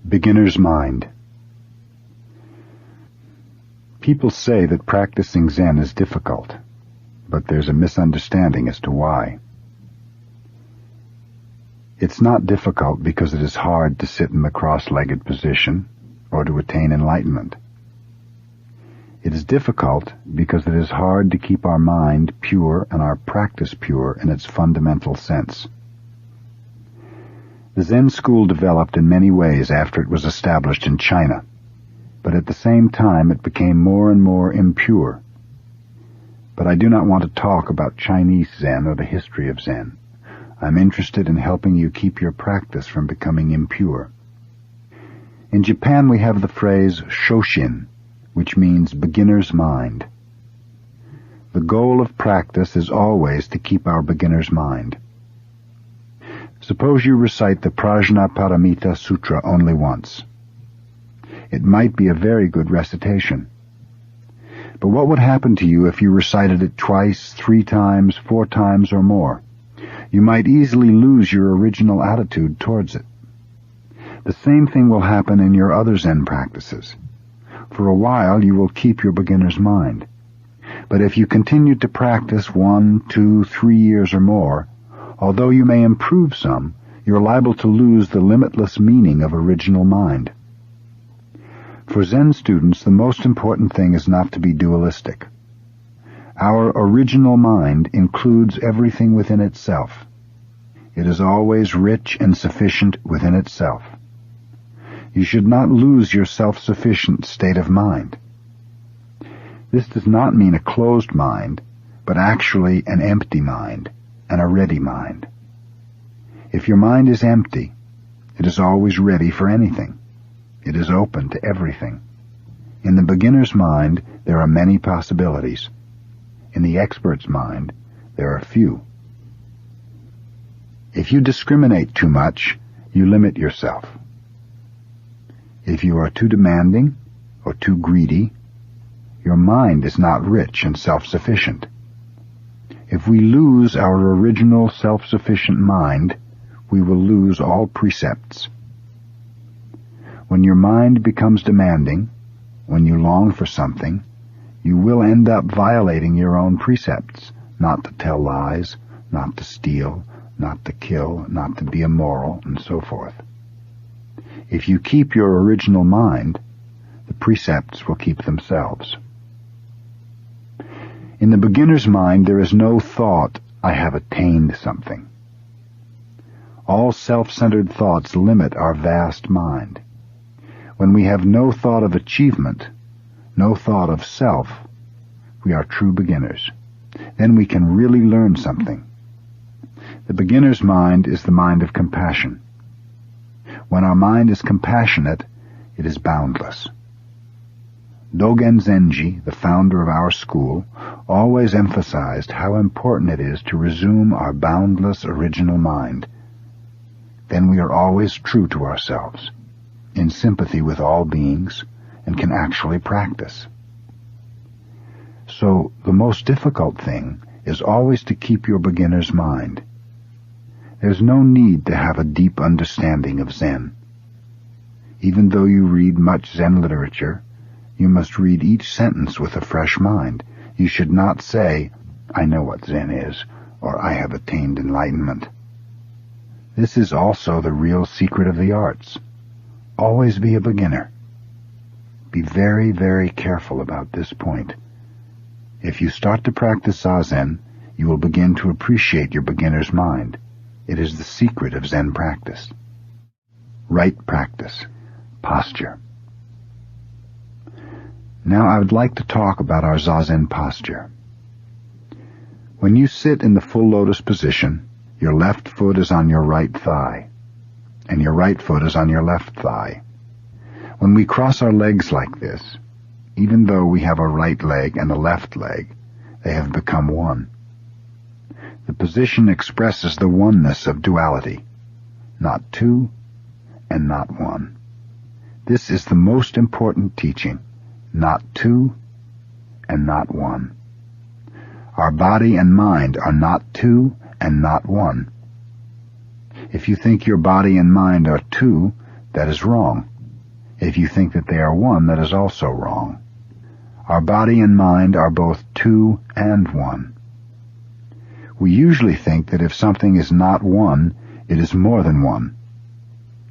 Beginner's mind. People say that practicing Zen is difficult, but there's a misunderstanding as to why. It's not difficult because it is hard to sit in the cross-legged position or to attain enlightenment. It is difficult because it is hard to keep our mind pure and our practice pure in its fundamental sense. The Zen school developed in many ways after it was established in China, but at the same time it became more and more impure. But I do not want to talk about Chinese Zen or the history of Zen. I'm interested in helping you keep your practice from becoming impure. In Japan we have the phrase shoshin, which means beginner's mind. The goal of practice is always to keep our beginner's mind. Suppose you recite the Prajnaparamita Sutra only once. It might be a very good recitation. But what would happen to you if you recited it twice, 3 times, 4 times, or more? You might easily lose your original attitude towards it. The same thing will happen in your other Zen practices. For a while you will keep your beginner's mind. But if you continue to practice 1, 2, 3 years or more, although you may improve some, you're liable to lose the limitless meaning of original mind. For Zen students, the most important thing is not to be dualistic. Our original mind includes everything within itself. It is always rich and sufficient within itself. You should not lose your self-sufficient state of mind. This does not mean a closed mind, but actually an empty mind and a ready mind. If your mind is empty, it is always ready for anything. It is open to everything. In the beginner's mind, there are many possibilities. In the expert's mind, there are few. If you discriminate too much, you limit yourself. If you are too demanding or too greedy, your mind is not rich and self-sufficient. If we lose our original self-sufficient mind, we will lose all precepts. When your mind becomes demanding, when you long for something, you will end up violating your own precepts, not to tell lies, not to steal, not to kill, not to be immoral, and so forth. If you keep your original mind, the precepts will keep themselves. In the beginner's mind, there is no thought, I have attained something. All self-centered thoughts limit our vast mind. When we have no thought of achievement, no thought of self, we are true beginners. Then we can really learn something. The beginner's mind is the mind of compassion. When our mind is compassionate, it is boundless. Dogen Zenji, the founder of our school, always emphasized how important it is to resume our boundless original mind. Then we are always true to ourselves, in sympathy with all beings, and can actually practice. So the most difficult thing is always to keep your beginner's mind. There's no need to have a deep understanding of Zen. Even though you read much Zen literature, you must read each sentence with a fresh mind. You should not say, I know what Zen is, or I have attained enlightenment. This is also the real secret of the arts. Always be a beginner. Be very, very careful about this point. If you start to practice Zazen, you will begin to appreciate your beginner's mind. It is the secret of Zen practice. Right practice. Posture. Now I would like to talk about our Zazen posture. When you sit in the full lotus position, your left foot is on your right thigh, and your right foot is on your left thigh. When we cross our legs like this, even though we have a right leg and a left leg, they have become one. The position expresses the oneness of duality, not two and not one. This is the most important teaching, not two and not one. Our body and mind are not two and not one. If you think your body and mind are two, that is wrong. If you think that they are one, that is also wrong. Our body and mind are both two and one. We usually think that if something is not one, it is more than one.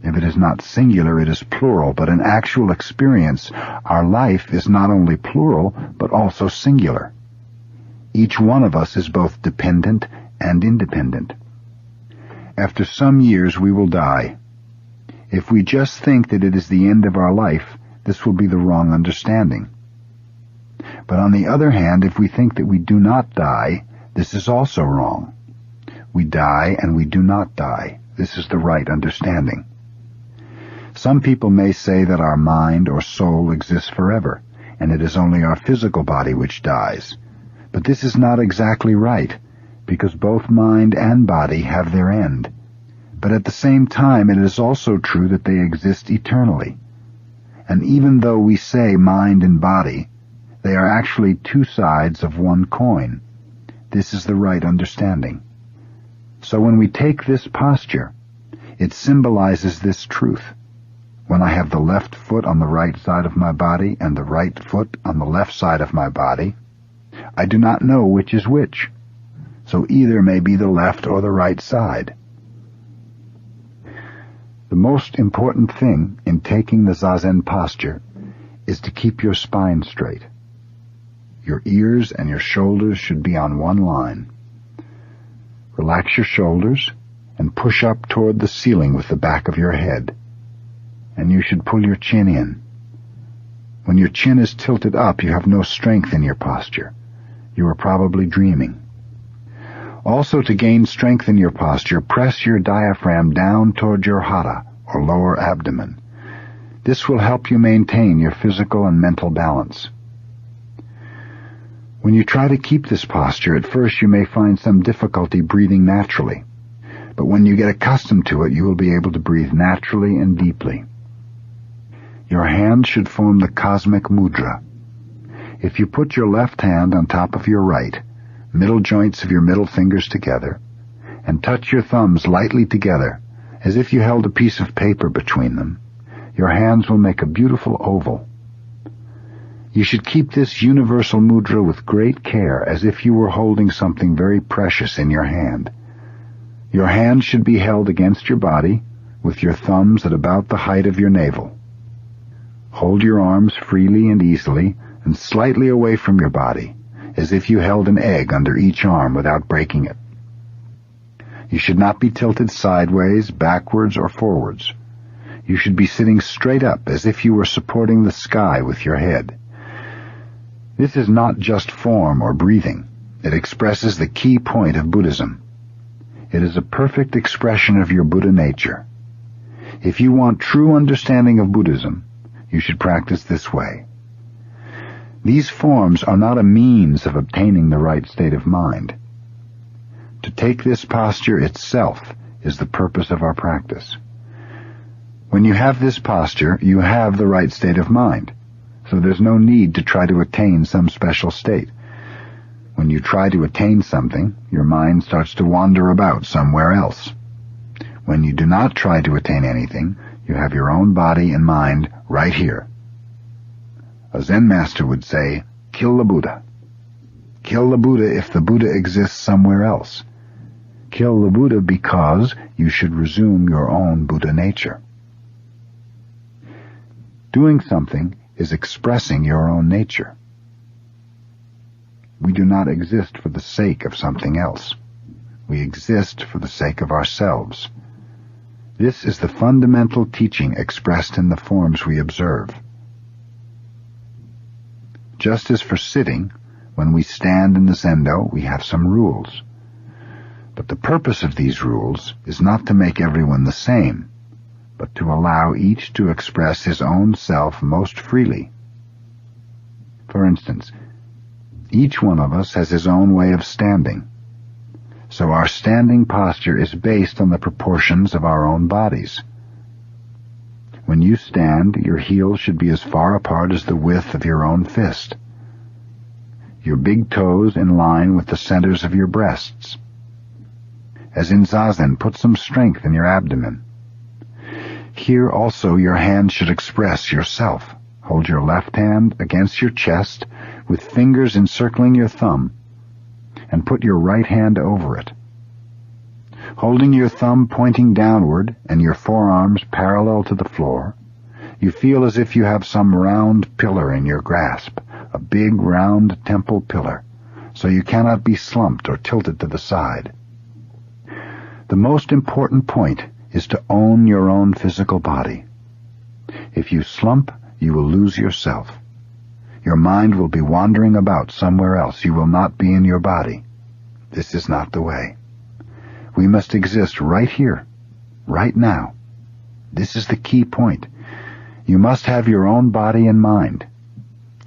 If it is not singular, it is plural, but in actual experience, our life is not only plural, but also singular. Each one of us is both dependent and independent. After some years, we will die. If we just think that it is the end of our life, this will be the wrong understanding. But on the other hand, if we think that we do not die, this is also wrong. We die and we do not die. This is the right understanding. Some people may say that our mind or soul exists forever, and it is only our physical body which dies. But this is not exactly right, because both mind and body have their end. But at the same time, it is also true that they exist eternally. And even though we say mind and body, they are actually two sides of one coin. This is the right understanding. So when we take this posture, it symbolizes this truth. When I have the left foot on the right side of my body and the right foot on the left side of my body, I do not know which is which. So either may be the left or the right side. The most important thing in taking the Zazen posture is to keep your spine straight. Your ears and your shoulders should be on one line. Relax your shoulders and push up toward the ceiling with the back of your head. And you should pull your chin in. When your chin is tilted up, you have no strength in your posture. You are probably dreaming. Also, to gain strength in your posture, press your diaphragm down toward your hara, or lower abdomen. This will help you maintain your physical and mental balance. When you try to keep this posture, at first you may find some difficulty breathing naturally. But when you get accustomed to it, you will be able to breathe naturally and deeply. Your hand should form the cosmic mudra. If you put your left hand on top of your right, middle joints of your middle fingers together, and touch your thumbs lightly together, as if you held a piece of paper between them, your hands will make a beautiful oval. You should keep this universal mudra with great care, as if you were holding something very precious in your hand. Your hand should be held against your body, with your thumbs at about the height of your navel. Hold your arms freely and easily, and slightly away from your body, as if you held an egg under each arm without breaking it. You should not be tilted sideways, backwards, or forwards. You should be sitting straight up, as if you were supporting the sky with your head. This is not just form or breathing. It expresses the key point of Buddhism. It is a perfect expression of your Buddha nature. If you want true understanding of Buddhism, you should practice this way. These forms are not a means of obtaining the right state of mind. To take this posture itself is the purpose of our practice. When you have this posture, you have the right state of mind, so there's no need to try to attain some special state. When you try to attain something, your mind starts to wander about somewhere else. When you do not try to attain anything, you have your own body and mind right here. A Zen master would say, kill the Buddha. Kill the Buddha if the Buddha exists somewhere else. Kill the Buddha because you should resume your own Buddha nature. Doing something is expressing your own nature. We do not exist for the sake of something else. We exist for the sake of ourselves. This is the fundamental teaching expressed in the forms we observe. Just as for sitting, when we stand in the zendo, we have some rules. But the purpose of these rules is not to make everyone the same, but to allow each to express his own self most freely. For instance, each one of us has his own way of standing, so our standing posture is based on the proportions of our own bodies. When you stand, your heels should be as far apart as the width of your own fist. Your big toes in line with the centers of your breasts. As in Zazen, put some strength in your abdomen. Here also your hand should express yourself. Hold your left hand against your chest with fingers encircling your thumb, and put your right hand over it. Holding your thumb pointing downward and your forearms parallel to the floor, you feel as if you have some round pillar in your grasp, a big round temple pillar, so you cannot be slumped or tilted to the side. The most important point is to own your own physical body. If you slump, you will lose yourself. Your mind will be wandering about somewhere else. You will not be in your body. This is not the way. We must exist right here, right now. This is the key point. You must have your own body and mind.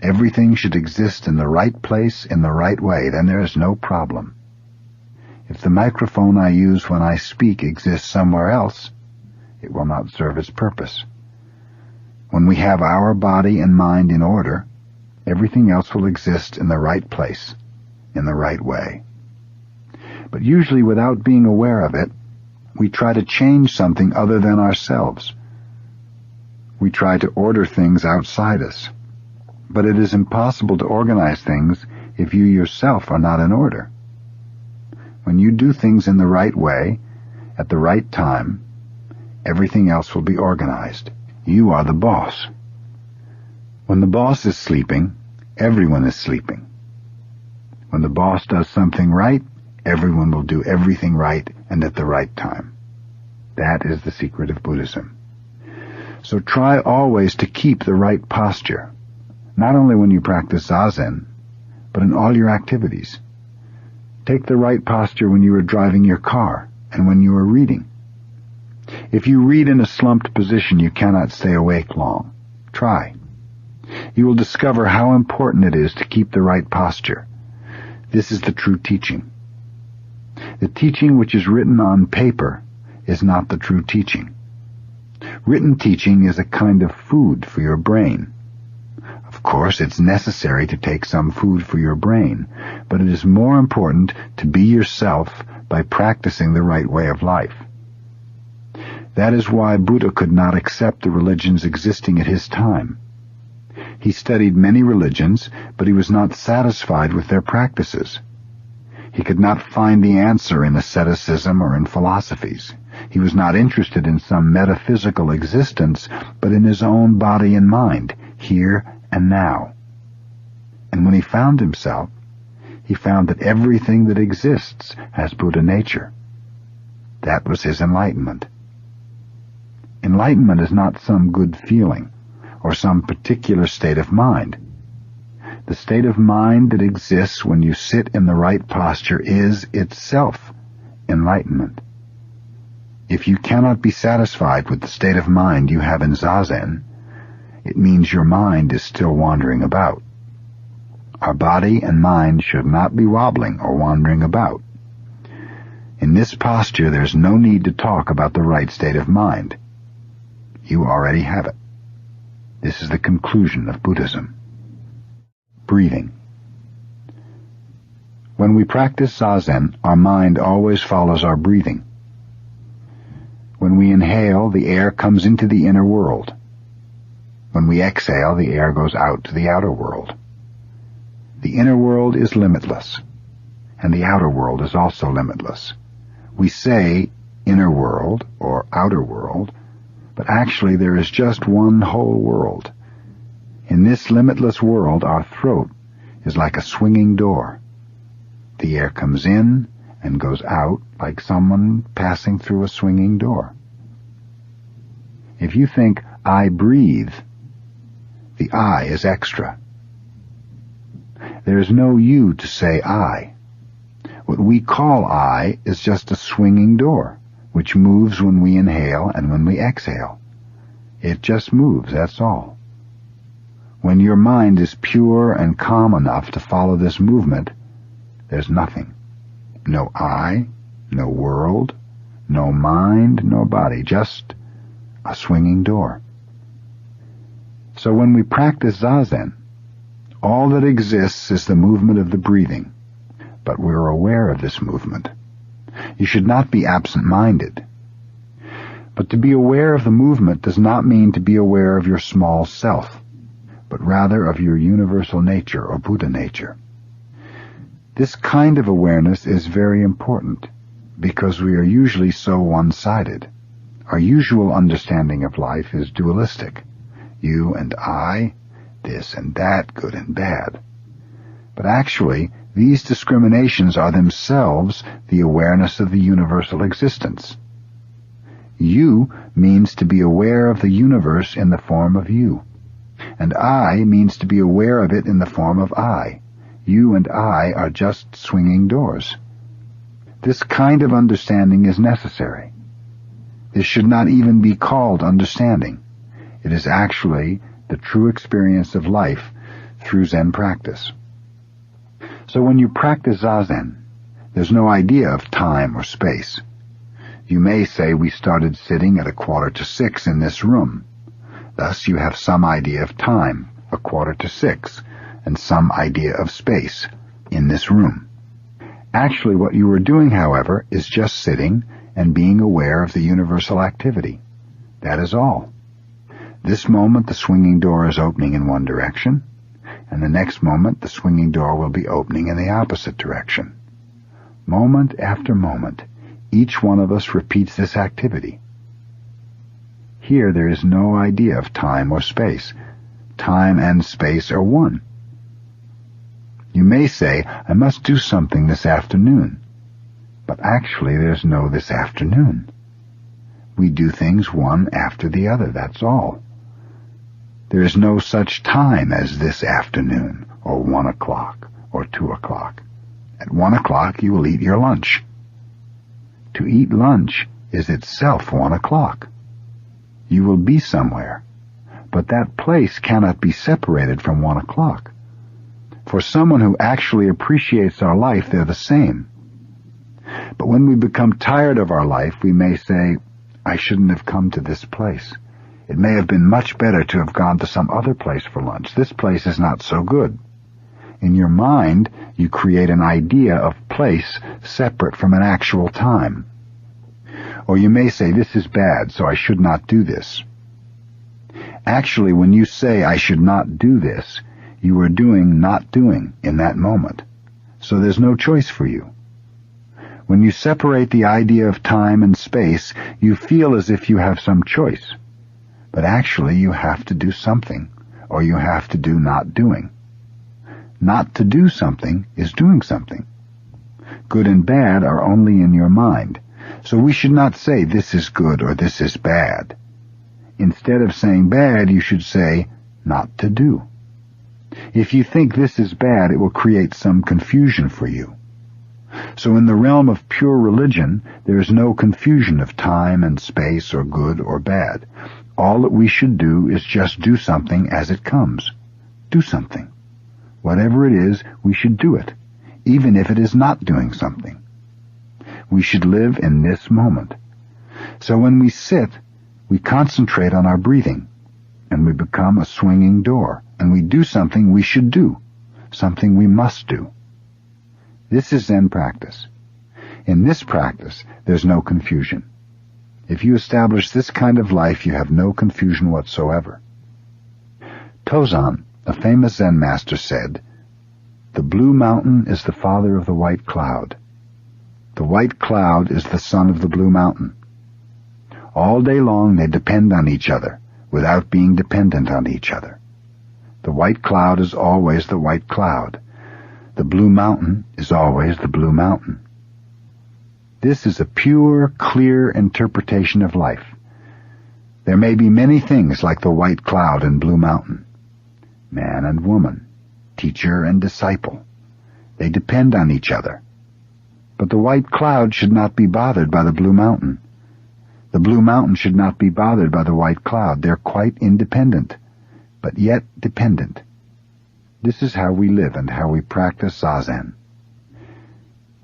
Everything should exist in the right place in the right way, then there is no problem. If the microphone I use when I speak exists somewhere else, it will not serve its purpose. When we have our body and mind in order, everything else will exist in the right place, in the right way. But usually without being aware of it, we try to change something other than ourselves. We try to order things outside us. But it is impossible to organize things if you yourself are not in order. When you do things in the right way, at the right time, everything else will be organized. You are the boss. When the boss is sleeping, everyone is sleeping. When the boss does something right, everyone will do everything right and at the right time. That is the secret of Buddhism. So try always to keep the right posture, not only when you practice Zazen, but in all your activities. Take the right posture when you are driving your car and when you are reading. If you read in a slumped position, you cannot stay awake long. Try. You will discover how important it is to keep the right posture. This is the true teaching. The teaching which is written on paper is not the true teaching. Written teaching is a kind of food for your brain. Of course, it's necessary to take some food for your brain, but it is more important to be yourself by practicing the right way of life. That is why Buddha could not accept the religions existing at his time. He studied many religions, but he was not satisfied with their practices. He could not find the answer in asceticism or in philosophies. He was not interested in some metaphysical existence, but in his own body and mind, here and now. And when he found himself, he found that everything that exists has Buddha nature. That was his enlightenment. Enlightenment is not some good feeling or some particular state of mind. The state of mind that exists when you sit in the right posture is itself enlightenment. If you cannot be satisfied with the state of mind you have in Zazen, it means your mind is still wandering about. Our body and mind should not be wobbling or wandering about. In this posture, there's no need to talk about the right state of mind. You already have it. This is the conclusion of Buddhism. Breathing. When we practice Zazen, our mind always follows our breathing. When we inhale, the air comes into the inner world. When we exhale, the air goes out to the outer world. The inner world is limitless, and the outer world is also limitless. We say inner world or outer world, but actually there is just one whole world. In this limitless world, our throat is like a swinging door. The air comes in and goes out like someone passing through a swinging door. If you think, I breathe, the I is extra. There is no you to say I. What we call I is just a swinging door, which moves when we inhale and when we exhale. It just moves, that's all. When your mind is pure and calm enough to follow this movement, there's nothing. No I, no world, no mind, no body, just a swinging door. So when we practice Zazen, all that exists is the movement of the breathing, but we're aware of this movement. You should not be absent-minded. But to be aware of the movement does not mean to be aware of your small self, but rather of your universal nature or Buddha nature. This kind of awareness is very important because we are usually so one-sided. Our usual understanding of life is dualistic. You and I, this and that, good and bad. But actually, these discriminations are themselves the awareness of the universal existence. You means to be aware of the universe in the form of you, and I means to be aware of it in the form of I. You and I are just swinging doors. This kind of understanding is necessary. This should not even be called understanding. It is actually the true experience of life through Zen practice. So when you practice Zazen, there's no idea of time or space. You may say we started sitting at 5:45 in this room. Thus you have some idea of time, 5:45, and some idea of space in this room. Actually, what you are doing, however, is just sitting and being aware of the universal activity. That is all. This moment the swinging door is opening in one direction, and the next moment the swinging door will be opening in the opposite direction. Moment after moment, each one of us repeats this activity. Here there is no idea of time or space. Time and space are one. You may say, I must do something this afternoon. But actually there's no this afternoon. We do things one after the other, that's all. There is no such time as this afternoon, or 1 o'clock, or 2 o'clock. At 1 o'clock you will eat your lunch. To eat lunch is itself 1 o'clock. You will be somewhere, but that place cannot be separated from 1 o'clock. For someone who actually appreciates our life, they're the same. But when we become tired of our life, we may say, I shouldn't have come to this place. It may have been much better to have gone to some other place for lunch. This place is not so good. In your mind, you create an idea of place separate from an actual time. Or you may say, this is bad, so I should not do this. Actually, when you say, I should not do this, you are doing not doing in that moment. So there's no choice for you. When you separate the idea of time and space, you feel as if you have some choice. But actually you have to do something, or you have to do not doing. Not to do something is doing something. Good and bad are only in your mind, so we should not say this is good or this is bad. Instead of saying bad, you should say not to do. If you think this is bad, it will create some confusion for you. So in the realm of pure religion, there is no confusion of time and space or good or bad. All that we should do is just do something as it comes. Do something. Whatever it is, we should do it, even if it is not doing something. We should live in this moment. So when we sit, we concentrate on our breathing, and we become a swinging door, and we do something we should do, something we must do. This is Zen practice. In this practice, there's no confusion. If you establish this kind of life, you have no confusion whatsoever. Tozan, a famous Zen master, said, "The blue mountain is the father of the white cloud. The white cloud is the son of the blue mountain. All day long they depend on each other, without being dependent on each other. The white cloud is always the white cloud. The blue mountain is always the blue mountain." This is a pure, clear interpretation of life. There may be many things like the white cloud and blue mountain. Man and woman, teacher and disciple. They depend on each other. But the white cloud should not be bothered by the blue mountain. The blue mountain should not be bothered by the white cloud. They're quite independent, but yet dependent. This is how we live and how we practice Zazen.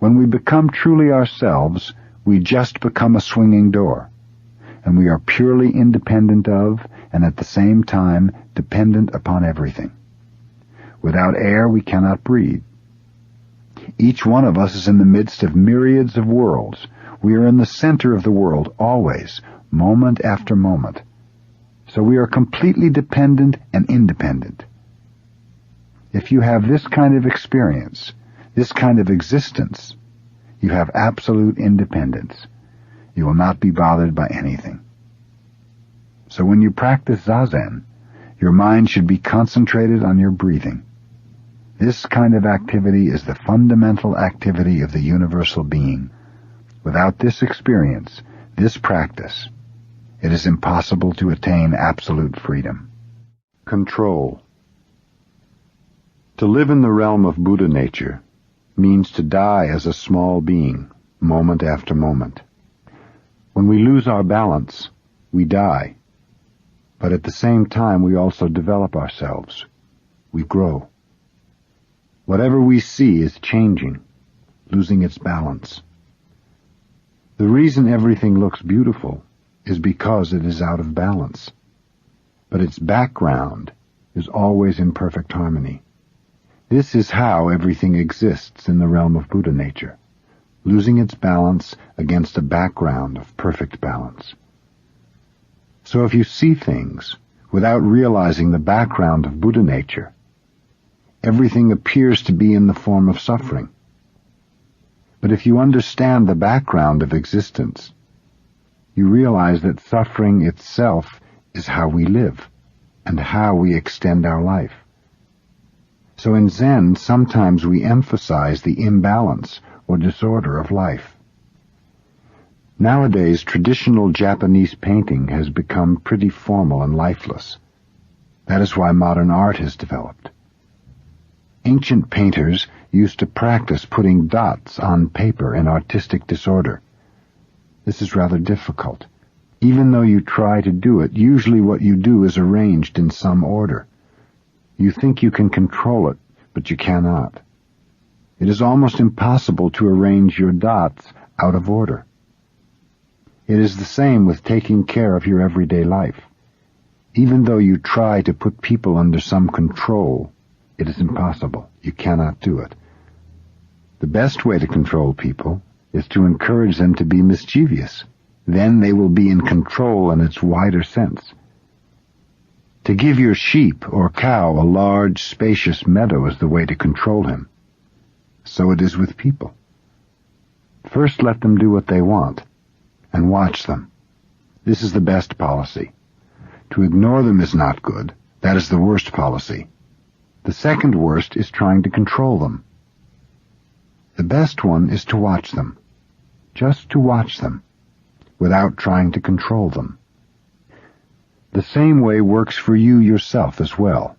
When we become truly ourselves, we just become a swinging door, and we are purely independent of, and at the same time dependent upon everything. Without air we cannot breathe. Each one of us is in the midst of myriads of worlds, We are in the center of the world, always, moment after moment. So we are completely dependent and independent. If you have this kind of experience, this kind of existence, you have absolute independence. You will not be bothered by anything. So when you practice Zazen, your mind should be concentrated on your breathing. This kind of activity is the fundamental activity of the universal being. Without this experience, this practice, it is impossible to attain absolute freedom. Control. To live in the realm of Buddha nature means to die as a small being, moment after moment. When we lose our balance, we die. But at the same time, we also develop ourselves. We grow. Whatever we see is changing, losing its balance. The reason everything looks beautiful is because it is out of balance. But its background is always in perfect harmony. This is how everything exists in the realm of Buddha nature, losing its balance against a background of perfect balance. So if you see things without realizing the background of Buddha nature, everything appears to be in the form of suffering. But if you understand the background of existence, you realize that suffering itself is how we live and how we extend our life. So in Zen, sometimes we emphasize the imbalance or disorder of life. Nowadays, traditional Japanese painting has become pretty formal and lifeless. That is why modern art has developed. Ancient painters used to practice putting dots on paper in artistic disorder. This is rather difficult. Even though you try to do it, usually what you do is arranged in some order. You think you can control it, but you cannot. It is almost impossible to arrange your dots out of order. It is the same with taking care of your everyday life. Even though you try to put people under some control, it is impossible. You cannot do it. The best way to control people is to encourage them to be mischievous. Then they will be in control in its wider sense. To give your sheep or cow a large, spacious meadow is the way to control him. So it is with people. First let them do what they want, and watch them. This is the best policy. To ignore them is not good. That is the worst policy. The second worst is trying to control them. The best one is to watch them. Just to watch them, without trying to control them. The same way works for you yourself as well.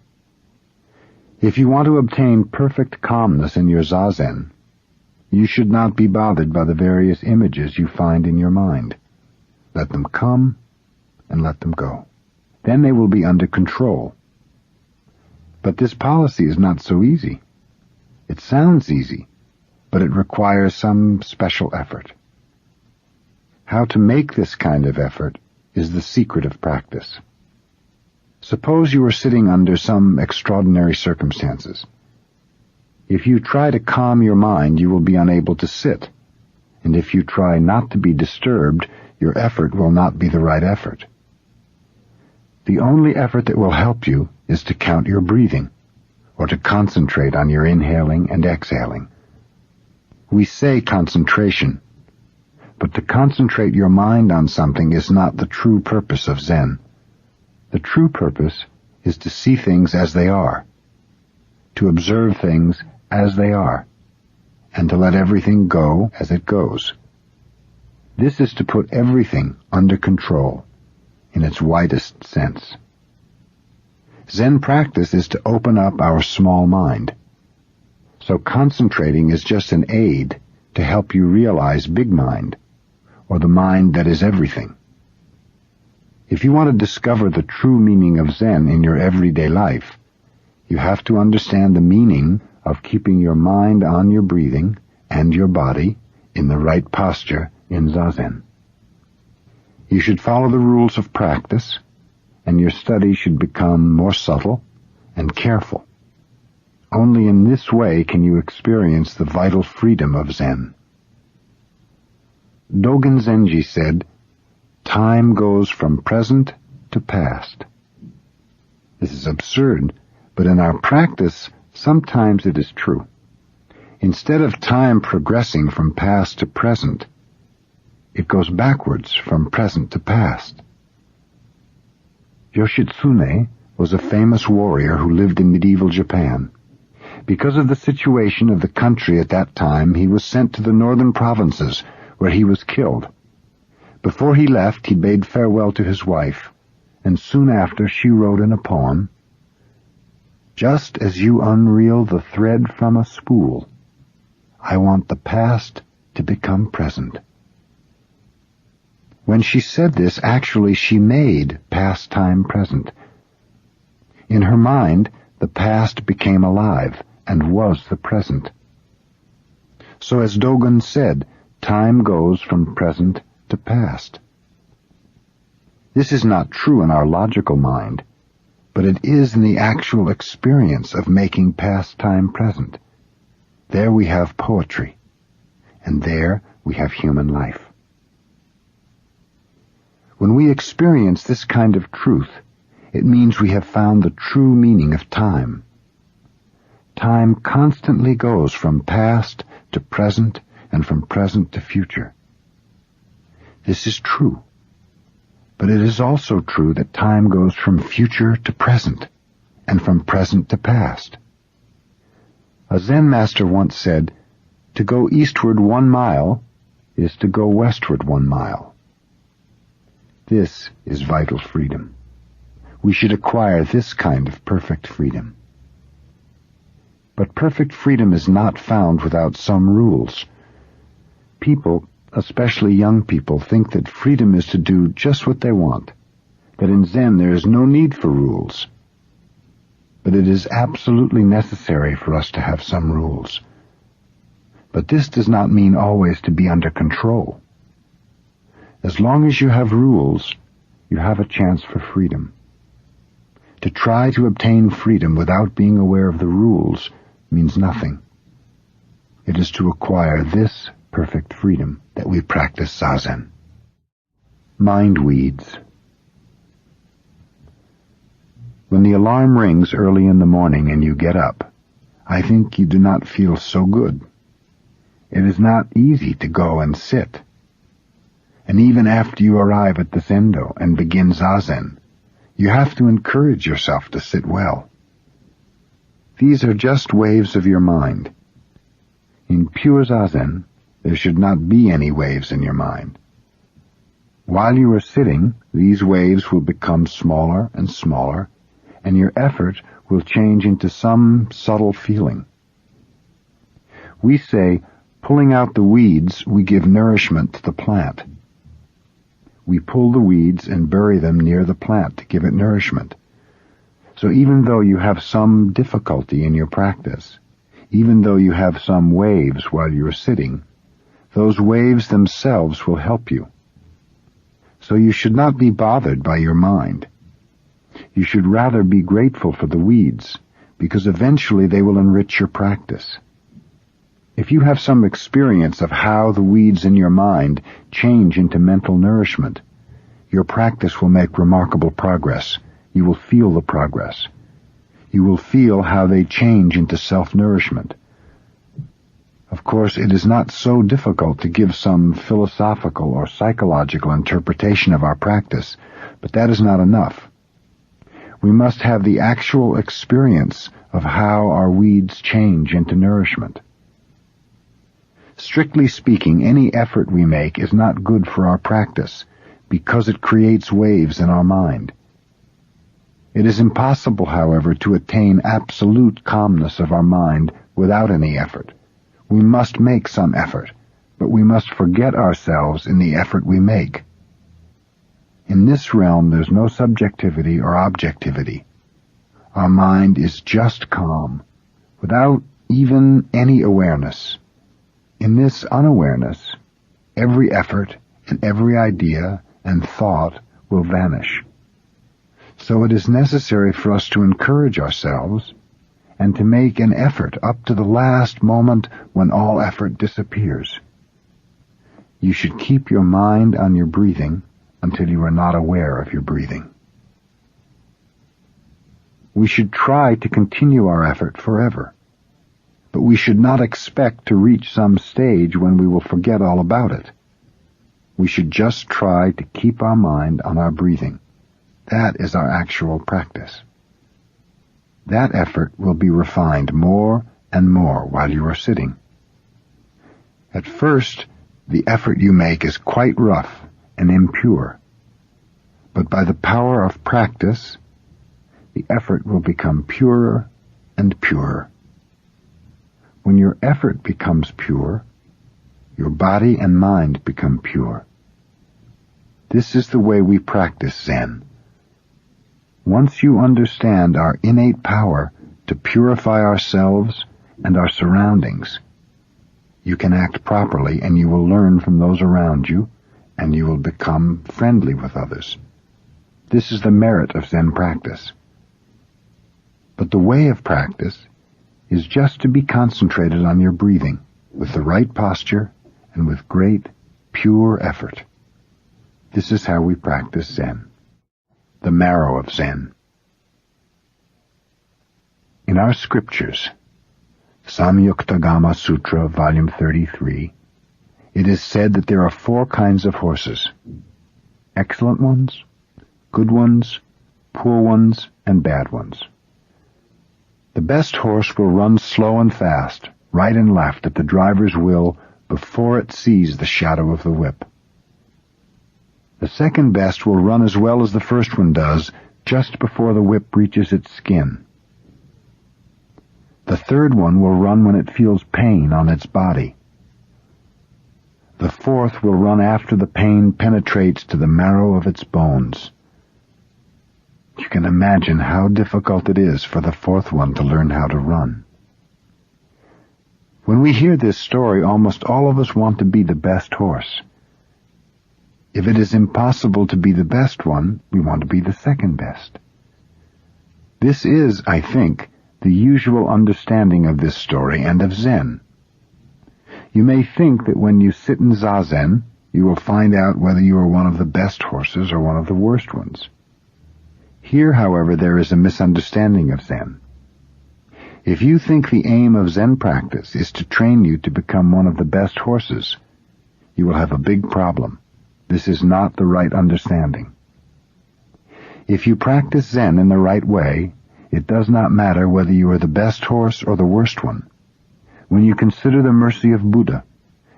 If you want to obtain perfect calmness in your Zazen, you should not be bothered by the various images you find in your mind. Let them come and let them go. Then they will be under control. But this policy is not so easy. It sounds easy, but it requires some special effort. How to make this kind of effort is the secret of practice. Suppose you are sitting under some extraordinary circumstances. If you try to calm your mind, you will be unable to sit, and if you try not to be disturbed, your effort will not be the right effort. The only effort that will help you is to count your breathing, or to concentrate on your inhaling and exhaling. We say concentration, but to concentrate your mind on something is not the true purpose of Zen. The true purpose is to see things as they are, to observe things as they are, and to let everything go as it goes. This is to put everything under control, in its widest sense. Zen practice is to open up our small mind. So concentrating is just an aid to help you realize big mind, or the mind that is everything. If you want to discover the true meaning of Zen in your everyday life, you have to understand the meaning of keeping your mind on your breathing and your body in the right posture in Zazen. You should follow the rules of practice, and your study should become more subtle and careful. Only in this way can you experience the vital freedom of Zen. Dogen Zenji said, "Time goes from present to past." This is absurd, but in our practice, sometimes it is true. Instead of time progressing from past to present, it goes backwards from present to past. Yoshitsune was a famous warrior who lived in medieval Japan. Because of the situation of the country at that time, he was sent to the northern provinces, where he was killed. Before he left, he bade farewell to his wife, and soon after she wrote in a poem, "Just as you unreel the thread from a spool, I want the past to become present." When she said this, actually she made past time present. In her mind, the past became alive and was the present. So as Dogen said, time goes from present to past. This is not true in our logical mind, but it is in the actual experience of making past time present. There we have poetry, and there we have human life. When we experience this kind of truth, it means we have found the true meaning of time. Time constantly goes from past to present and from present to future. This is true, but it is also true that time goes from future to present and from present to past. A Zen master once said, "To go eastward 1 mile is to go westward 1 mile." This is vital freedom. We should acquire this kind of perfect freedom. But perfect freedom is not found without some rules. People, especially young people, think that freedom is to do just what they want, that in Zen there is no need for rules. But it is absolutely necessary for us to have some rules. But this does not mean always to be under control. As long as you have rules, you have a chance for freedom. To try to obtain freedom without being aware of the rules means nothing. It is to acquire this perfect freedom that we practice Zazen. Mind weeds. When the alarm rings early in the morning and you get up, I think you do not feel so good. It is not easy to go and sit. And even after you arrive at the Zendo and begin Zazen, you have to encourage yourself to sit well. These are just waves of your mind. In pure Zazen, there should not be any waves in your mind. While you are sitting, these waves will become smaller and smaller, and your effort will change into some subtle feeling. We say, pulling out the weeds, we give nourishment to the plant. We pull the weeds and bury them near the plant to give it nourishment. So even though you have some difficulty in your practice, even though you have some waves while you are sitting, those waves themselves will help you. So you should not be bothered by your mind. You should rather be grateful for the weeds, because eventually they will enrich your practice. If you have some experience of how the weeds in your mind change into mental nourishment, your practice will make remarkable progress. You will feel the progress. You will feel how they change into self-nourishment. Of course, it is not so difficult to give some philosophical or psychological interpretation of our practice, but that is not enough. We must have the actual experience of how our weeds change into nourishment. Strictly speaking, any effort we make is not good for our practice, because it creates waves in our mind. It is impossible, however, to attain absolute calmness of our mind without any effort. We must make some effort, but we must forget ourselves in the effort we make. In this realm there's no subjectivity or objectivity. Our mind is just calm, without even any awareness. In this unawareness, every effort and every idea and thought will vanish. So it is necessary for us to encourage ourselves and to make an effort up to the last moment when all effort disappears. You should keep your mind on your breathing until you are not aware of your breathing. We should try to continue our effort forever, but we should not expect to reach some stage when we will forget all about it. We should just try to keep our mind on our breathing. That is our actual practice. That effort will be refined more and more while you are sitting. At first, the effort you make is quite rough and impure, but by the power of practice, the effort will become purer and purer. When your effort becomes pure, your body and mind become pure. This is the way we practice Zen. Once you understand our innate power to purify ourselves and our surroundings, you can act properly and you will learn from those around you and you will become friendly with others. This is the merit of Zen practice. But the way of practice is just to be concentrated on your breathing with the right posture and with great, pure effort. This is how we practice Zen. The marrow of Zen. In our scriptures, Samyuktagama Sutra, Volume 33, it is said that there are 4 kinds of horses: excellent ones, good ones, poor ones, and bad ones. The best horse will run slow and fast, right and left, at the driver's will before it sees the shadow of the whip. The second best will run as well as the first one does, just before the whip reaches its skin. The third one will run when it feels pain on its body. The fourth will run after the pain penetrates to the marrow of its bones. You can imagine how difficult it is for the fourth one to learn how to run. When we hear this story, almost all of us want to be the best horse. If it is impossible to be the best one, we want to be the second best. This is, I think, the usual understanding of this story and of Zen. You may think that when you sit in Zazen, you will find out whether you are one of the best horses or one of the worst ones. Here, however, there is a misunderstanding of Zen. If you think the aim of Zen practice is to train you to become one of the best horses, you will have a big problem. This is not the right understanding. If you practice Zen in the right way, it does not matter whether you are the best horse or the worst one. When you consider the mercy of Buddha,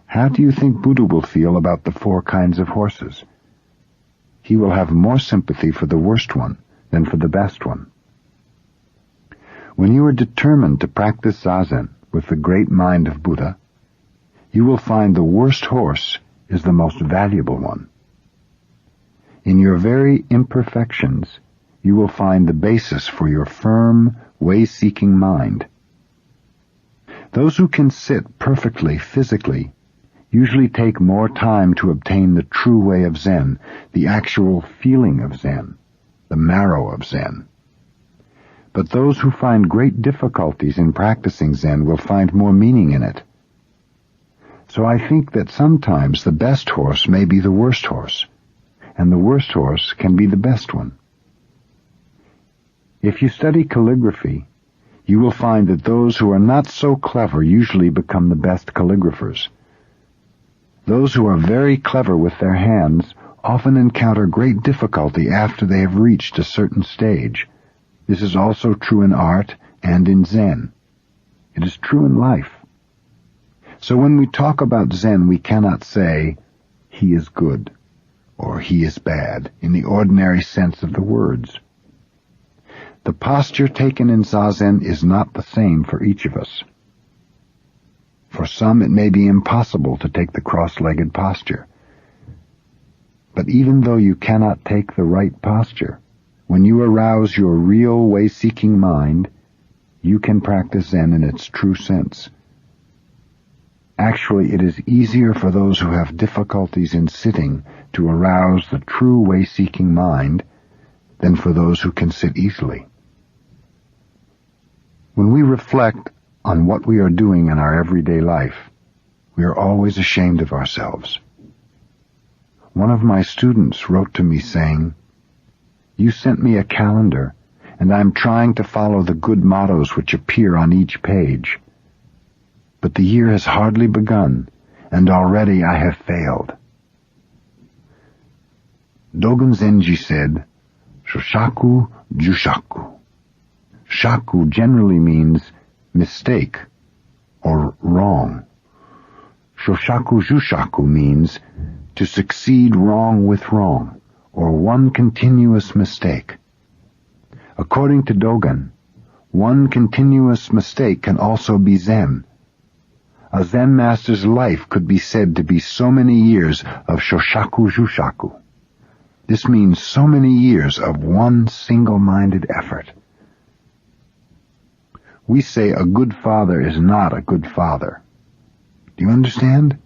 how do you think Buddha will feel about the 4 kinds of horses? He will have more sympathy for the worst one than for the best one. When you are determined to practice Zazen with the great mind of Buddha, you will find the worst horse is the most valuable one. In your very imperfections, you will find the basis for your firm, way-seeking mind. Those who can sit perfectly physically usually take more time to obtain the true way of Zen, the actual feeling of Zen, the marrow of Zen. But those who find great difficulties in practicing Zen will find more meaning in it. So I think that sometimes the best horse may be the worst horse, and the worst horse can be the best one. If you study calligraphy, you will find that those who are not so clever usually become the best calligraphers. Those who are very clever with their hands often encounter great difficulty after they have reached a certain stage. This is also true in art and in Zen. It is true in life. So when we talk about Zen, we cannot say, he is good, or he is bad, in the ordinary sense of the words. The posture taken in Zazen is not the same for each of us. For some, it may be impossible to take the cross-legged posture. But even though you cannot take the right posture, when you arouse your real way-seeking mind, you can practice Zen in its true sense. Actually, it is easier for those who have difficulties in sitting to arouse the true way-seeking mind than for those who can sit easily. When we reflect on what we are doing in our everyday life, we are always ashamed of ourselves. One of my students wrote to me saying, "You sent me a calendar, and I am trying to follow the good mottos which appear on each page. But the year has hardly begun, and already I have failed." Dogen Zenji said, "Shoshaku Jushaku." Shaku generally means mistake or wrong. Shoshaku Jushaku means to succeed wrong with wrong, or one continuous mistake. According to Dogen, one continuous mistake can also be Zen. A Zen master's life could be said to be so many years of Shoshaku Jushaku. This means so many years of one single-minded effort. We say a good father is not a good father. Do you understand?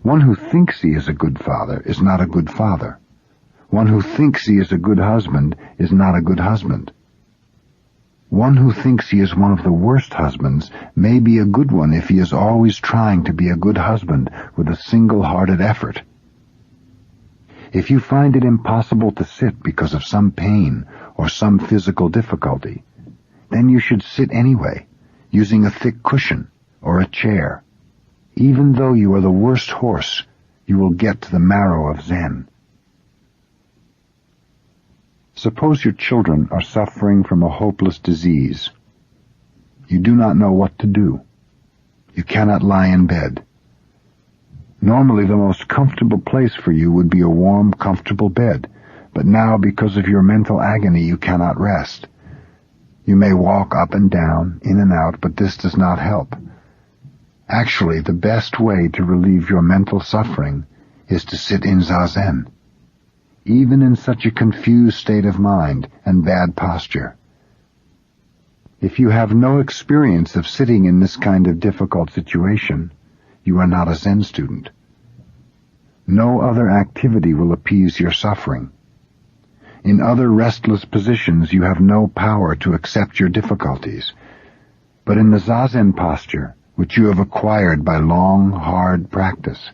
One who thinks he is a good father is not a good father. One who thinks he is a good husband is not a good husband. One who thinks he is one of the worst husbands may be a good one if he is always trying to be a good husband with a single-hearted effort. If you find it impossible to sit because of some pain or some physical difficulty, then you should sit anyway, using a thick cushion or a chair. Even though you are the worst horse, you will get to the marrow of Zen. Suppose your children are suffering from a hopeless disease. You do not know what to do. You cannot lie in bed. Normally the most comfortable place for you would be a warm, comfortable bed, but now because of your mental agony you cannot rest. You may walk up and down, in and out, but this does not help. Actually, the best way to relieve your mental suffering is to sit in Zazen, even in such a confused state of mind and bad posture. If you have no experience of sitting in this kind of difficult situation, you are not a Zen student. No other activity will appease your suffering. In other restless positions you have no power to accept your difficulties, but in the Zazen posture, which you have acquired by long, hard practice,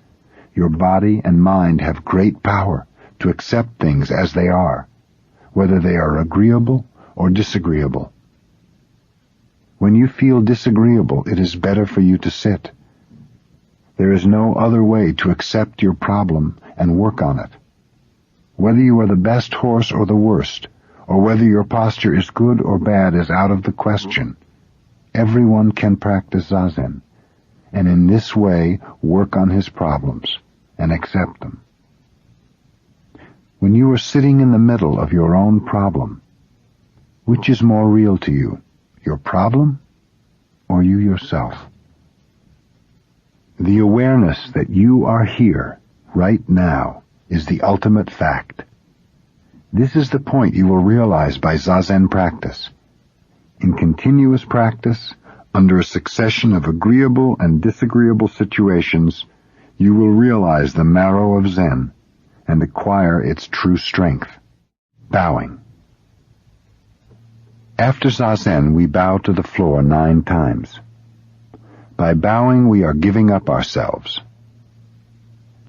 your body and mind have great power to accept things as they are, whether they are agreeable or disagreeable. When you feel disagreeable, it is better for you to sit. There is no other way to accept your problem and work on it. Whether you are the best horse or the worst, or whether your posture is good or bad is out of the question. Everyone can practice Zazen, and in this way work on his problems and accept them. When you are sitting in the middle of your own problem, which is more real to you, your problem or you yourself? The awareness that you are here, right now, is the ultimate fact. This is the point you will realize by Zazen practice. In continuous practice, under a succession of agreeable and disagreeable situations, you will realize the marrow of Zen and acquire its true strength. Bowing. After Zazen, we bow to the floor 9 times. By bowing, we are giving up ourselves.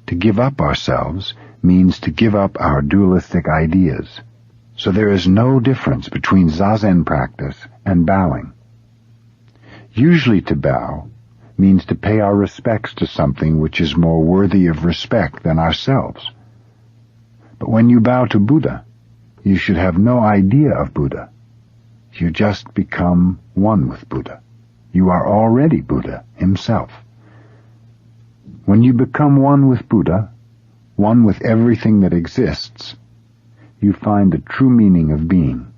To give up ourselves means to give up our dualistic ideas. So there is no difference between Zazen practice and bowing. Usually to bow means to pay our respects to something which is more worthy of respect than ourselves. But when you bow to Buddha, you should have no idea of Buddha. You just become one with Buddha. You are already Buddha himself. When you become one with Buddha, one with everything that exists, you find the true meaning of being.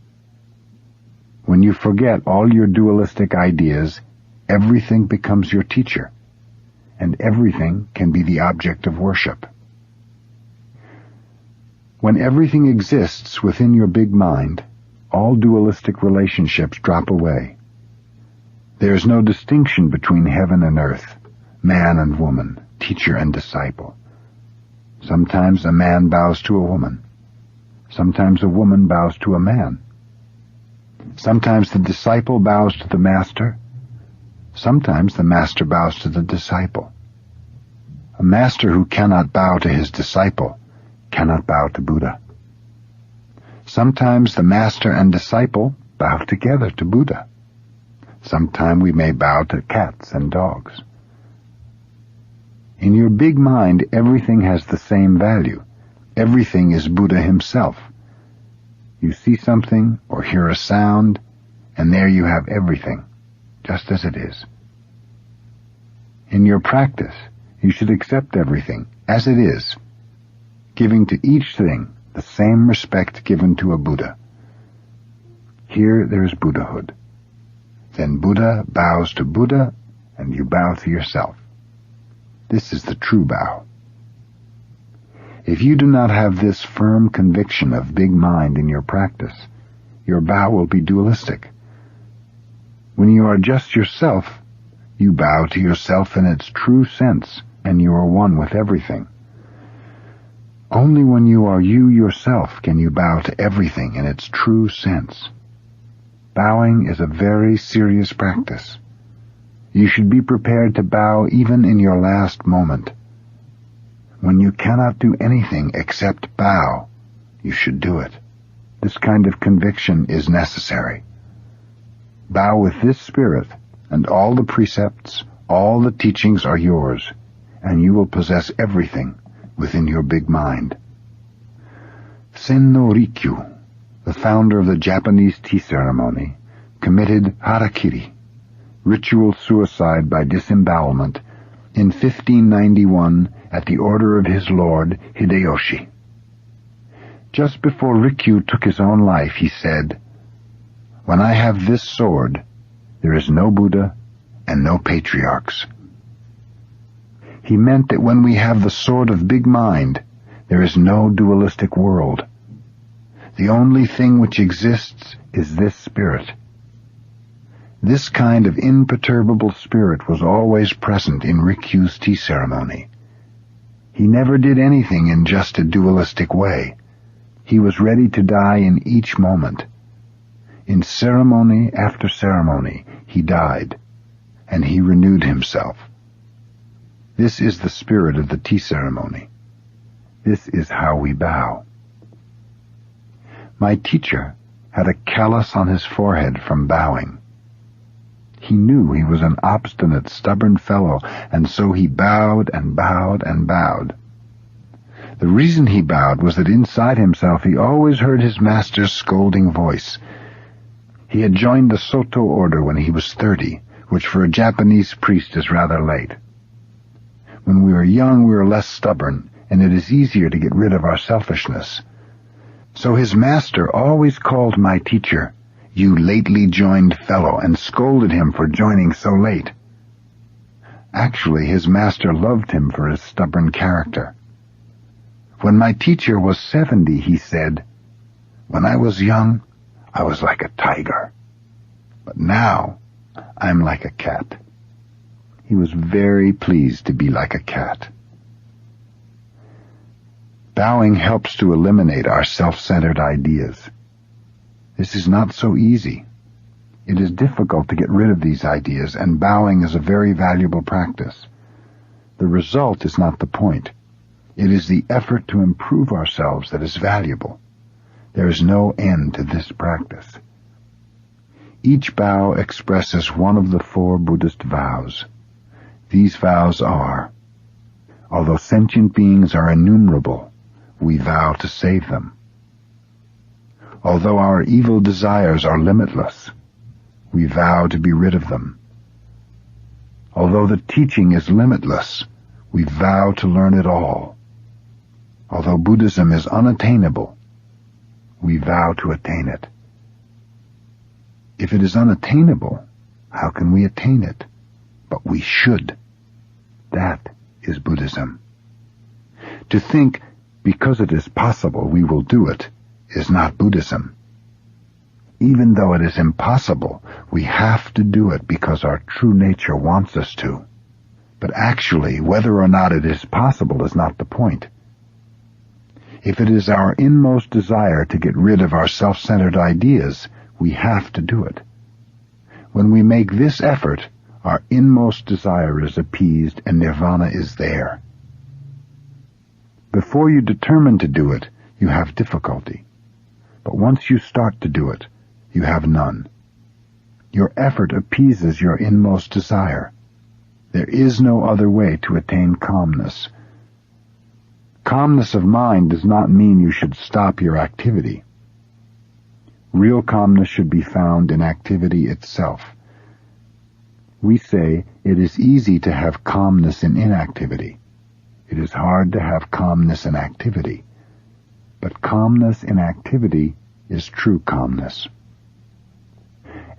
When you forget all your dualistic ideas, everything becomes your teacher, and everything can be the object of worship. When everything exists within your big mind, all dualistic relationships drop away. There is no distinction between heaven and earth, man and woman, teacher and disciple. Sometimes a man bows to a woman. Sometimes a woman bows to a man. Sometimes the disciple bows to the master. Sometimes the master bows to the disciple. A master who cannot bow to his disciple cannot bow to Buddha. Sometimes the master and disciple bow together to Buddha. Sometimes we may bow to cats and dogs. In your big mind, everything has the same value. Everything is Buddha himself. You see something or hear a sound, and there you have everything, just as it is. In your practice, you should accept everything as it is, giving to each thing the same respect given to a Buddha. Here there is Buddhahood. Then Buddha bows to Buddha, and you bow to yourself. This is the true bow. If you do not have this firm conviction of big mind in your practice, your bow will be dualistic. When you are just yourself, you bow to yourself in its true sense, and you are one with everything. Only when you are you yourself can you bow to everything in its true sense. Bowing is a very serious practice. You should be prepared to bow even in your last moment. When you cannot do anything except bow, you should do it. This kind of conviction is necessary. Bow with this spirit, and all the precepts, all the teachings are yours, and you will possess everything within your big mind. Sen no Rikyu, the founder of the Japanese tea ceremony, committed harakiri, ritual suicide by disembowelment, in 1591 at the order of his lord Hideyoshi. Just before Rikyu took his own life, he said, "When I have this sword, there is no Buddha and no patriarchs." He meant that when we have the sword of big mind, there is no dualistic world. The only thing which exists is this spirit. This kind of imperturbable spirit was always present in Rikyu's tea ceremony. He never did anything in just a dualistic way. He was ready to die in each moment. In ceremony after ceremony, he died, and he renewed himself. This is the spirit of the tea ceremony. This is how we bow. My teacher had a callus on his forehead from bowing. He knew he was an obstinate, stubborn fellow, and so he bowed and bowed and bowed. The reason he bowed was that inside himself he always heard his master's scolding voice. He had joined the Soto order when he was 30, which for a Japanese priest is rather late. When we are young, we are less stubborn, and it is easier to get rid of our selfishness. So his master always called my teacher, "You lately joined fellow," and scolded him for joining so late. Actually, his master loved him for his stubborn character. When my teacher was 70, he said, "When I was young, I was like a tiger. But now, I'm like a cat." He was very pleased to be like a cat. Bowing helps to eliminate our self-centered ideas. This is not so easy. It is difficult to get rid of these ideas, and bowing is a very valuable practice. The result is not the point. It is the effort to improve ourselves that is valuable. There is no end to this practice. Each bow expresses one of the 4 Buddhist vows. These vows are, although sentient beings are innumerable, we vow to save them. Although our evil desires are limitless, we vow to be rid of them. Although the teaching is limitless, we vow to learn it all. Although Buddhism is unattainable, we vow to attain it. If it is unattainable, how can we attain it? But we should. That is Buddhism. To think, because it is possible we will do it, is not Buddhism. Even though it is impossible, we have to do it because our true nature wants us to. But actually, whether or not it is possible is not the point. If it is our inmost desire to get rid of our self-centered ideas, we have to do it. When we make this effort, our inmost desire is appeased and nirvana is there. Before you determine to do it, you have difficulty. But once you start to do it, you have none. Your effort appeases your inmost desire. There is no other way to attain calmness. Calmness of mind does not mean you should stop your activity. Real calmness should be found in activity itself. We say it is easy to have calmness in inactivity. It is hard to have calmness in activity. But calmness in activity is true calmness.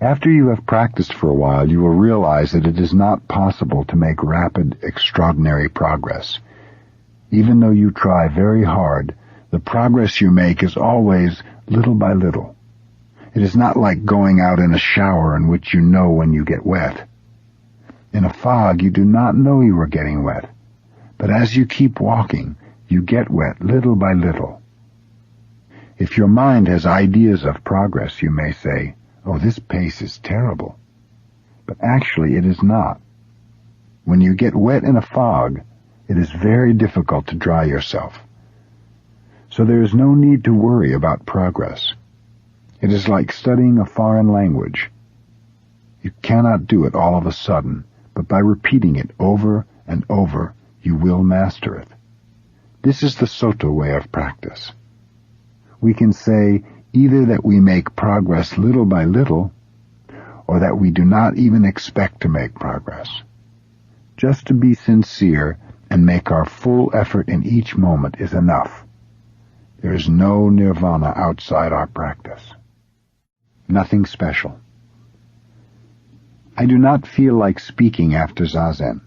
After you have practiced for a while, you will realize that it is not possible to make rapid, extraordinary progress. Even though you try very hard, the progress you make is always little by little. It is not like going out in a shower in which you know when you get wet. In a fog, you do not know you are getting wet. But as you keep walking, you get wet little by little. If your mind has ideas of progress, you may say, "Oh, this pace is terrible." But actually it is not. When you get wet in a fog, it is very difficult to dry yourself. So there is no need to worry about progress. It is like studying a foreign language. You cannot do it all of a sudden, but by repeating it over and over, you will master it. This is the Soto way of practice. We can say either that we make progress little by little, or that we do not even expect to make progress. Just to be sincere and make our full effort in each moment is enough. There is no nirvana outside our practice. Nothing special. I do not feel like speaking after Zazen.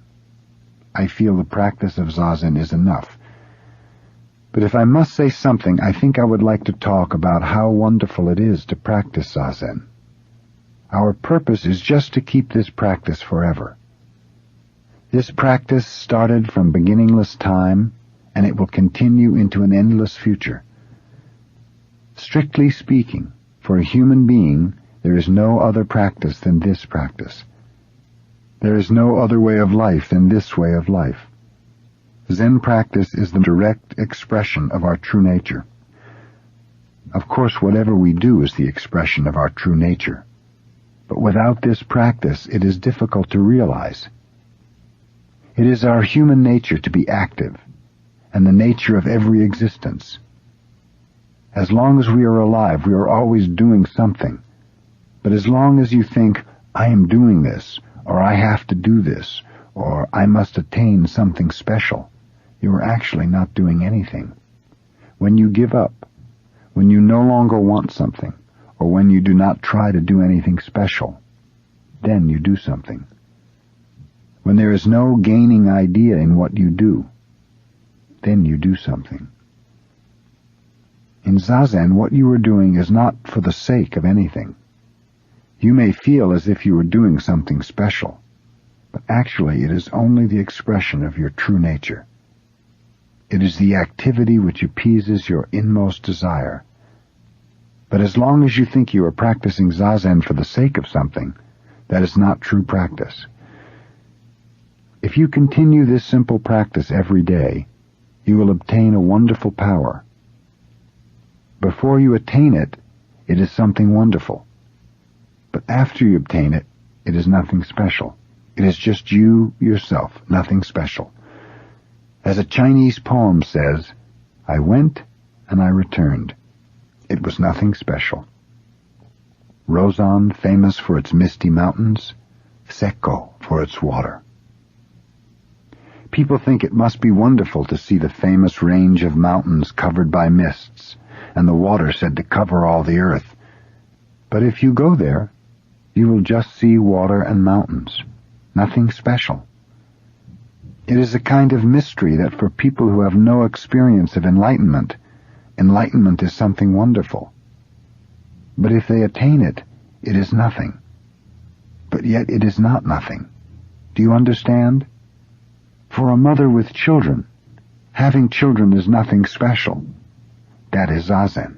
I feel the practice of Zazen is enough. But if I must say something, I think I would like to talk about how wonderful it is to practice Zazen. Our purpose is just to keep this practice forever. This practice started from beginningless time, and it will continue into an endless future. Strictly speaking, for a human being, there is no other practice than this practice. There is no other way of life than this way of life. Zen practice is the direct expression of our true nature. Of course, whatever we do is the expression of our true nature. But without this practice, it is difficult to realize. It is our human nature to be active, and the nature of every existence. As long as we are alive, we are always doing something. But as long as you think, "I am doing this," or "I have to do this," or "I must attain something special," you are actually not doing anything. When you give up, when you no longer want something, or when you do not try to do anything special, then you do something. When there is no gaining idea in what you do, then you do something. In Zazen, what you are doing is not for the sake of anything. You may feel as if you were doing something special, but actually it is only the expression of your true nature. It is the activity which appeases your inmost desire. But as long as you think you are practicing Zazen for the sake of something, that is not true practice. If you continue this simple practice every day, you will obtain a wonderful power. Before you attain it, it is something wonderful. But after you obtain it, it is nothing special. It is just you, yourself, nothing special. As a Chinese poem says, "I went and I returned. It was nothing special." Rozan, famous for its misty mountains, Sekko for its water. People think it must be wonderful to see the famous range of mountains covered by mists, and the water said to cover all the earth. But if you go there, you will just see water and mountains, nothing special. It is a kind of mystery that for people who have no experience of enlightenment, enlightenment is something wonderful. But if they attain it, it is nothing. But yet it is not nothing. Do you understand? For a mother with children, having children is nothing special. That is Zazen.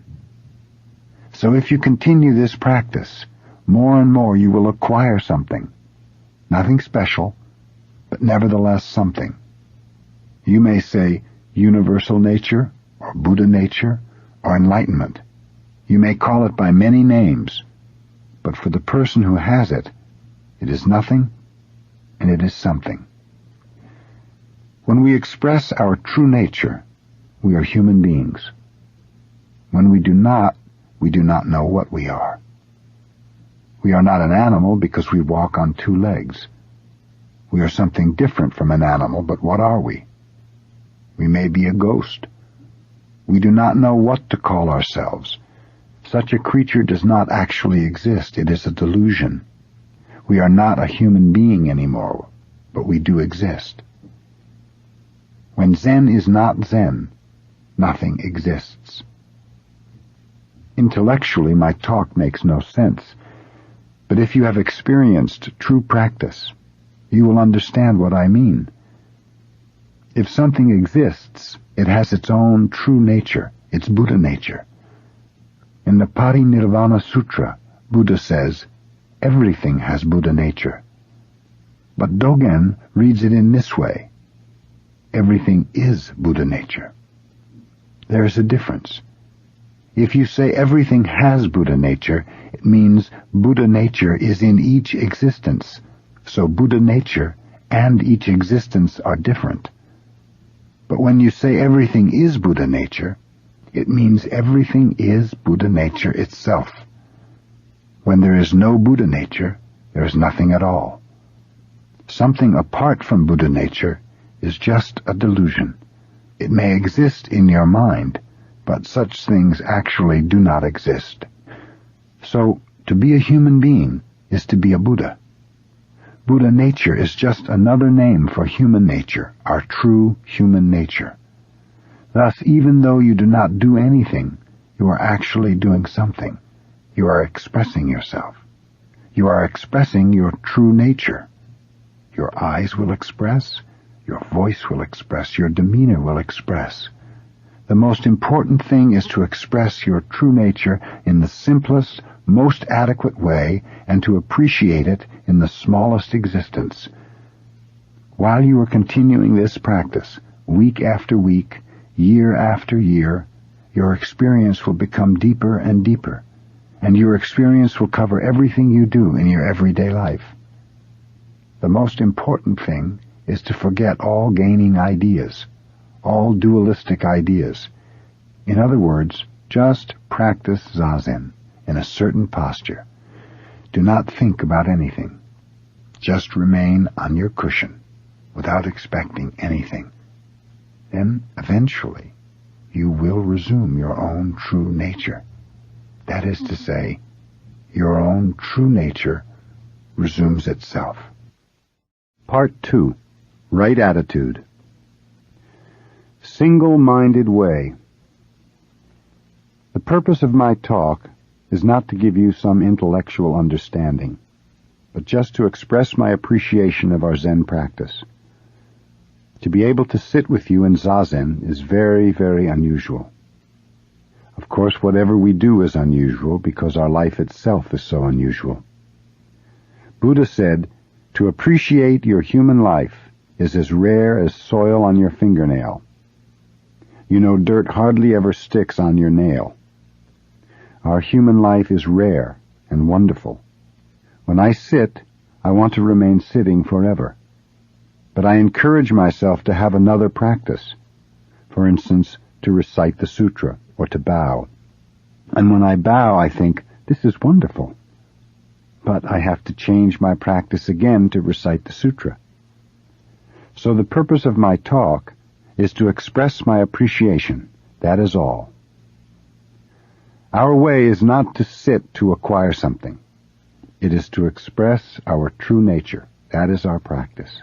So if you continue this practice, more and more you will acquire something. Nothing special, but nevertheless something. You may say, universal nature, or Buddha nature, or enlightenment. You may call it by many names, but for the person who has it, it is nothing and it is something. When we express our true nature, we are human beings. When we do not know what we are. We are not an animal because we walk on two legs. We are something different from an animal, but what are we? We may be a ghost. We do not know what to call ourselves. Such a creature does not actually exist. It is a delusion. We are not a human being anymore, but we do exist. When Zen is not Zen, nothing exists. Intellectually, my talk makes no sense, but if you have experienced true practice, you will understand what I mean. If something exists, it has its own true nature, its Buddha nature. In the Parinirvana Sutra, Buddha says, everything has Buddha nature. But Dogen reads it in this way, everything is Buddha nature. There is a difference. If you say everything has Buddha nature, it means Buddha nature is in each existence, so Buddha nature and each existence are different. But when you say everything is Buddha nature, it means everything is Buddha nature itself. When there is no Buddha nature, there is nothing at all. Something apart from Buddha nature is just a delusion. It may exist in your mind, but such things actually do not exist. So, to be a human being is to be a Buddha. Buddha nature is just another name for human nature, our true human nature. Thus, even though you do not do anything, you are actually doing something. You are expressing yourself. You are expressing your true nature. Your eyes will express, your voice will express, your demeanor will express. The most important thing is to express your true nature in the simplest, most adequate way and to appreciate it in the smallest existence. While you are continuing this practice, week after week, year after year, your experience will become deeper and deeper, and your experience will cover everything you do in your everyday life. The most important thing is to forget all gaining ideas, all dualistic ideas. In other words, just practice Zazen in a certain posture. Do not think about anything. Just remain on your cushion without expecting anything. Then, eventually, you will resume your own true nature. That is to say, your own true nature resumes itself. Part 2. Right Attitude. Single-minded way. The purpose of my talk is not to give you some intellectual understanding, but just to express my appreciation of our Zen practice. To be able to sit with you in Zazen is very, very unusual. Of course, whatever we do is unusual because our life itself is so unusual. Buddha said, to appreciate your human life is as rare as soil on your fingernail. You know, dirt hardly ever sticks on your nail. Our human life is rare and wonderful. When I sit, I want to remain sitting forever. But I encourage myself to have another practice. For instance, to recite the sutra or to bow. And when I bow, I think, this is wonderful. But I have to change my practice again to recite the sutra. So the purpose of my talk is to express my appreciation. That is all. Our way is not to sit to acquire something. It is to express our true nature. That is our practice.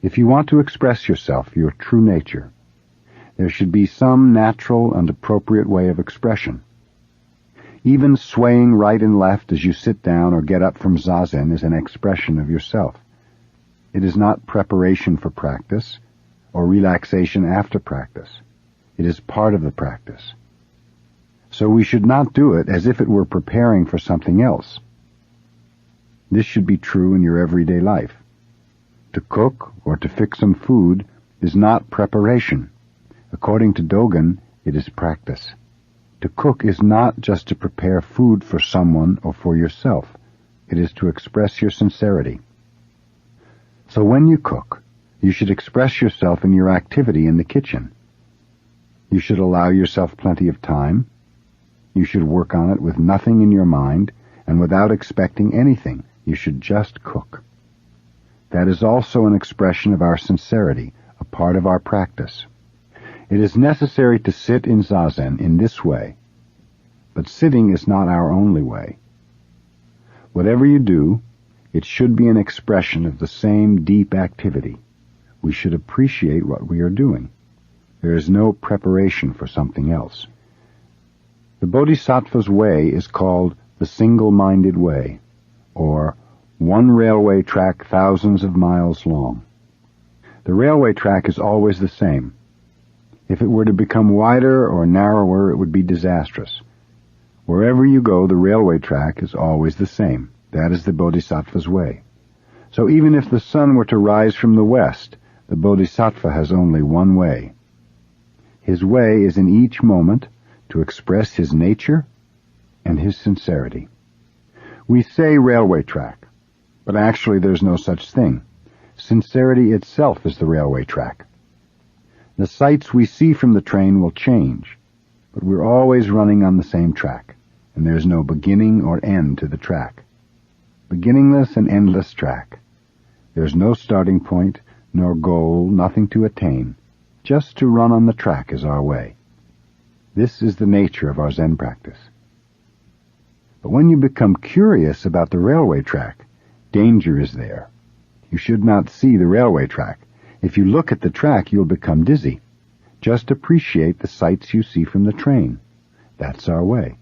If you want to express yourself, your true nature, there should be some natural and appropriate way of expression. Even swaying right and left as you sit down or get up from Zazen is an expression of yourself. It is not preparation for practice or relaxation after practice. It is part of the practice. So we should not do it as if it were preparing for something else. This should be true in your everyday life. To cook or to fix some food is not preparation. According to Dogen, it is practice. To cook is not just to prepare food for someone or for yourself. It is to express your sincerity. So when you cook, you should express yourself in your activity in the kitchen. You should allow yourself plenty of time. You should work on it with nothing in your mind and without expecting anything. You should just cook. That is also an expression of our sincerity, a part of our practice. It is necessary to sit in zazen in this way, but sitting is not our only way. Whatever you do, it should be an expression of the same deep activity. We should appreciate what we are doing. There is no preparation for something else. The Bodhisattva's way is called the single-minded way, or one railway track thousands of miles long. The railway track is always the same. If it were to become wider or narrower, it would be disastrous. Wherever you go, the railway track is always the same. That is the Bodhisattva's way. So even if the sun were to rise from the west, the Bodhisattva has only one way. His way is in each moment to express his nature and his sincerity. We say railway track, but actually there's no such thing. Sincerity itself is the railway track. The sights we see from the train will change, but we're always running on the same track, and there's no beginning or end to the track. Beginningless and endless track. There's no starting point, nor goal, nothing to attain. Just to run on the track is our way. This is the nature of our Zen practice. But when you become curious about the railway track, danger is there. You should not see the railway track. If you look at the track, you'll become dizzy. Just appreciate the sights you see from the train. That's our way.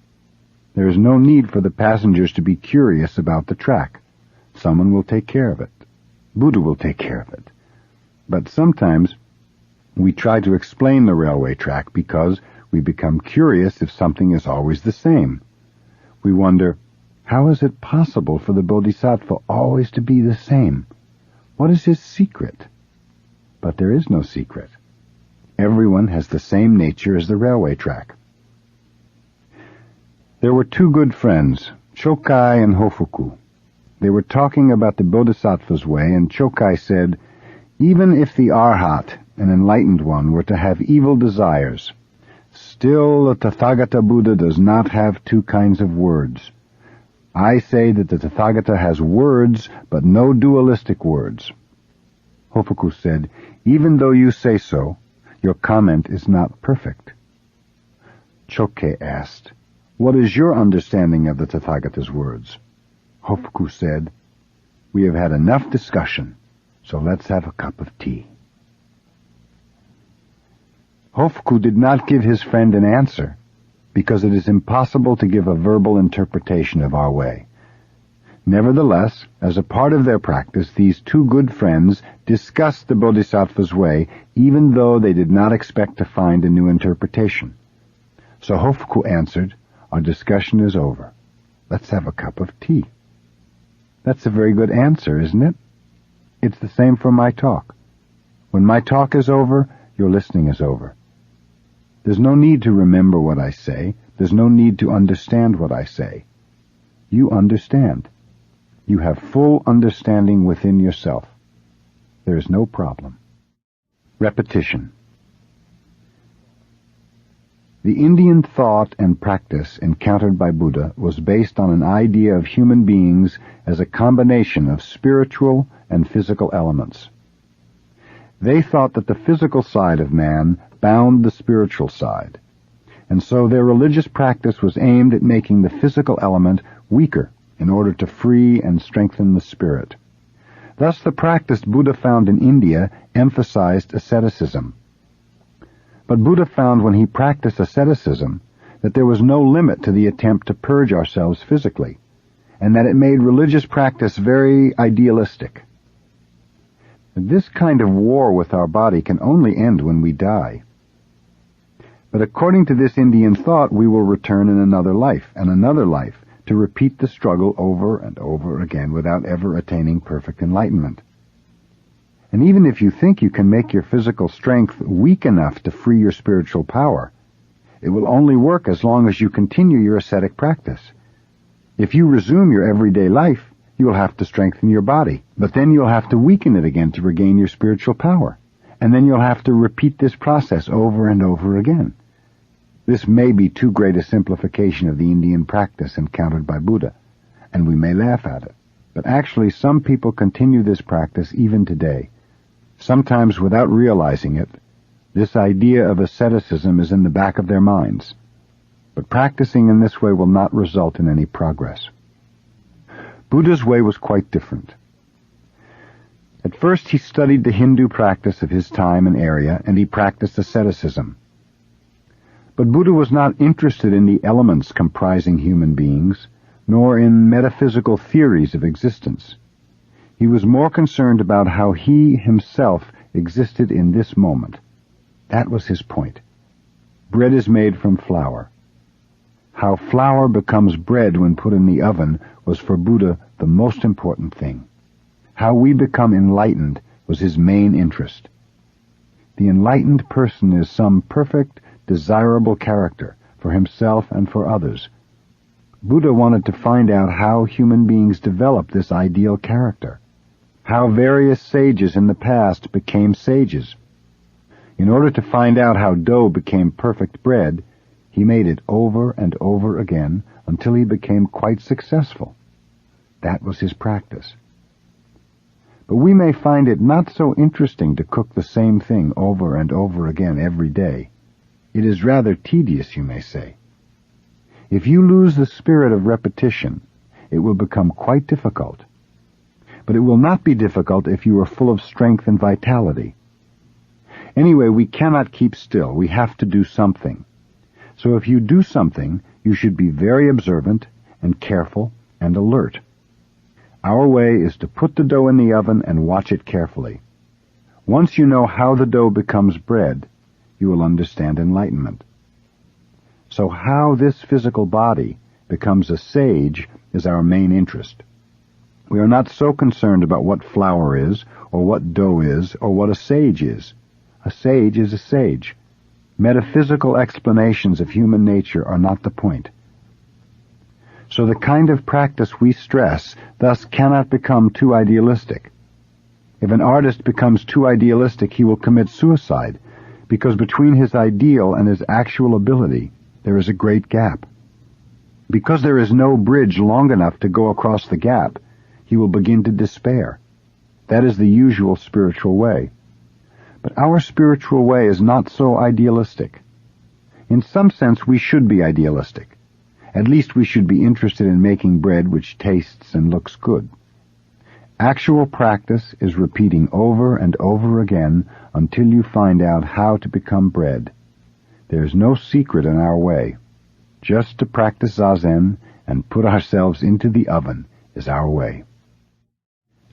There is no need for the passengers to be curious about the track. Someone will take care of it. Buddha will take care of it. But sometimes we try to explain the railway track because we become curious if something is always the same. We wonder, how is it possible for the Bodhisattva always to be the same? What is his secret? But there is no secret. Everyone has the same nature as the railway track. There were two good friends, Chokai and Hofuku. They were talking about the Bodhisattva's way, and Chokai said, even if the Arhat, an enlightened one, were to have evil desires, still the Tathagata Buddha does not have two kinds of words. I say that the Tathagata has words, but no dualistic words. Hofuku said, even though you say so, your comment is not perfect. Chokai asked, what is your understanding of the Tathagata's words? Hofuku said, we have had enough discussion, so let's have a cup of tea. Hofuku did not give his friend an answer, because it is impossible to give a verbal interpretation of our way. Nevertheless, as a part of their practice, these two good friends discussed the Bodhisattva's way, even though they did not expect to find a new interpretation. So Hofuku answered, our discussion is over. Let's have a cup of tea. That's a very good answer, isn't it? It's the same for my talk. When my talk is over, your listening is over. There's no need to remember what I say. There's no need to understand what I say. You understand. You have full understanding within yourself. There is no problem. Repetition. The Indian thought and practice encountered by Buddha was based on an idea of human beings as a combination of spiritual and physical elements. They thought that the physical side of man bound the spiritual side, and so their religious practice was aimed at making the physical element weaker in order to free and strengthen the spirit. Thus the practice Buddha found in India emphasized asceticism. But Buddha found when he practiced asceticism that there was no limit to the attempt to purge ourselves physically, and that it made religious practice very idealistic. This kind of war with our body can only end when we die. But according to this Indian thought, we will return in another life, and another life, to repeat the struggle over and over again without ever attaining perfect enlightenment. And even if you think you can make your physical strength weak enough to free your spiritual power, it will only work as long as you continue your ascetic practice. If you resume your everyday life, you will have to strengthen your body, but then you'll have to weaken it again to regain your spiritual power. And then you'll have to repeat this process over and over again. This may be too great a simplification of the Indian practice encountered by Buddha, and we may laugh at it. But actually, some people continue this practice even today. Sometimes without realizing it, this idea of asceticism is in the back of their minds. But practicing in this way will not result in any progress. Buddha's way was quite different. At first he studied the Hindu practice of his time and area, and he practiced asceticism. But Buddha was not interested in the elements comprising human beings, nor in metaphysical theories of existence. He was more concerned about how he himself existed in this moment. That was his point. Bread is made from flour. How flour becomes bread when put in the oven was for Buddha the most important thing. How we become enlightened was his main interest. The enlightened person is some perfect, desirable character for himself and for others. Buddha wanted to find out how human beings develop this ideal character, how various sages in the past became sages. In order to find out how dough became perfect bread, he made it over and over again until he became quite successful. That was his practice. But we may find it not so interesting to cook the same thing over and over again every day. It is rather tedious, you may say. If you lose the spirit of repetition, it will become quite difficult. But it will not be difficult if you are full of strength and vitality. Anyway, we cannot keep still. We have to do something. So if you do something, you should be very observant and careful and alert. Our way is to put the dough in the oven and watch it carefully. Once you know how the dough becomes bread, you will understand enlightenment. So how this physical body becomes a sage is our main interest. We are not so concerned about what flour is, or what dough is, or what a sage is. A sage is a sage. Metaphysical explanations of human nature are not the point. So the kind of practice we stress thus cannot become too idealistic. If an artist becomes too idealistic, he will commit suicide, because between his ideal and his actual ability there is a great gap. Because there is no bridge long enough to go across the gap, he will begin to despair. That is the usual spiritual way. But our spiritual way is not so idealistic. In some sense we should be idealistic. At least we should be interested in making bread which tastes and looks good. Actual practice is repeating over and over again until you find out how to become bread. There is no secret in our way. Just to practice Zazen and put ourselves into the oven is our way.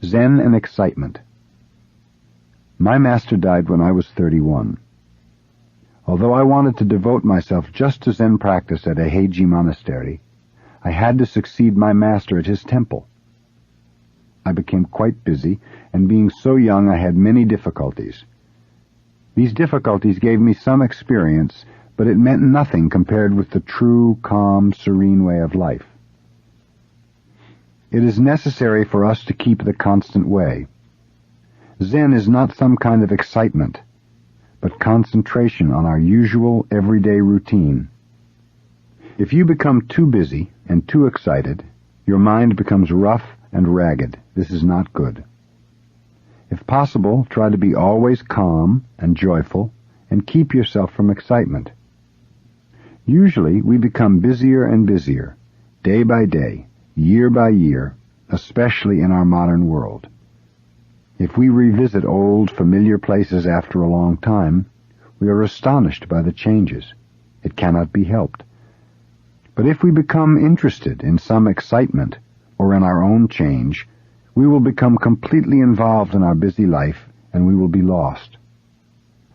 Zen and excitement. My master died when I was 31. Although I wanted to devote myself just to Zen practice at a Heiji monastery, I had to succeed my master at his temple. I became quite busy, and being so young I had many difficulties. These difficulties gave me some experience, but it meant nothing compared with the true, calm, serene way of life. It is necessary for us to keep the constant way. Zen is not some kind of excitement, but concentration on our usual, everyday routine. If you become too busy and too excited, your mind becomes rough and ragged. This is not good. If possible, try to be always calm and joyful, and keep yourself from excitement. Usually, we become busier and busier, day by day, year by year, especially in our modern world. If we revisit old, familiar places after a long time, we are astonished by the changes. It cannot be helped. But if we become interested in some excitement or in our own change, we will become completely involved in our busy life and we will be lost.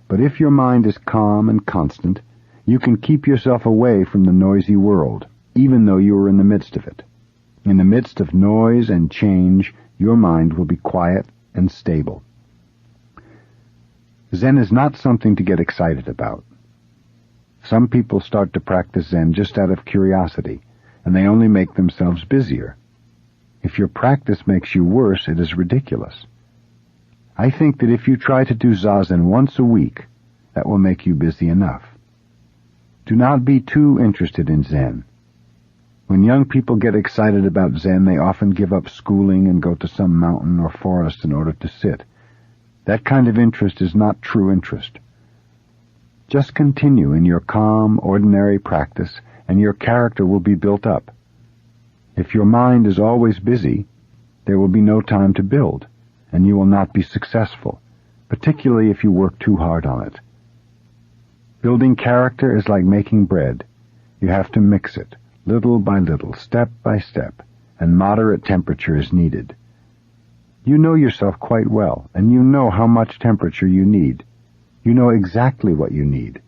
But if your mind is calm and constant, you can keep yourself away from the noisy world, even though you are in the midst of it. In the midst of noise and change, your mind will be quiet and stable. Zen is not something to get excited about. Some people start to practice Zen just out of curiosity, and they only make themselves busier. If your practice makes you worse, it is ridiculous. I think that if you try to do Zazen once a week, that will make you busy enough. Do not be too interested in Zen. When young people get excited about Zen, they often give up schooling and go to some mountain or forest in order to sit. That kind of interest is not true interest. Just continue in your calm, ordinary practice, and your character will be built up. If your mind is always busy, there will be no time to build, and you will not be successful, particularly if you work too hard on it. Building character is like making bread. You have to mix it, little by little, step by step, and moderate temperature is needed. You know yourself quite well, and you know how much temperature you need. You know exactly what you need.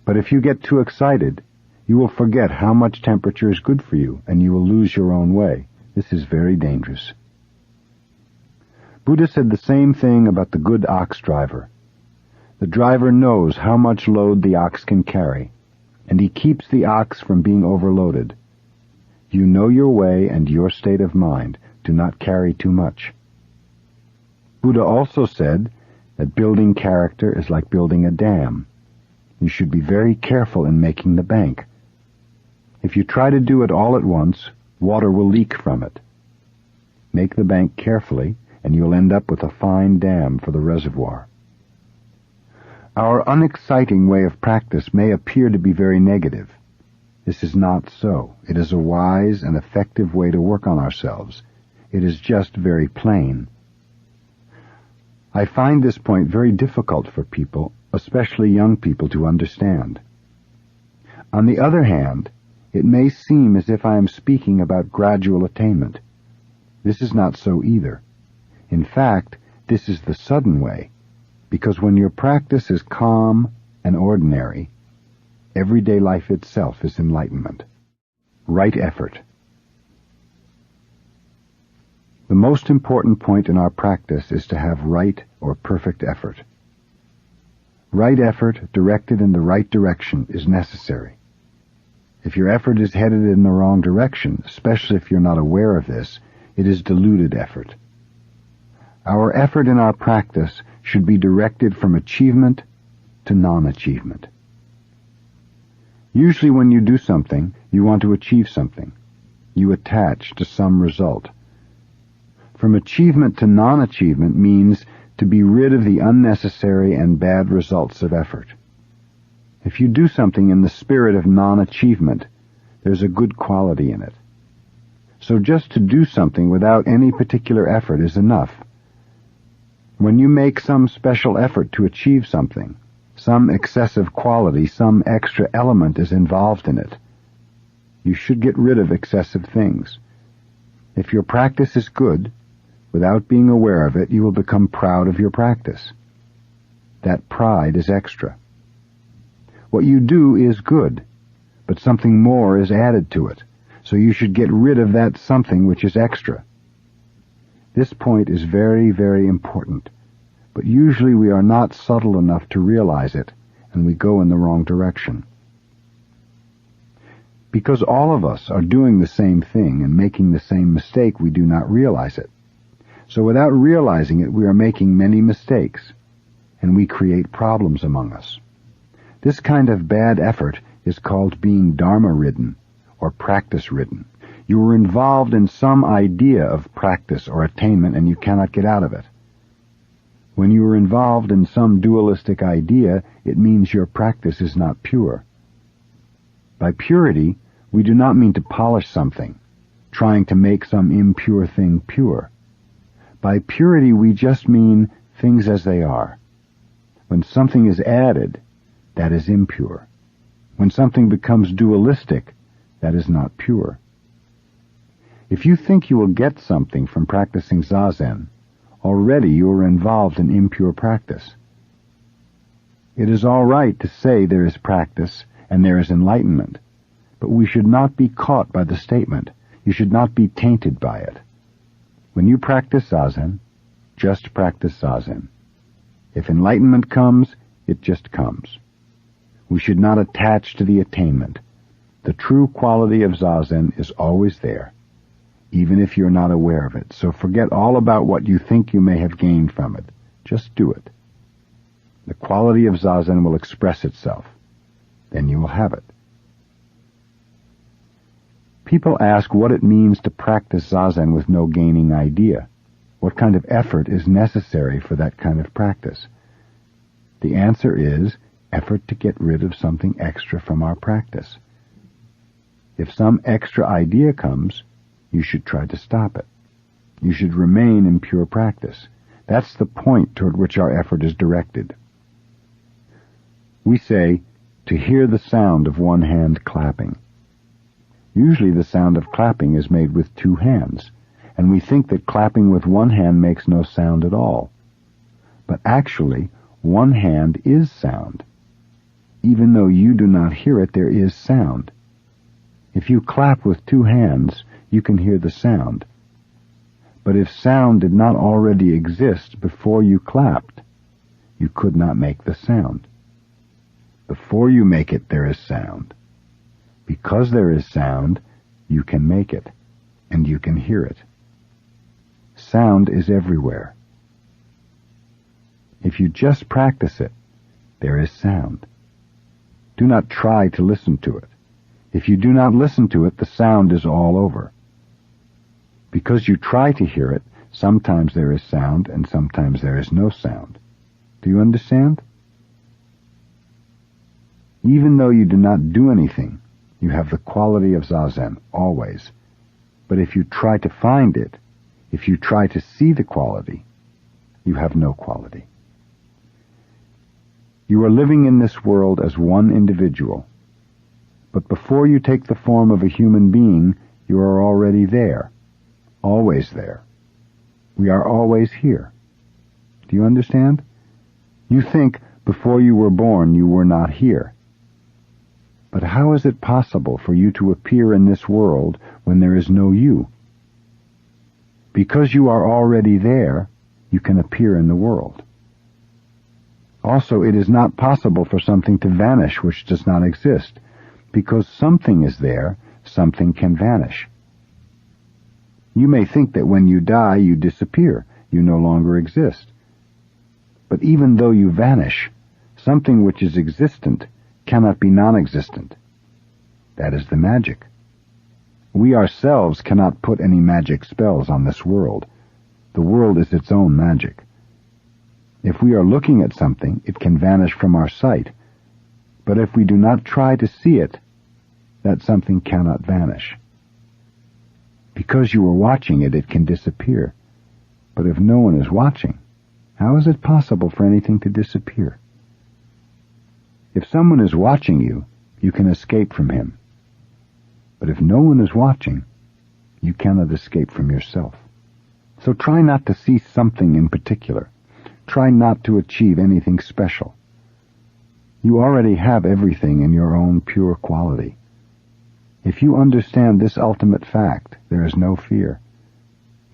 But if you get too excited, you will forget how much temperature is good for you, and you will lose your own way. This is very dangerous. Buddha said the same thing about the good ox driver. The driver knows how much load the ox can carry, and he keeps the ox from being overloaded. You know your way and your state of mind. Do not carry too much. Buddha also said that building character is like building a dam. You should be very careful in making the bank. If you try to do it all at once, water will leak from it. Make the bank carefully, and you'll end up with a fine dam for the reservoir. Our unexciting way of practice may appear to be very negative. This is not so. It is a wise and effective way to work on ourselves. It is just very plain. I find this point very difficult for people, especially young people, to understand. On the other hand, it may seem as if I am speaking about gradual attainment. This is not so either. In fact, this is the sudden way, because when your practice is calm and ordinary, everyday life itself is enlightenment. Right effort. The most important point in our practice is to have right or perfect effort. Right effort directed in the right direction is necessary. If your effort is headed in the wrong direction, especially if you're not aware of this, it is diluted effort. Our effort in our practice should be directed from achievement to non-achievement. Usually when you do something, you want to achieve something. You attach to some result. From achievement to non-achievement means to be rid of the unnecessary and bad results of effort. If you do something in the spirit of non-achievement, there's a good quality in it. So just to do something without any particular effort is enough. When you make some special effort to achieve something, some excessive quality, some extra element is involved in it. You should get rid of excessive things. If your practice is good, without being aware of it, you will become proud of your practice. That pride is extra. What you do is good, but something more is added to it, so you should get rid of that something which is extra. This point is very, very important, but usually we are not subtle enough to realize it, and we go in the wrong direction. Because all of us are doing the same thing and making the same mistake, we do not realize it. So without realizing it, we are making many mistakes, and we create problems among us. This kind of bad effort is called being dharma-ridden, or practice-ridden. You are involved in some idea of practice or attainment, and you cannot get out of it. When you are involved in some dualistic idea, it means your practice is not pure. By purity, we do not mean to polish something, trying to make some impure thing pure. By purity, we just mean things as they are. When something is added, that is impure. When something becomes dualistic, that is not pure. If you think you will get something from practicing Zazen, already you are involved in impure practice. It is all right to say there is practice and there is enlightenment, but we should not be caught by the statement. You should not be tainted by it. When you practice Zazen, just practice Zazen. If enlightenment comes, it just comes. We should not attach to the attainment. The true quality of Zazen is always there, even if you're not aware of it. So forget all about what you think you may have gained from it. Just do it. The quality of Zazen will express itself. Then you will have it. People ask what it means to practice Zazen with no gaining idea. What kind of effort is necessary for that kind of practice? The answer is effort to get rid of something extra from our practice. If some extra idea comes, you should try to stop it. You should remain in pure practice. That's the point toward which our effort is directed. We say, to hear the sound of one hand clapping. Usually the sound of clapping is made with two hands, and we think that clapping with one hand makes no sound at all. But actually, one hand is sound. Even though you do not hear it, there is sound. If you clap with two hands, you can hear the sound. But if sound did not already exist before you clapped, you could not make the sound. Before you make it, there is sound. Because there is sound, you can make it, and you can hear it. Sound is everywhere. If you just practice it, there is sound. Do not try to listen to it. If you do not listen to it, the sound is all over. Because you try to hear it, sometimes there is sound and sometimes there is no sound. Do you understand? Even though you do not do anything, you have the quality of Zazen, always. But if you try to find it, if you try to see the quality, you have no quality. You are living in this world as one individual. But before you take the form of a human being, you are already there, always there. We are always here. Do you understand? You think before you were born you were not here. But how is it possible for you to appear in this world when there is no you? Because you are already there, you can appear in the world. Also, it is not possible for something to vanish which does not exist. Because something is there, something can vanish. You may think that when you die, you disappear, you no longer exist. But even though you vanish, something which is existent cannot be non-existent. That is the magic. We ourselves cannot put any magic spells on this world. The world is its own magic. If we are looking at something, it can vanish from our sight. But if we do not try to see it, that something cannot vanish. Because you are watching it, it can disappear. But if no one is watching, how is it possible for anything to disappear? If someone is watching you, you can escape from him. But if no one is watching, you cannot escape from yourself. So try not to see something in particular. Try not to achieve anything special. You already have everything in your own pure quality. If you understand this ultimate fact, there is no fear.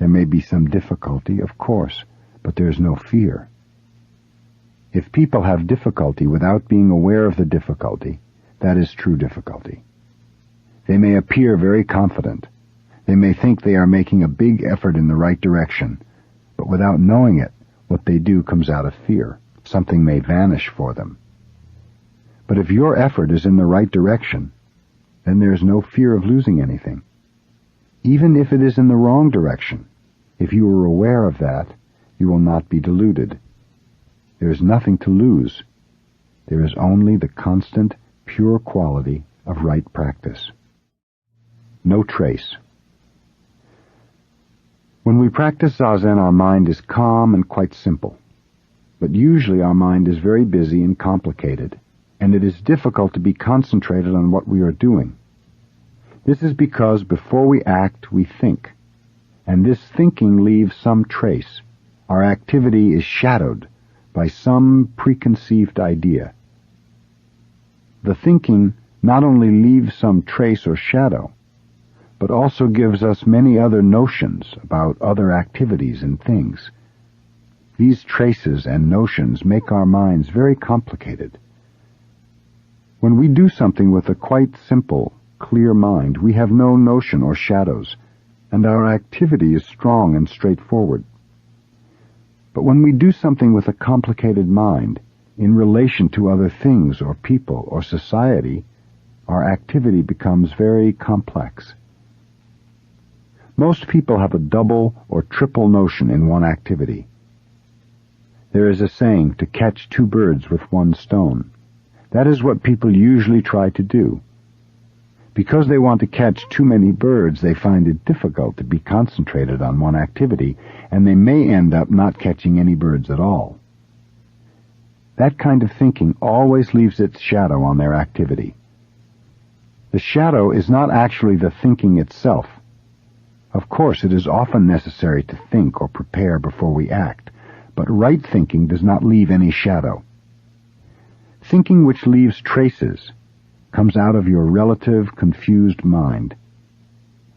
There may be some difficulty, of course, but there is no fear. If people have difficulty without being aware of the difficulty, that is true difficulty. They may appear very confident. They may think they are making a big effort in the right direction, but without knowing it, what they do comes out of fear. Something may vanish for them. But if your effort is in the right direction, then there is no fear of losing anything. Even if it is in the wrong direction, if you are aware of that, you will not be deluded. There is nothing to lose. There is only the constant, pure quality of right practice. No trace. When we practice Zazen, our mind is calm and quite simple. But usually our mind is very busy and complicated, and it is difficult to be concentrated on what we are doing. This is because before we act, we think, and this thinking leaves some trace. Our activity is shadowed by some preconceived idea. The thinking not only leaves some trace or shadow, but also gives us many other notions about other activities and things. These traces and notions make our minds very complicated. When we do something with a quite simple, clear mind, we have no notion or shadows, and our activity is strong and straightforward. But when we do something with a complicated mind, in relation to other things or people or society, our activity becomes very complex. Most people have a double or triple notion in one activity. There is a saying, to catch two birds with one stone. That is what people usually try to do. Because they want to catch too many birds, they find it difficult to be concentrated on one activity, and they may end up not catching any birds at all. That kind of thinking always leaves its shadow on their activity. The shadow is not actually the thinking itself. Of course, it is often necessary to think or prepare before we act, but right thinking does not leave any shadow. Thinking which leaves traces comes out of your relative, confused mind.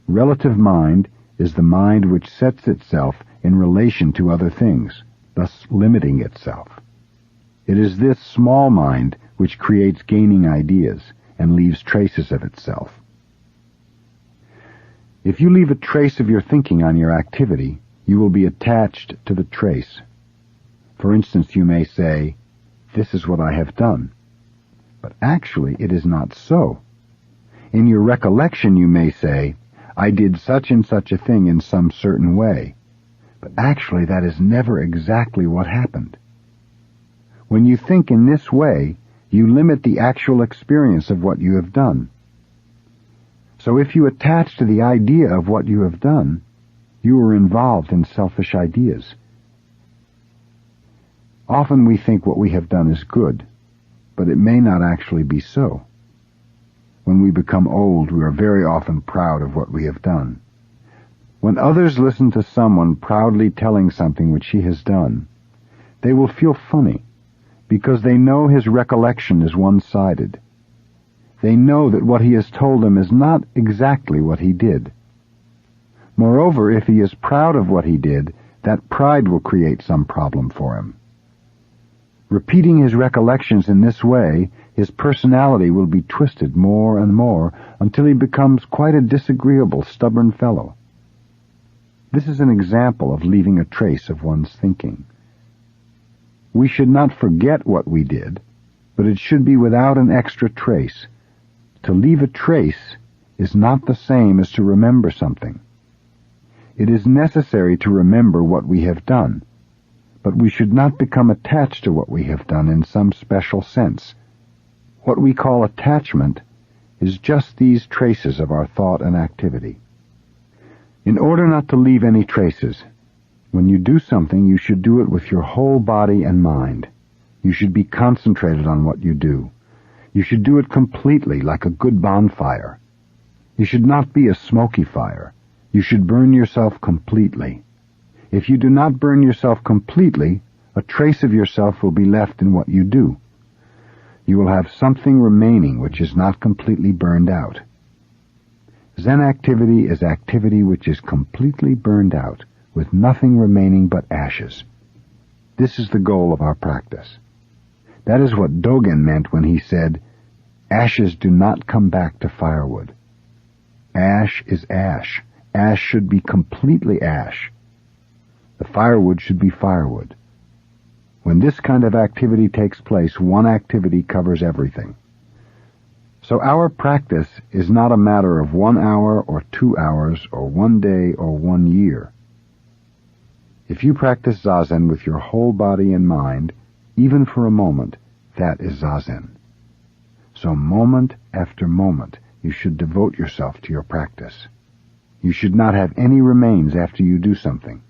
Relative mind is the mind which sets itself in relation to other things, thus limiting itself. It is this small mind which creates gaining ideas and leaves traces of itself. If you leave a trace of your thinking on your activity, you will be attached to the trace. For instance, you may say, "This is what I have done." But actually it is not so. In your recollection you may say, "I did such and such a thing in some certain way." But actually that is never exactly what happened. When you think in this way, you limit the actual experience of what you have done. So if you attach to the idea of what you have done, you are involved in selfish ideas. Often we think what we have done is good, but it may not actually be so. When we become old, we are very often proud of what we have done. When others listen to someone proudly telling something which he has done, they will feel funny, because they know his recollection is one-sided. They know that what he has told them is not exactly what he did. Moreover, if he is proud of what he did, that pride will create some problem for him. Repeating his recollections in this way, his personality will be twisted more and more until he becomes quite a disagreeable, stubborn fellow. This is an example of leaving a trace of one's thinking. We should not forget what we did, but it should be without an extra trace. To leave a trace is not the same as to remember something. It is necessary to remember what we have done, but we should not become attached to what we have done in some special sense. What we call attachment is just these traces of our thought and activity. In order not to leave any traces, when you do something, you should do it with your whole body and mind. You should be concentrated on what you do. You should do it completely, like a good bonfire. You should not be a smoky fire. You should burn yourself completely. If you do not burn yourself completely, a trace of yourself will be left in what you do. You will have something remaining which is not completely burned out. Zen activity is activity which is completely burned out, with nothing remaining but ashes. This is the goal of our practice. That is what Dogen meant when he said, "Ashes do not come back to firewood." Ash is ash. Ash should be completely ash. The firewood should be firewood. When this kind of activity takes place, one activity covers everything. So our practice is not a matter of 1 hour or 2 hours or 1 day or 1 year. If you practice Zazen with your whole body and mind, even for a moment, that is Zazen. So moment after moment, you should devote yourself to your practice. You should not have any remains after you do something.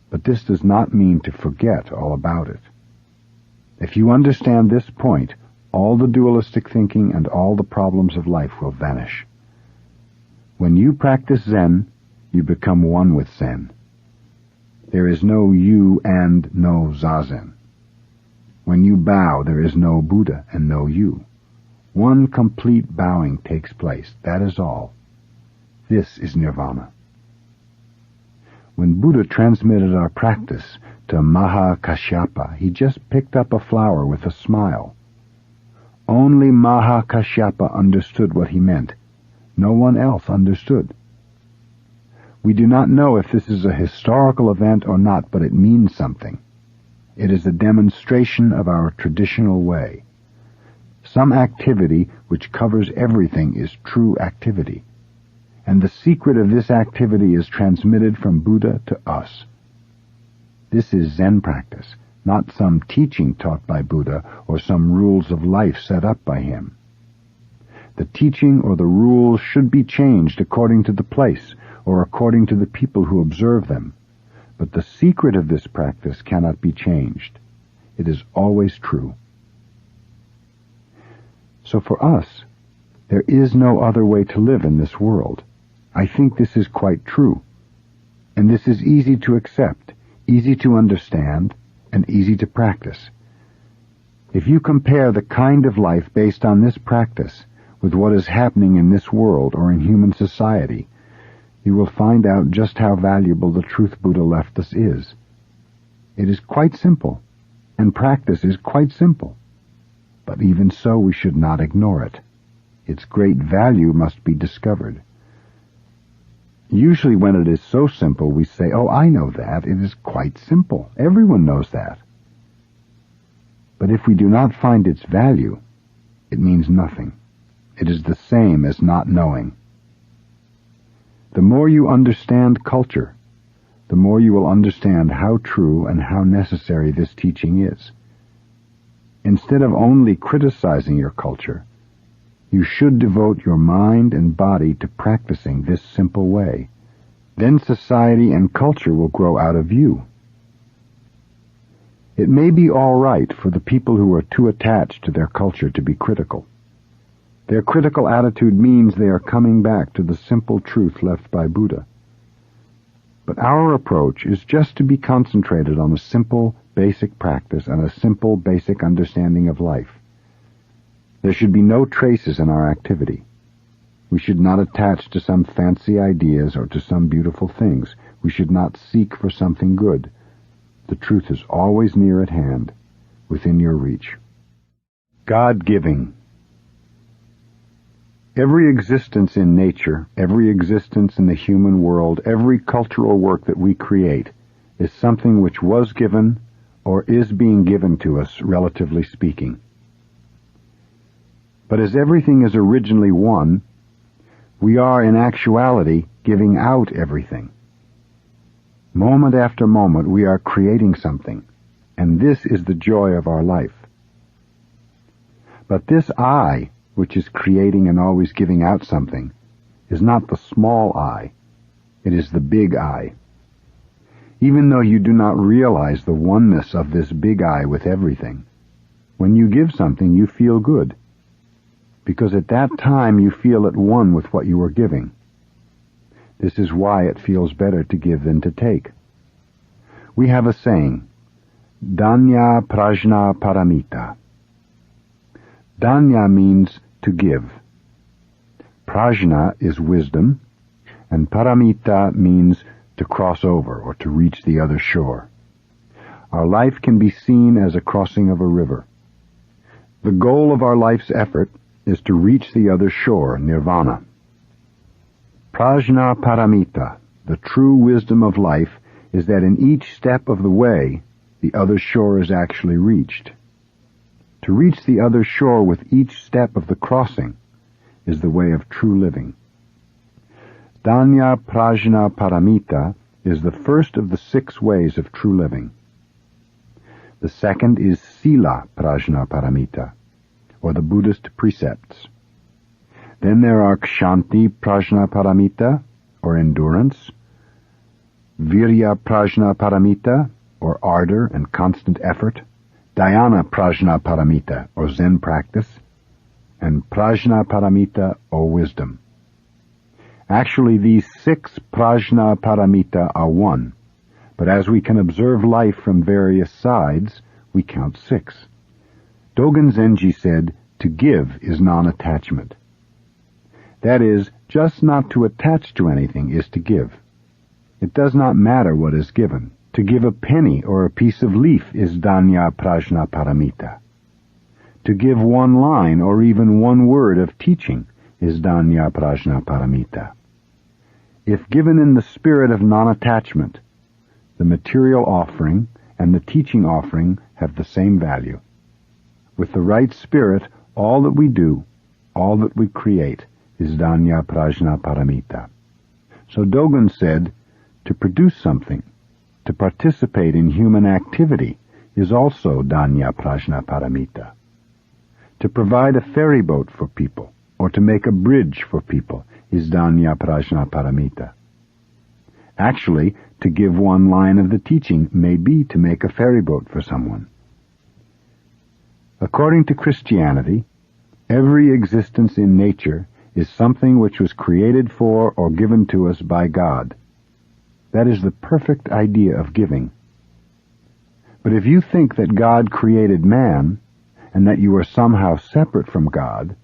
But this does not mean to forget all about it. If you understand this point, all the dualistic thinking and all the problems of life will vanish. When you practice Zen, you become one with Zen. There is no you and no Zazen. When you bow, there is no Buddha and no you. One complete bowing takes place, that is all. This is nirvana. When Buddha transmitted our practice to Maha Kashyapa, he just picked up a flower with a smile. Only Maha Kashyapa understood what he meant. No one else understood. We do not know if this is a historical event or not, but it means something. It is a demonstration of our traditional way. Some activity which covers everything is true activity, and the secret of this activity is transmitted from Buddha to us. This is Zen practice, not some teaching taught by Buddha or some rules of life set up by him. The teaching or the rules should be changed according to the place or according to the people who observe them, but the secret of this practice cannot be changed. It is always true. So for us, there is no other way to live in this world. I think this is quite true, and this is easy to accept, easy to understand, and easy to practice. If you compare the kind of life based on this practice with what is happening in this world or in human society, you will find out just how valuable the truth Buddha left us is. It is quite simple, and practice is quite simple. But even so, we should not ignore it. Its great value must be discovered. Usually when it is so simple, we say, "Oh, I know that. It is quite simple. Everyone knows that." But if we do not find its value, it means nothing. It is the same as not knowing. The more you understand culture, the more you will understand how true and how necessary this teaching is. Instead of only criticizing your culture, you should devote your mind and body to practicing this simple way. Then society and culture will grow out of you. It may be all right for the people who are too attached to their culture to be critical. Their critical attitude means they are coming back to the simple truth left by Buddha. But our approach is just to be concentrated on a simple, basic practice and a simple, basic understanding of life. There should be no traces in our activity. We should not attach to some fancy ideas or to some beautiful things. We should not seek for something good. The truth is always near at hand, within your reach. God-giving. Every existence in nature, every existence in the human world, every cultural work that we create is something which was given or is being given to us, relatively speaking. But as everything is originally one, we are in actuality giving out everything. Moment after moment we are creating something, and this is the joy of our life. But this I, which is creating and always giving out something, is not the small I, it is the big I. Even though you do not realize the oneness of this big I with everything, when you give something you feel good, because at that time you feel at one with what you are giving. This is why it feels better to give than to take. We have a saying, Danya Prajna Paramita. Danya means to give. Prajna is wisdom, and Paramita means to cross over or to reach the other shore. Our life can be seen as a crossing of a river. The goal of our life's effort is to reach the other shore, nirvana. Prajna Paramita, the true wisdom of life, is that in each step of the way, the other shore is actually reached. To reach the other shore with each step of the crossing is the way of true living. Danya Prajna Paramita is the first of the 6 ways of true living. The second is Sila Prajna Paramita, or the Buddhist precepts. Then there are Kshanti Prajna Paramita, or endurance, Virya Prajna Paramita, or ardor and constant effort, Dhyana Prajna Paramita, or Zen practice, and Prajna Paramita, or wisdom. Actually, these 6 Prajna Paramita are one, but as we can observe life from various sides, we count 6. Dogen Zenji said, to give is non-attachment. That is, just not to attach to anything is to give. It does not matter what is given. To give a penny or a piece of leaf is danya prajna paramita. To give one line or even one word of teaching is danya prajna paramita. If given in the spirit of non-attachment, the material offering and the teaching offering have the same value. With the right spirit, all that we do, all that we create, is danya prajna paramita. So Dogen said, to produce something, to participate in human activity, is also danya prajna paramita. To provide a ferry boat for people, or to make a bridge for people, is danya prajna paramita. Actually, to give one line of the teaching may be to make a ferry boat for someone. According to Christianity, every existence in nature is something which was created for or given to us by God. That is the perfect idea of giving. But if you think that God created man, and that you are somehow separate from God,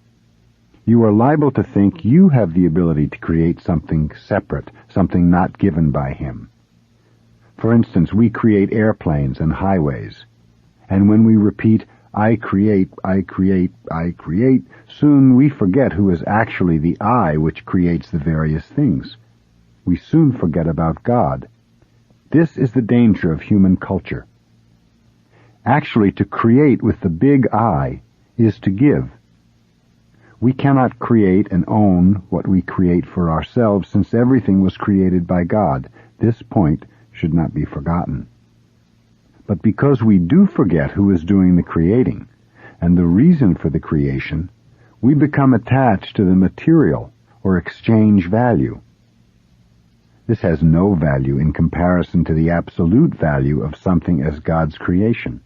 you are liable to think you have the ability to create something separate, something not given by Him. For instance, we create airplanes and highways, and when we repeat, I create, I create, I create, soon we forget who is actually the I which creates the various things. We soon forget about God. This is the danger of human culture. Actually, to create with the big I is to give. We cannot create and own what we create for ourselves, since everything was created by God. This point should not be forgotten. But because we do forget who is doing the creating and the reason for the creation, we become attached to the material or exchange value. This has no value in comparison to the absolute value of something as God's creation.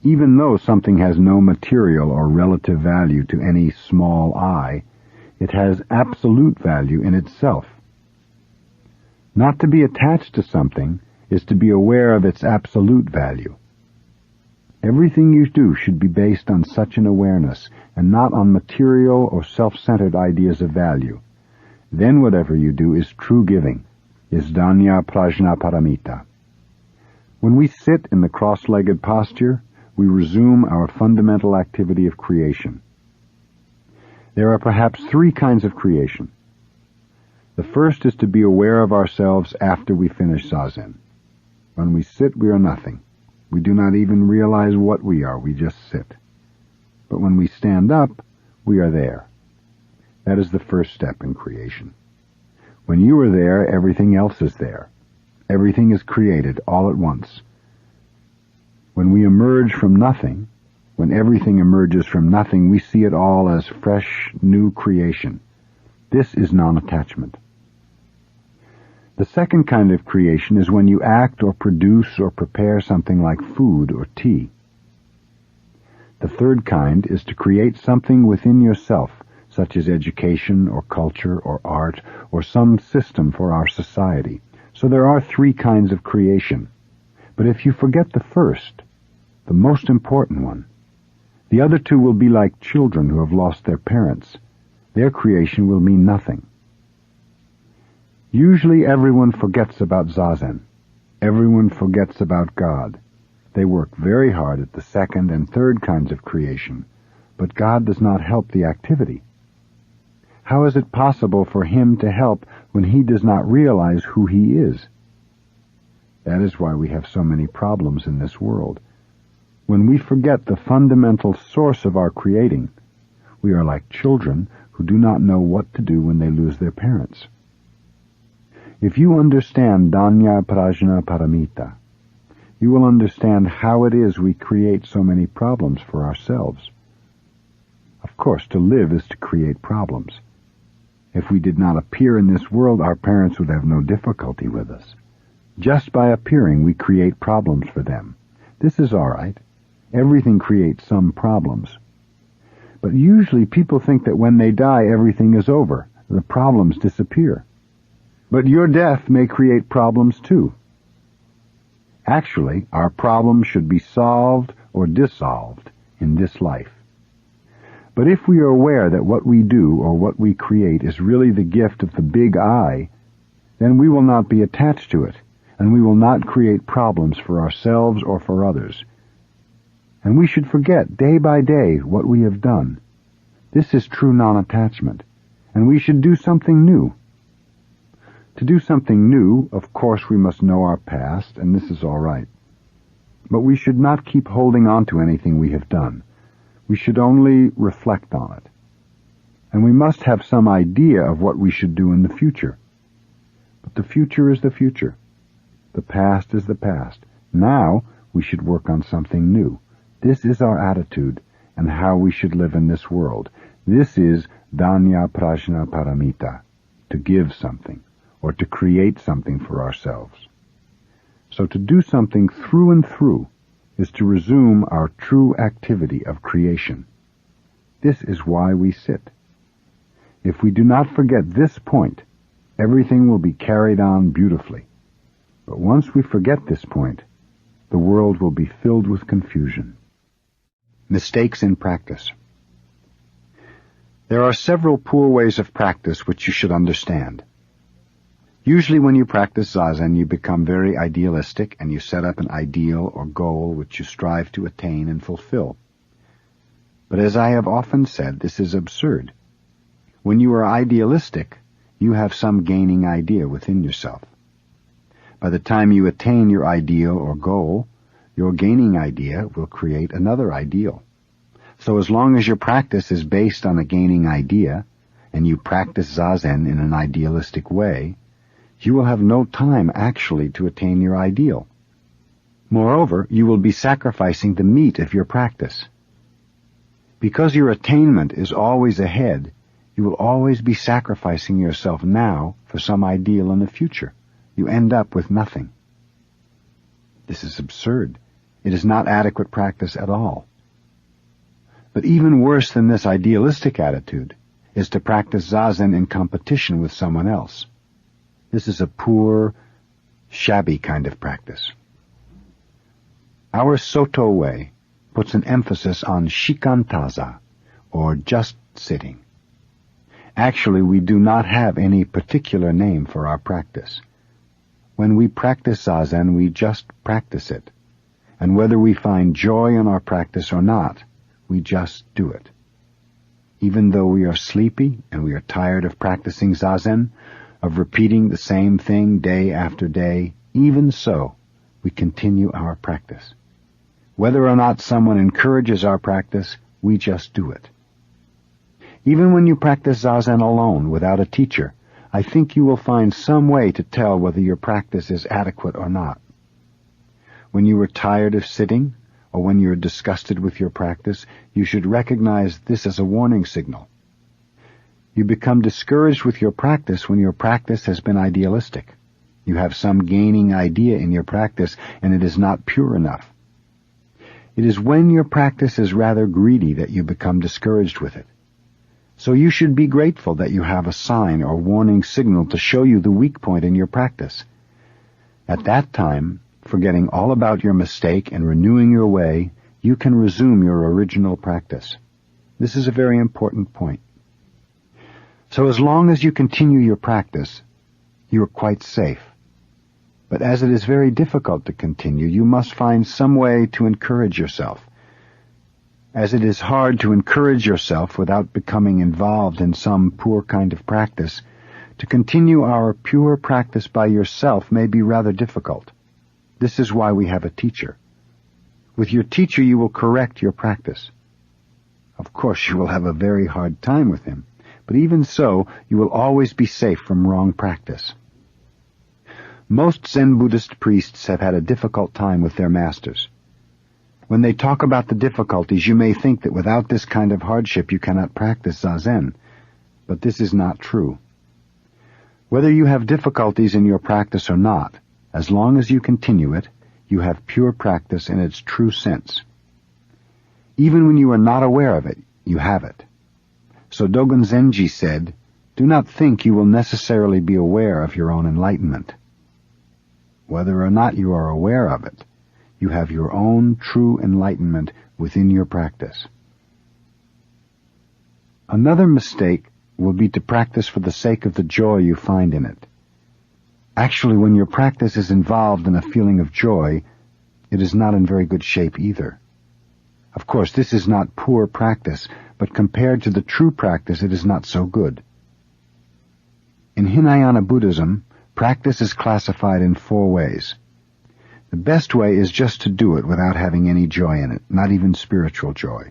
Even though something has no material or relative value to any small I, it has absolute value in itself. Not to be attached to something is to be aware of its absolute value. Everything you do should be based on such an awareness, and not on material or self-centered ideas of value. Then whatever you do is true giving, is danya prajna paramita. When we sit in the cross-legged posture, we resume our fundamental activity of creation. There are perhaps three kinds of creation. The first is to be aware of ourselves after we finish zazen. When we sit, we are nothing. We do not even realize what we are, we just sit. But when we stand up, we are there. That is the first step in creation. When you are there, everything else is there. Everything is created all at once. When we emerge from nothing, when everything emerges from nothing, we see it all as fresh, new creation. This is non-attachment. The second kind of creation is when you act or produce or prepare something like food or tea. The third kind is to create something within yourself, such as education or culture or art or some system for our society. So there are three kinds of creation. But if you forget the first, the most important one, the other two will be like children who have lost their parents. Their creation will mean nothing. Usually everyone forgets about zazen. Everyone forgets about God. They work very hard at the second and third kinds of creation, but God does not help the activity. How is it possible for Him to help when He does not realize who He is? That is why we have so many problems in this world. When we forget the fundamental source of our creating, we are like children who do not know what to do when they lose their parents. If you understand danya prajna paramita, you will understand how it is we create so many problems for ourselves. Of course, to live is to create problems. If we did not appear in this world, our parents would have no difficulty with us. Just by appearing, we create problems for them. This is all right. Everything creates some problems. But usually people think that when they die, everything is over. The problems disappear. But your death may create problems too. Actually, our problems should be solved or dissolved in this life. But if we are aware that what we do or what we create is really the gift of the big I, then we will not be attached to it, and we will not create problems for ourselves or for others. And we should forget day by day what we have done. This is true non-attachment, and we should do something new. To do something new, of course we must know our past, and this is all right. But we should not keep holding on to anything we have done. We should only reflect on it. And we must have some idea of what we should do in the future. But the future is the future. The past is the past. Now we should work on something new. This is our attitude and how we should live in this world. This is Danya Prajna Paramita, to give something, or to create something for ourselves. So to do something through and through is to resume our true activity of creation. This is why we sit. If we do not forget this point, everything will be carried on beautifully. But once we forget this point, the world will be filled with confusion. Mistakes in practice. There are several poor ways of practice which you should understand. Usually when you practice Zazen, you become very idealistic and you set up an ideal or goal which you strive to attain and fulfill. But as I have often said, this is absurd. When you are idealistic, you have some gaining idea within yourself. By the time you attain your ideal or goal, your gaining idea will create another ideal. So as long as your practice is based on a gaining idea, and you practice Zazen in an idealistic way, you will have no time actually to attain your ideal. Moreover, you will be sacrificing the meat of your practice. Because your attainment is always ahead, you will always be sacrificing yourself now for some ideal in the future. You end up with nothing. This is absurd. It is not adequate practice at all. But even worse than this idealistic attitude is to practice Zazen in competition with someone else. This is a poor, shabby kind of practice. Our Soto way puts an emphasis on shikantaza, or just sitting. Actually, we do not have any particular name for our practice. When we practice Zazen, we just practice it. And whether we find joy in our practice or not, we just do it. Even though we are sleepy and we are tired of practicing Zazen, of repeating the same thing day after day, even so, we continue our practice. Whether or not someone encourages our practice, we just do it. Even when you practice Zazen alone, without a teacher, I think you will find some way to tell whether your practice is adequate or not. When you are tired of sitting, or when you are disgusted with your practice, you should recognize this as a warning signal. You become discouraged with your practice when your practice has been idealistic. You have some gaining idea in your practice, and it is not pure enough. It is when your practice is rather greedy that you become discouraged with it. So you should be grateful that you have a sign or warning signal to show you the weak point in your practice. At that time, forgetting all about your mistake and renewing your way, you can resume your original practice. This is a very important point. So as long as you continue your practice, you are quite safe. But as it is very difficult to continue, you must find some way to encourage yourself. As it is hard to encourage yourself without becoming involved in some poor kind of practice, to continue our pure practice by yourself may be rather difficult. This is why we have a teacher. With your teacher you will correct your practice. Of course you will have a very hard time with him, but even so you will always be safe from wrong practice. Most Zen Buddhist priests have had a difficult time with their masters. When they talk about the difficulties, you may think that without this kind of hardship you cannot practice Zazen, but this is not true. Whether you have difficulties in your practice or not, as long as you continue it, you have pure practice in its true sense. Even when you are not aware of it, you have it. So Dogen Zenji said, "Do not think you will necessarily be aware of your own enlightenment." Whether or not you are aware of it, you have your own true enlightenment within your practice. Another mistake will be to practice for the sake of the joy you find in it. Actually, when your practice is involved in a feeling of joy, it is not in very good shape either. Of course, this is not poor practice, but compared to the true practice, it is not so good. In Hinayana Buddhism, practice is classified in 4 ways. The best way is just to do it without having any joy in it, not even spiritual joy.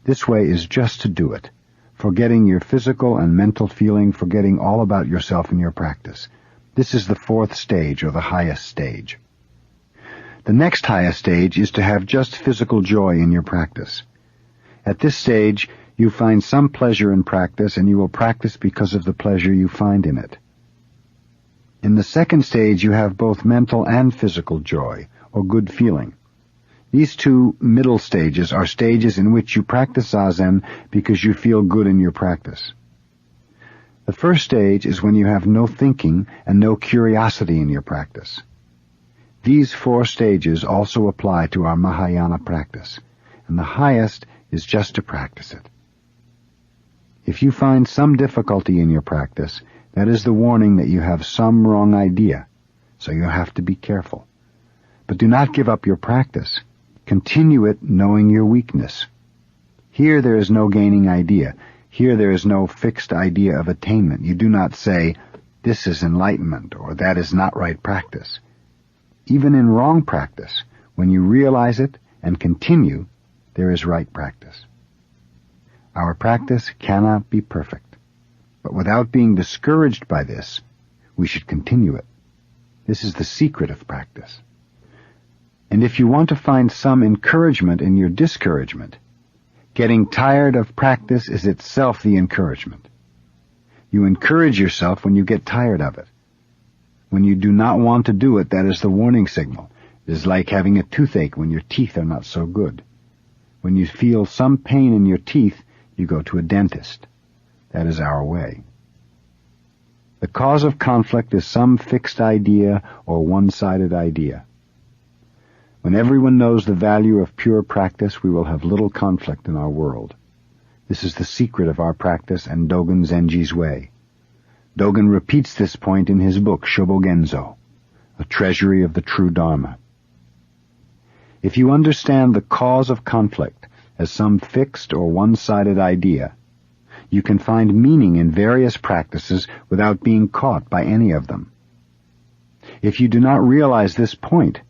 This way is just to do it, forgetting your physical and mental feeling, forgetting all about yourself in your practice. This is the 4th stage, or the highest stage. The next highest stage is to have just physical joy in your practice. At this stage, you find some pleasure in practice, and you will practice because of the pleasure you find in it. In the 2nd stage, you have both mental and physical joy, or good feeling. These 2 middle stages are stages in which you practice Zazen because you feel good in your practice. The first stage is when you have no thinking and no curiosity in your practice. These 4 stages also apply to our Mahayana practice, and the highest is just to practice it. If you find some difficulty in your practice, that is the warning that you have some wrong idea, so you have to be careful. But do not give up your practice. Continue it knowing your weakness. Here there is no gaining idea. Here there is no fixed idea of attainment. You do not say, this is enlightenment, or that is not right practice. Even in wrong practice, when you realize it and continue, there is right practice. Our practice cannot be perfect. But without being discouraged by this, we should continue it. This is the secret of practice. And if you want to find some encouragement in your discouragement, getting tired of practice is itself the encouragement. You encourage yourself when you get tired of it. When you do not want to do it, that is the warning signal. It is like having a toothache when your teeth are not so good. When you feel some pain in your teeth, you go to a dentist. That is our way. The cause of conflict is some fixed idea or one-sided idea. When everyone knows the value of pure practice, we will have little conflict in our world. This is the secret of our practice and Dogen Zenji's way. Dogen repeats this point in his book, Shobogenzo, a treasury of the true Dharma. If you understand the cause of conflict as some fixed or one-sided idea, you can find meaning in various practices without being caught by any of them. If you do not realize this point,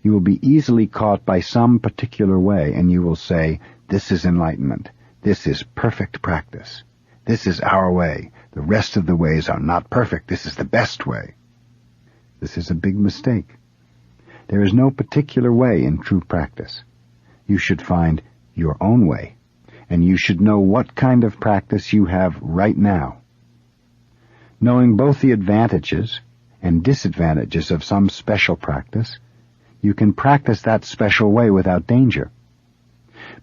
you will be easily caught by some particular way, and you will say, this is enlightenment, this is perfect practice, this is our way, the rest of the ways are not perfect, this is the best way. This is a big mistake. There is no particular way in true practice. You should find your own way, and you should know what kind of practice you have right now. Knowing both the advantages and disadvantages of some special practice, you can practice that special way without danger.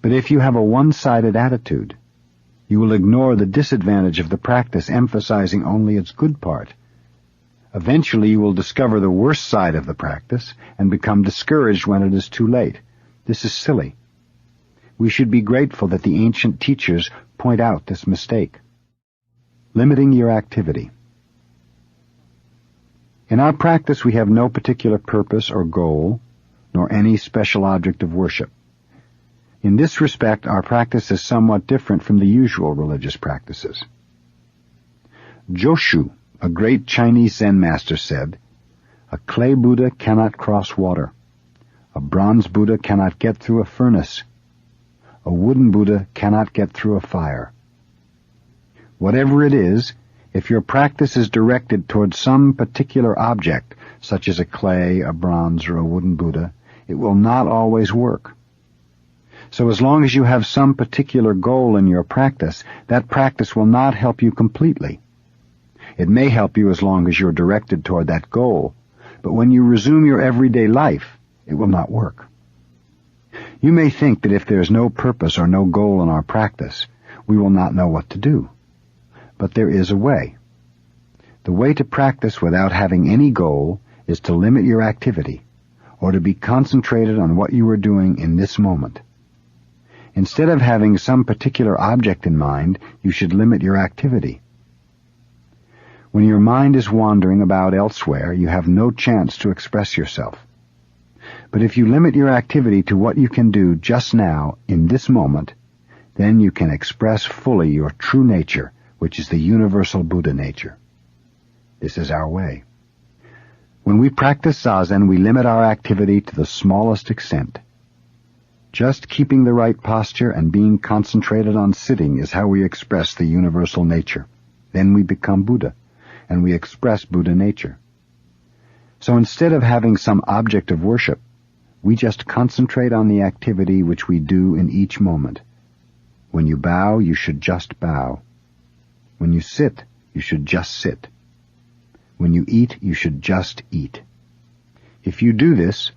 But if you have a one-sided attitude, you will ignore the disadvantage of the practice, emphasizing only its good part. Eventually you will discover the worst side of the practice and become discouraged when it is too late. This is silly. We should be grateful that the ancient teachers point out this mistake. Limiting your activity. In our practice we have no particular purpose or goal, nor any special object of worship. In this respect, our practice is somewhat different from the usual religious practices. Joshu, a great Chinese Zen master, said, "A clay Buddha cannot cross water. A bronze Buddha cannot get through a furnace. A wooden Buddha cannot get through a fire." Whatever it is, if your practice is directed towards some particular object, such as a clay, a bronze, or a wooden Buddha, it will not always work. So as long as you have some particular goal in your practice, that practice will not help you completely. It may help you as long as you're directed toward that goal, but when you resume your everyday life, it will not work. You may think that if there is no purpose or no goal in our practice, we will not know what to do. But there is a way. The way to practice without having any goal is to limit your activity, or to be concentrated on what you are doing in this moment. Instead of having some particular object in mind, you should limit your activity. When your mind is wandering about elsewhere, you have no chance to express yourself. But if you limit your activity to what you can do just now, in this moment, then you can express fully your true nature, which is the universal Buddha nature. This is our way. When we practice Zazen, we limit our activity to the smallest extent. Just keeping the right posture and being concentrated on sitting is how we express the universal nature. Then we become Buddha, and we express Buddha nature. So instead of having some object of worship, we just concentrate on the activity which we do in each moment. When you bow, you should just bow. When you sit, you should just sit. When you eat, you should just eat. If you do this,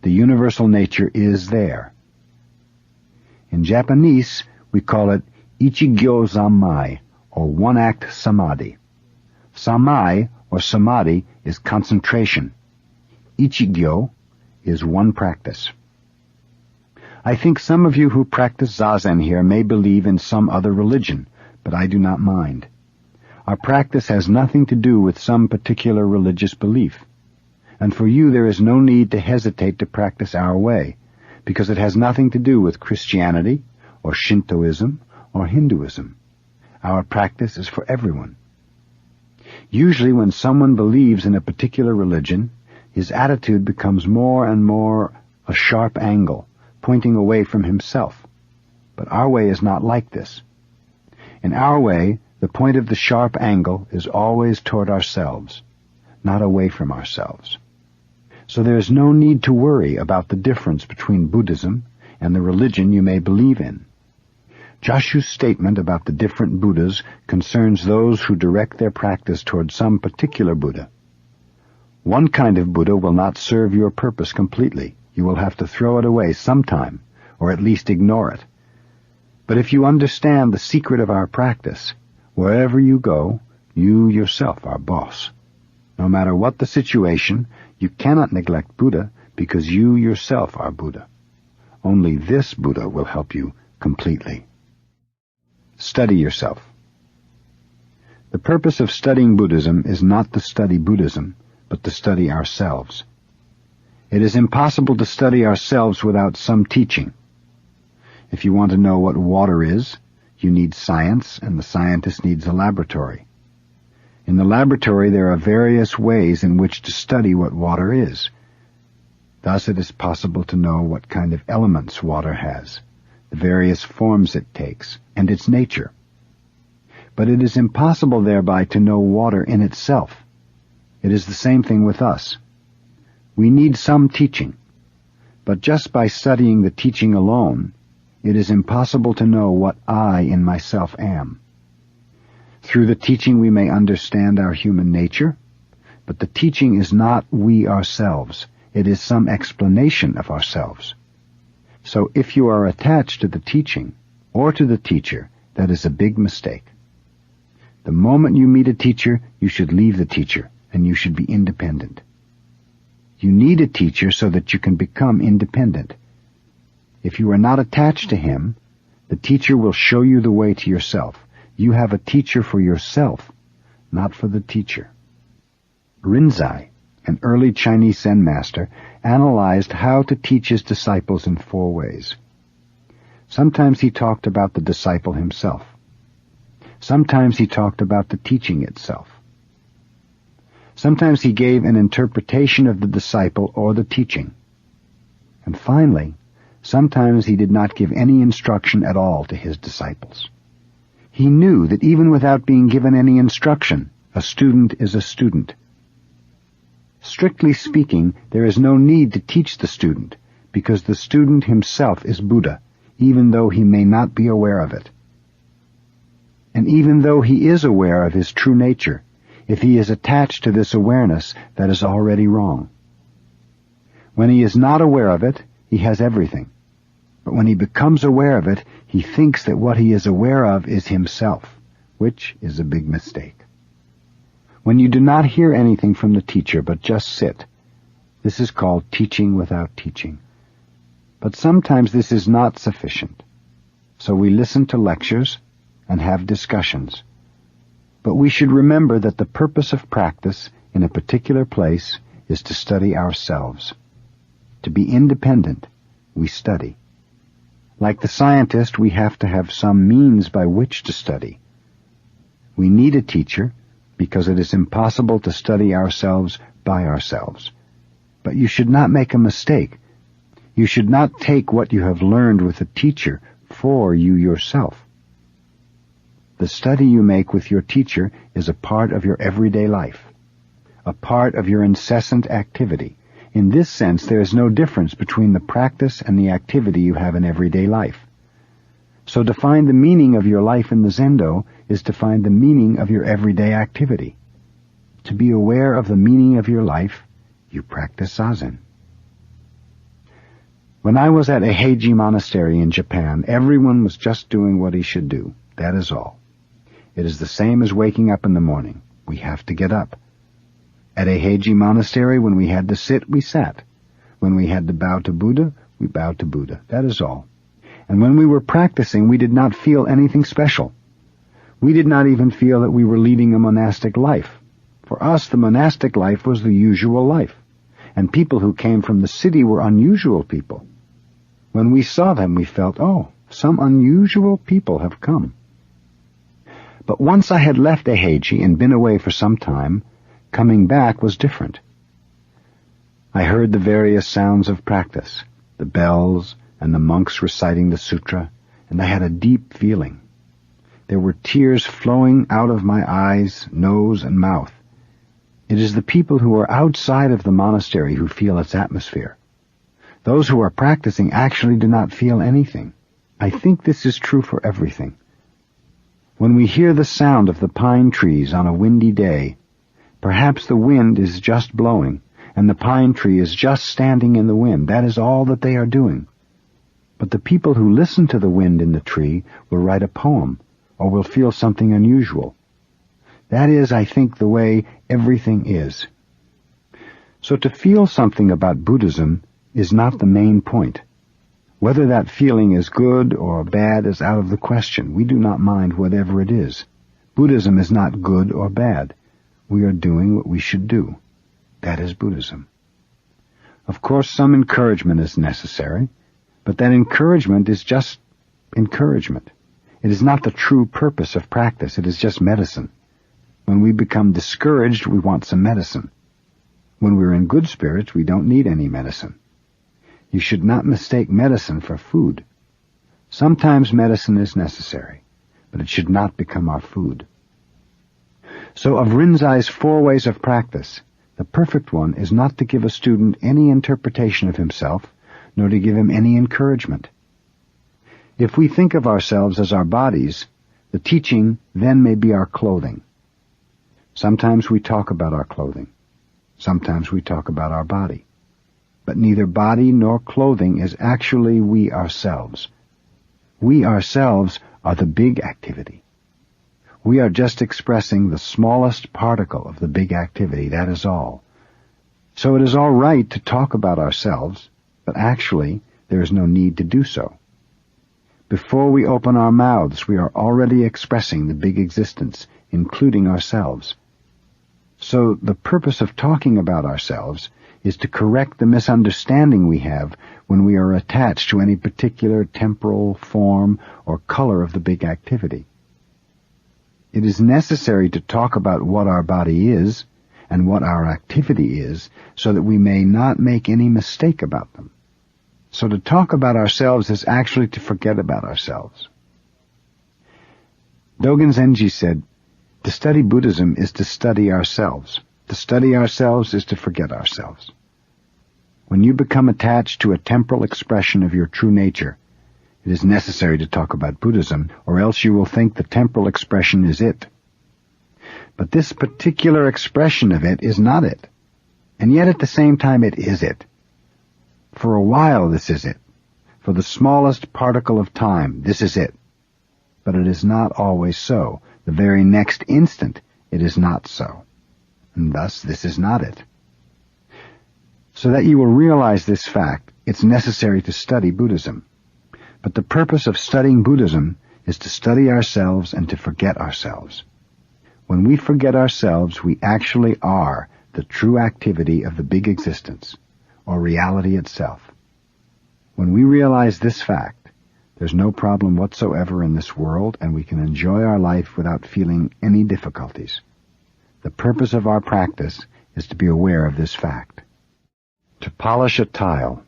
the universal nature is there. In Japanese, we call it Ichigyo Zammai, or one-act samadhi. Sammai, or samadhi, is concentration. Ichigyo is one practice. I think some of you who practice Zazen here may believe in some other religion, but I do not mind. Our practice has nothing to do with some particular religious belief, and for you there is no need to hesitate to practice our way, because it has nothing to do with Christianity, or Shintoism, or Hinduism. Our practice is for everyone. Usually when someone believes in a particular religion, his attitude becomes more and more a sharp angle, pointing away from himself. But our way is not like this. In our way, the point of the sharp angle is always toward ourselves, not away from ourselves. So there is no need to worry about the difference between Buddhism and the religion you may believe in. Joshu's statement about the different Buddhas concerns those who direct their practice toward some particular Buddha. One kind of Buddha will not serve your purpose completely. You will have to throw it away sometime, or at least ignore it. But if you understand the secret of our practice, wherever you go, you yourself are boss. No matter what the situation, you cannot neglect Buddha because you yourself are Buddha. Only this Buddha will help you completely. Study yourself. The purpose of studying Buddhism is not to study Buddhism, but to study ourselves. It is impossible to study ourselves without some teaching. If you want to know what water is, you need science, and the scientist needs a laboratory. In the laboratory there are various ways in which to study what water is. Thus it is possible to know what kind of elements water has, the various forms it takes, and its nature. But it is impossible thereby to know water in itself. It is the same thing with us. We need some teaching, but just by studying the teaching alone, it is impossible to know what I in myself am. Through the teaching we may understand our human nature, but the teaching is not we ourselves. It is some explanation of ourselves. So if you are attached to the teaching, or to the teacher, that is a big mistake. The moment you meet a teacher, you should leave the teacher, and you should be independent. You need a teacher so that you can become independent. If you are not attached to him, the teacher will show you the way to yourself. You have a teacher for yourself, not for the teacher. Rinzai, an early Chinese Zen master, analyzed how to teach his disciples in 4 ways. Sometimes he talked about the disciple himself. Sometimes he talked about the teaching itself. Sometimes he gave an interpretation of the disciple or the teaching. And finally, sometimes he did not give any instruction at all to his disciples. He knew that even without being given any instruction, a student is a student. Strictly speaking, there is no need to teach the student, because the student himself is Buddha, even though he may not be aware of it. And even though he is aware of his true nature, if he is attached to this awareness, that is already wrong. When he is not aware of it, he has everything. But when he becomes aware of it, he thinks that what he is aware of is himself, which is a big mistake. When you do not hear anything from the teacher but just sit, this is called teaching without teaching. But sometimes this is not sufficient. So we listen to lectures and have discussions. But we should remember that the purpose of practice in a particular place is to study ourselves. To be independent, we study. Like the scientist, we have to have some means by which to study. We need a teacher because it is impossible to study ourselves by ourselves. But you should not make a mistake. You should not take what you have learned with a teacher for you yourself. The study you make with your teacher is a part of your everyday life, a part of your incessant activity. In this sense, there is no difference between the practice and the activity you have in everyday life. So to find the meaning of your life in the Zendo is to find the meaning of your everyday activity. To be aware of the meaning of your life, you practice Zazen. When I was at a Heiji monastery in Japan, everyone was just doing what he should do. That is all. It is the same as waking up in the morning. We have to get up. At a Heiji monastery, when we had to sit, we sat. When we had to bow to Buddha, we bowed to Buddha. That is all. And when we were practicing, we did not feel anything special. We did not even feel that we were leading a monastic life. For us, the monastic life was the usual life, and people who came from the city were unusual people. When we saw them, we felt, oh, some unusual people have come. But once I had left Eheiji and been away for some time, coming back was different. I heard the various sounds of practice, the bells and the monks reciting the sutra, and I had a deep feeling. There were tears flowing out of my eyes, nose, and mouth. It is the people who are outside of the monastery who feel its atmosphere. Those who are practicing actually do not feel anything. I think this is true for everything. When we hear the sound of the pine trees on a windy day, perhaps the wind is just blowing, and the pine tree is just standing in the wind. That is all that they are doing. But the people who listen to the wind in the tree will write a poem, or will feel something unusual. That is, I think, the way everything is. So to feel something about Buddhism is not the main point. Whether that feeling is good or bad is out of the question. We do not mind whatever it is. Buddhism is not good or bad. We are doing what we should do. That is Buddhism. Of course, some encouragement is necessary, but that encouragement is just encouragement. It is not the true purpose of practice. It is just medicine. When we become discouraged, we want some medicine. When we're in good spirits, we don't need any medicine. You should not mistake medicine for food. Sometimes medicine is necessary, but it should not become our food. So of Rinzai's 4 ways of practice, the perfect one is not to give a student any interpretation of himself, nor to give him any encouragement. If we think of ourselves as our bodies, the teaching then may be our clothing. Sometimes we talk about our clothing. Sometimes we talk about our body. But neither body nor clothing is actually we ourselves. We ourselves are the big activity. We are just expressing the smallest particle of the big activity, that is all. So it is all right to talk about ourselves, but actually there is no need to do so. Before we open our mouths, we are already expressing the big existence, including ourselves. So the purpose of talking about ourselves is to correct the misunderstanding we have when we are attached to any particular temporal form or color of the big activity. It is necessary to talk about what our body is and what our activity is so that we may not make any mistake about them. So to talk about ourselves is actually to forget about ourselves. Dogen Zenji said, to study Buddhism is to study ourselves. To study ourselves is to forget ourselves. When you become attached to a temporal expression of your true nature, it is necessary to talk about Buddhism, or else you will think the temporal expression is it. But this particular expression of it is not it, and yet at the same time it is it. For a while this is it. For the smallest particle of time, this is it. But it is not always so. The very next instant, it is not so. And thus, this is not it. So that you will realize this fact, it's necessary to study Buddhism. But the purpose of studying Buddhism is to study ourselves and to forget ourselves. When we forget ourselves, we actually are the true activity of the big existence, or reality itself. When we realize this fact, there's no problem whatsoever in this world, and we can enjoy our life without feeling any difficulties. The purpose of our practice is to be aware of this fact. To polish a tile.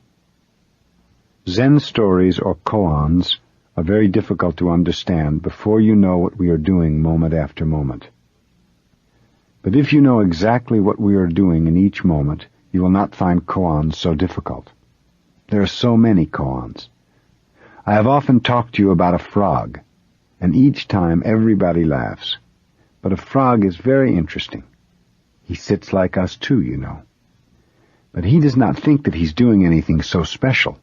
Zen stories or koans are very difficult to understand before you know what we are doing moment after moment. But if you know exactly what we are doing in each moment, you will not find koans so difficult. There are so many koans. I have often talked to you about a frog, and each time everybody laughs. But a frog is very interesting. He sits like us too, you know. But he does not think that he's doing anything so special.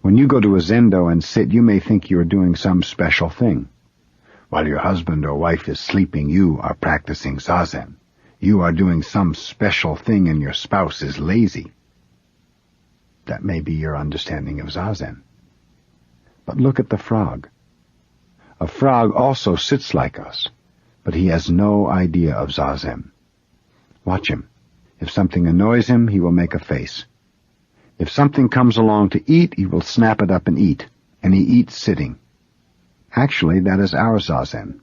When you go to a zendo and sit, you may think you are doing some special thing. While your husband or wife is sleeping, you are practicing zazen. You are doing some special thing and your spouse is lazy. That may be your understanding of zazen. But look at the frog. A frog also sits like us, but he has no idea of zazen. Watch him. If something annoys him, he will make a face. If something comes along to eat, he will snap it up and eat, and he eats sitting. Actually, that is our zazen,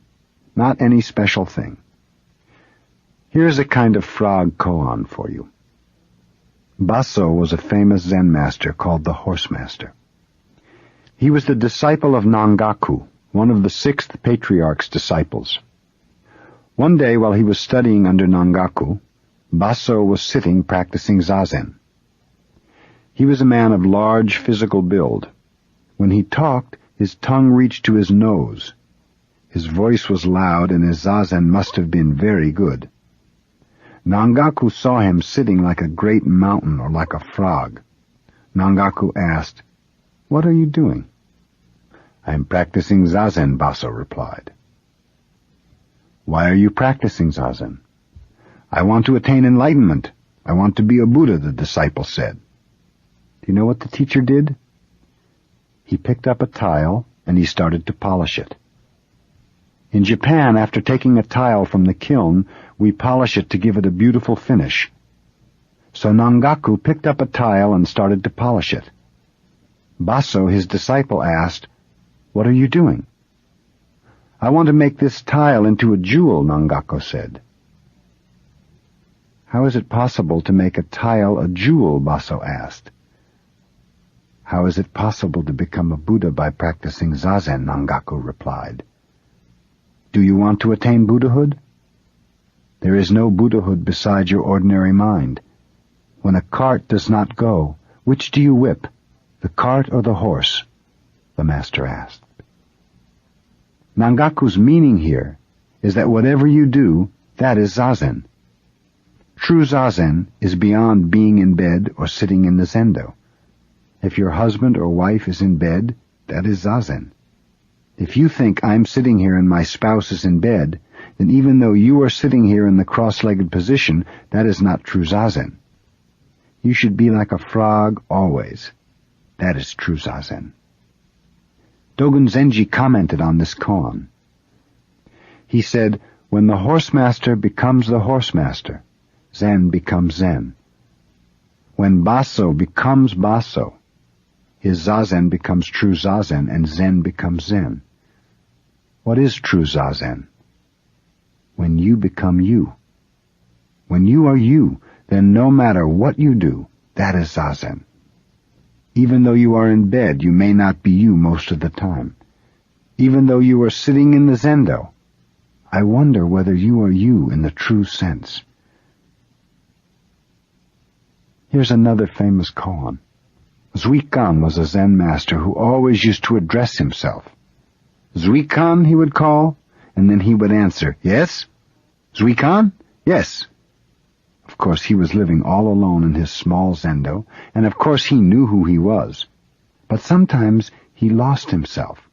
not any special thing. Here's a kind of frog koan for you. Baso was a famous Zen master called the Horse Master. He was the disciple of Nangaku, one of the 6th patriarch's disciples. One day while he was studying under Nangaku, Baso was sitting practicing zazen. He was a man of large physical build. When he talked, his tongue reached to his nose. His voice was loud, and his zazen must have been very good. Nangaku saw him sitting like a great mountain or like a frog. Nangaku asked, "What are you doing?" "I am practicing zazen," Baso replied. "Why are you practicing zazen?" "I want to attain enlightenment. I want to be a Buddha," the disciple said. Do you know what the teacher did? He picked up a tile and he started to polish it. In Japan, after taking a tile from the kiln, we polish it to give it a beautiful finish. So Nangaku picked up a tile and started to polish it. Baso, his disciple, asked, "What are you doing?" "I want to make this tile into a jewel," Nangaku said. "How is it possible to make a tile a jewel?" Baso asked. "How is it possible to become a Buddha by practicing zazen?" Nangaku replied. "Do you want to attain Buddhahood? There is no Buddhahood beside your ordinary mind. When a cart does not go, which do you whip, the cart or the horse?" the master asked. Nangaku's meaning here is that whatever you do, that is zazen. True zazen is beyond being in bed or sitting in the zendo. If your husband or wife is in bed, that is zazen. If you think I'm sitting here and my spouse is in bed, then even though you are sitting here in the cross-legged position, that is not true zazen. You should be like a frog always. That is true zazen. Dogen Zenji commented on this koan. He said, "When the horse master becomes the horse master, Zen becomes Zen. When Baso becomes Baso, his zazen becomes true zazen and Zen becomes Zen." What is true zazen? When you become you. When you are you, then no matter what you do, that is zazen. Even though you are in bed, you may not be you most of the time. Even though you are sitting in the zendo, I wonder whether you are you in the true sense. Here's another famous koan. Zuikan was a Zen master who always used to address himself. "Zuikan," he would call, and then he would answer, "Yes? Zuikan? Yes." Of course, he was living all alone in his small zendo, and of course he knew who he was. But sometimes he lost himself.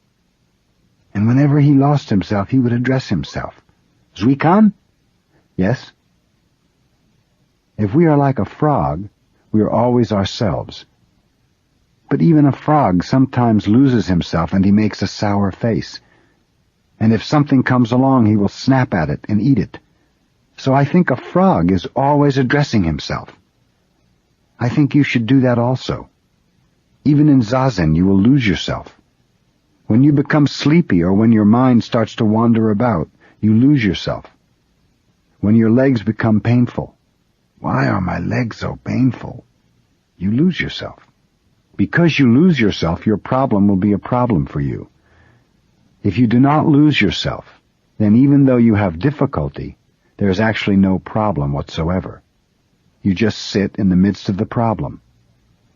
And whenever he lost himself, he would address himself. "Zuikan? Yes?" If we are like a frog, we are always ourselves. But even a frog sometimes loses himself and he makes a sour face. and if something comes along he will snap at it and eat it. So I think a frog is always addressing himself. I think you should do that also. Even in Zazen you will lose yourself. When you become sleepy or when your mind starts to wander about, you lose yourself. When your legs become painful, why are my legs so painful? You lose yourself. Because you lose yourself, your problem will be a problem for you. If you do not lose yourself, then even though you have difficulty, there is actually no problem whatsoever. You just sit in the midst of the problem.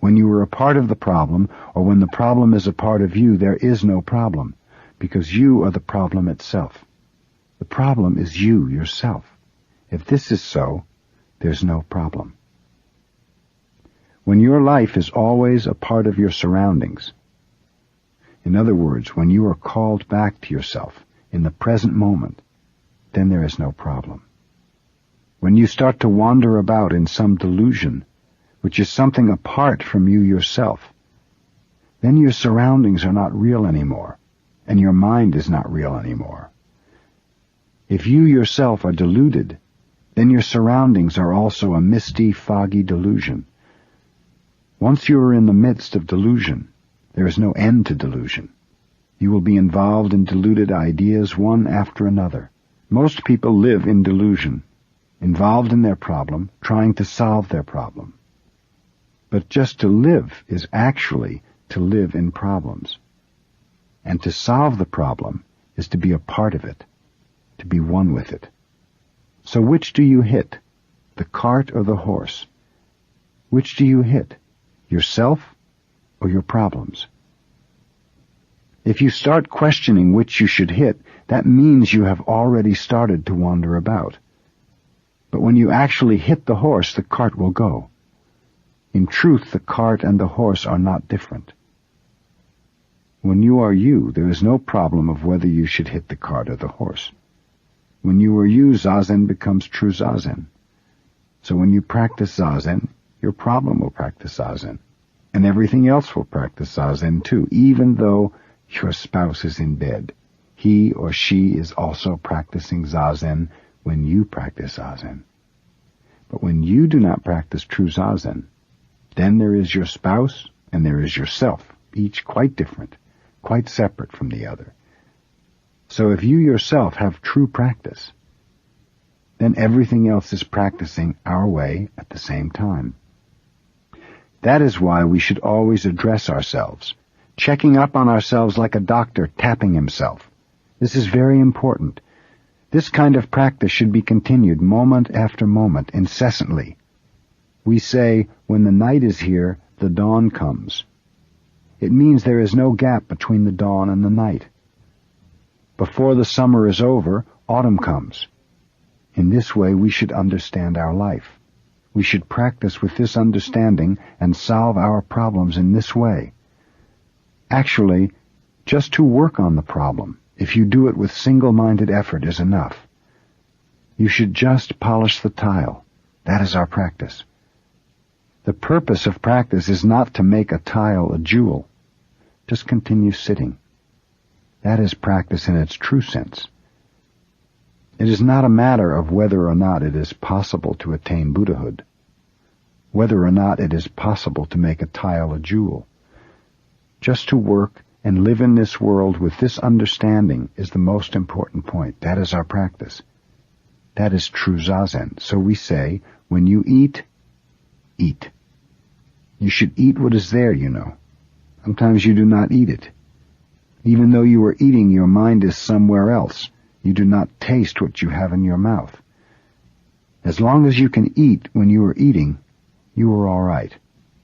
When you are a part of the problem, or when the problem is a part of you, there is no problem, because you are the problem itself. The problem is you, yourself. If this is so, there's no problem. When your life is always a part of your surroundings, in other words, when you are called back to yourself in the present moment, then there is no problem. When you start to wander about in some delusion, which is something apart from you yourself, then your surroundings are not real anymore, and your mind is not real anymore. If you yourself are deluded, then your surroundings are also a misty, foggy delusion. Once you are in the midst of delusion, there is no end to delusion. You will be involved in deluded ideas one after another. Most people live in delusion, involved in their problem, trying to solve their problem. But just to live is actually to live in problems. And to solve the problem is to be a part of it, to be one with it. So which do you hit, the cart or the horse? Which do you hit, yourself or your problems? If you start questioning which you should hit, that means you have already started to wander about. But when you actually hit the horse, the cart will go. In truth, the cart and the horse are not different. When you are you, there is no problem of whether you should hit the cart or the horse. When you are you, Zazen becomes true Zazen. So when you practice Zazen, your problem will practice Zazen. And everything else will practice Zazen too, even though your spouse is in bed. He or she is also practicing Zazen when you practice Zazen. But when you do not practice true Zazen, then there is your spouse and there is yourself, each quite different, quite separate from the other. So if you yourself have true practice, then everything else is practicing our way at the same time. That is why we should always address ourselves, checking up on ourselves like a doctor tapping himself. This is very important. This kind of practice should be continued moment after moment, incessantly. We say, when the night is here, the dawn comes. It means there is no gap between the dawn and the night. Before the summer is over, autumn comes. In this way, we should understand our life. We should practice with this understanding and solve our problems in this way. Actually, just to work on the problem, if you do it with single-minded effort, is enough. You should just polish the tile. That is our practice. The purpose of practice is not to make a tile a jewel. Just continue sitting. That is practice in its true sense. It is not a matter of whether or not it is possible to attain Buddhahood, whether or not it is possible to make a tile a jewel. Just to work and live in this world with this understanding is the most important point. That is our practice. That is true Zazen. So we say, when you eat, eat. You should eat what is there, you know. Sometimes you do not eat it. Even though you are eating, your mind is somewhere else. You do not taste what you have in your mouth. As long as you can eat when you are eating, you are all right.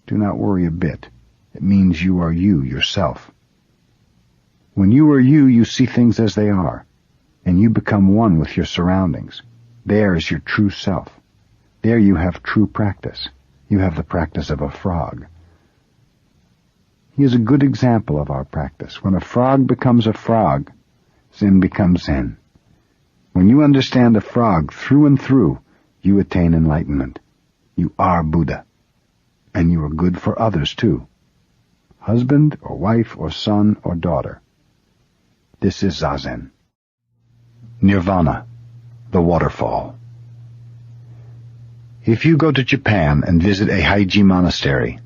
Do not worry a bit. It means you are you yourself. When you are you, you see things as they are, and you become one with your surroundings. There is your true self. There you have true practice. You have the practice of a frog. He is a good example of our practice. When a frog becomes a frog, Zen becomes Zen. When you understand a frog through and through, you attain enlightenment. You are Buddha. And you are good for others too. Husband or wife or son or daughter. This is Zazen. Nirvana, the waterfall. If you go to Japan and visit a Haiji monastery,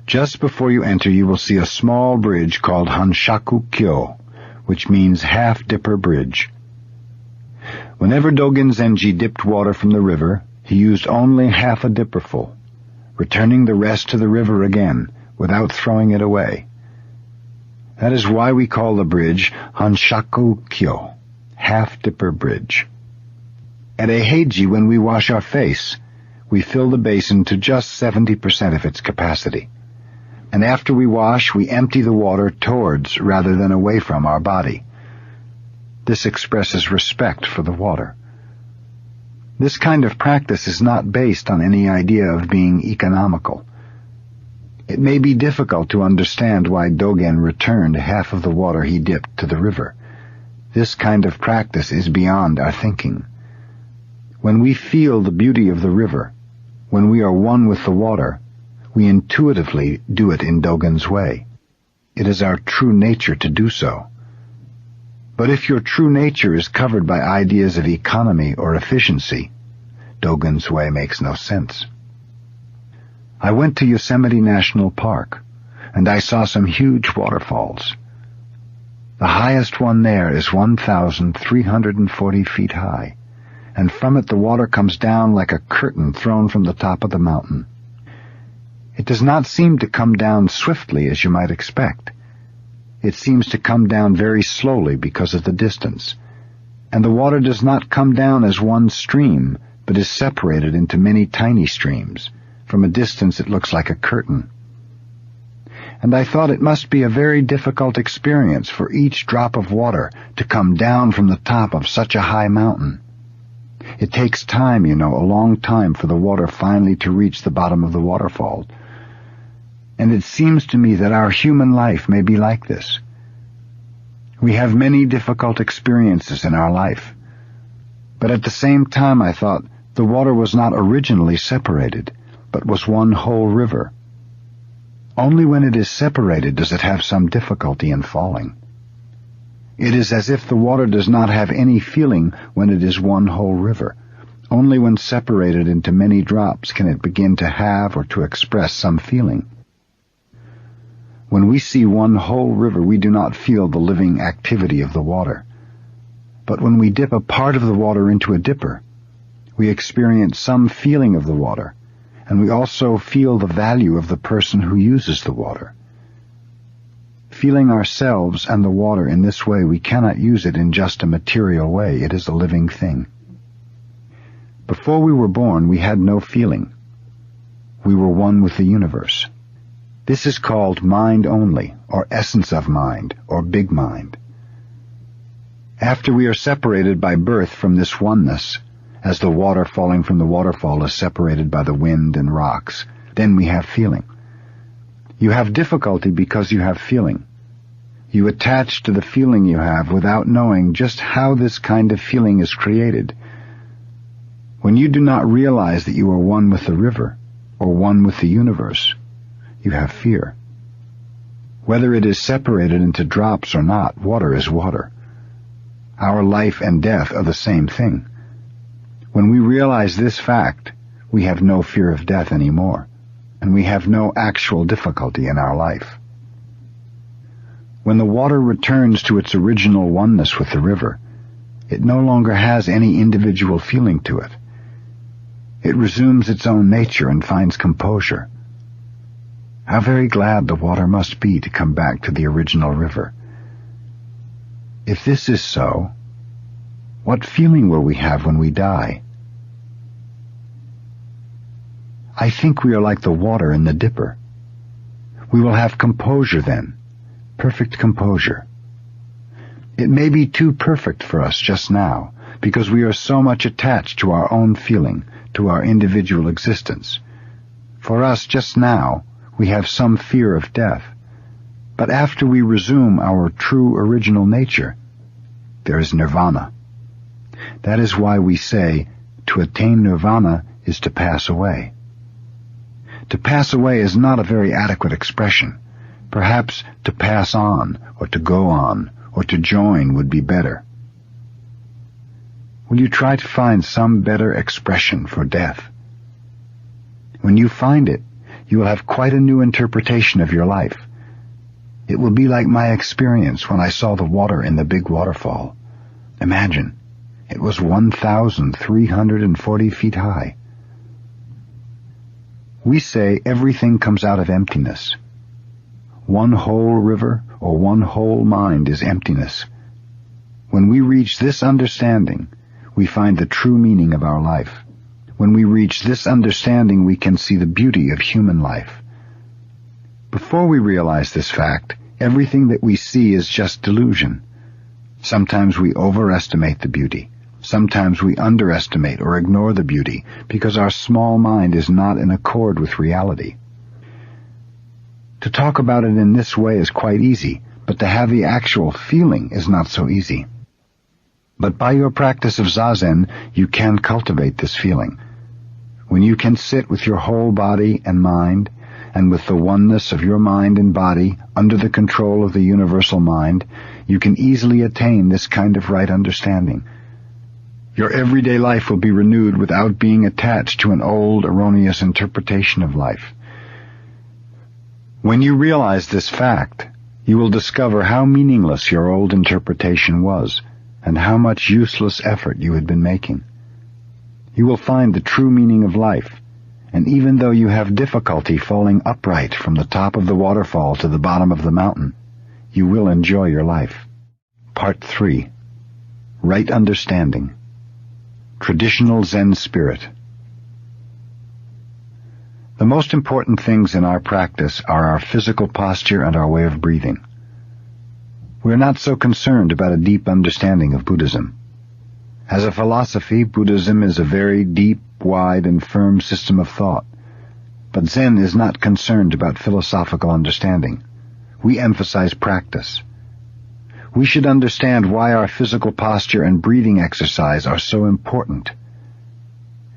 just before you enter you will see a small bridge called Hanshaku-kyo, which means half-dipper bridge. Whenever Dogen Zenji dipped water from the river, he used only half a dipperful, returning the rest to the river again without throwing it away. That is why we call the bridge Hanshaku-kyo, half-dipper bridge. At a Heiji, when we wash our face, we fill the basin to just 70% of its capacity. And after we wash, we empty the water towards rather than away from our body. This expresses respect for the water. This kind of practice is not based on any idea of being economical. It may be difficult to understand why Dogen returned half of the water he dipped to the river. This kind of practice is beyond our thinking. When we feel the beauty of the river, when we are one with the water, we intuitively do it in Dogen's way. It is our true nature to do so. But if your true nature is covered by ideas of economy or efficiency, Dogen's way makes no sense. I went to Yosemite National Park, and I saw some huge waterfalls. The highest one there is 1,340 feet high, and from it the water comes down like a curtain thrown from the top of the mountain. It does not seem to come down swiftly as you might expect. It seems to come down very slowly because of the distance, and the water does not come down as one stream, but is separated into many tiny streams. From a distance it looks like a curtain. And I thought it must be a very difficult experience for each drop of water to come down from the top of such a high mountain. It takes time, a long time for the water finally to reach the bottom of the waterfall. And it seems to me that our human life may be like this. We have many difficult experiences in our life. But at the same time I thought the water was not originally separated, but was one whole river. Only when it is separated does it have some difficulty in falling. It is as if the water does not have any feeling when it is one whole river. Only when separated into many drops can it begin to have or to express some feeling. When we see one whole river, we do not feel the living activity of the water. But when we dip a part of the water into a dipper, we experience some feeling of the water, and we also feel the value of the person who uses the water. Feeling ourselves and the water in this way, we cannot use it in just a material way. It is a living thing. Before we were born, we had no feeling. We were one with the universe. This is called mind only, or essence of mind, or big mind. After we are separated by birth from this oneness, as the water falling from the waterfall is separated by the wind and rocks, then we have feeling. You have difficulty because you have feeling. You attach to the feeling you have without knowing just how this kind of feeling is created. When you do not realize that you are one with the river, or one with the universe, you have fear. Whether it is separated into drops or not, water is water. Our life and death are the same thing. When we realize this fact, we have no fear of death anymore, and we have no actual difficulty in our life. When the water returns to its original oneness with the river, it no longer has any individual feeling to it. It resumes its own nature and finds composure. How very glad the water must be to come back to the original river. If this is so, what feeling will we have when we die? I think we are like the water in the dipper. We will have composure then, perfect composure. It may be too perfect for us just now, because we are so much attached to our own feeling, to our individual existence. For us just now, we have some fear of death, but after we resume our true original nature, there is nirvana. That is why we say, to attain nirvana is to pass away. To pass away is not a very adequate expression. Perhaps to pass on, or to go on, or to join would be better. Will you try to find some better expression for death? When you find it, you will have quite a new interpretation of your life. It will be like my experience when I saw the water in the big waterfall. Imagine, it was 1,340 feet high. We say everything comes out of emptiness. One whole river or one whole mind is emptiness. When we reach this understanding, we find the true meaning of our life. When we reach this understanding, we can see the beauty of human life. Before we realize this fact, everything that we see is just delusion. Sometimes we overestimate the beauty. Sometimes we underestimate or ignore the beauty because our small mind is not in accord with reality. To talk about it in this way is quite easy, but to have the actual feeling is not so easy. But by your practice of Zazen, you can cultivate this feeling. When you can sit with your whole body and mind, and with the oneness of your mind and body under the control of the universal mind, you can easily attain this kind of right understanding. Your everyday life will be renewed without being attached to an old, erroneous interpretation of life. When you realize this fact, you will discover how meaningless your old interpretation was, and how much useless effort you had been making. You will find the true meaning of life, and even though you have difficulty falling upright from the top of the waterfall to the bottom of the mountain, you will enjoy your life. Part 3. Right Understanding. Traditional Zen Spirit. The most important things in our practice are our physical posture and our way of breathing. We are not so concerned about a deep understanding of Buddhism. As a philosophy, Buddhism is a very deep, wide, and firm system of thought. But Zen is not concerned about philosophical understanding. We emphasize practice. We should understand why our physical posture and breathing exercise are so important.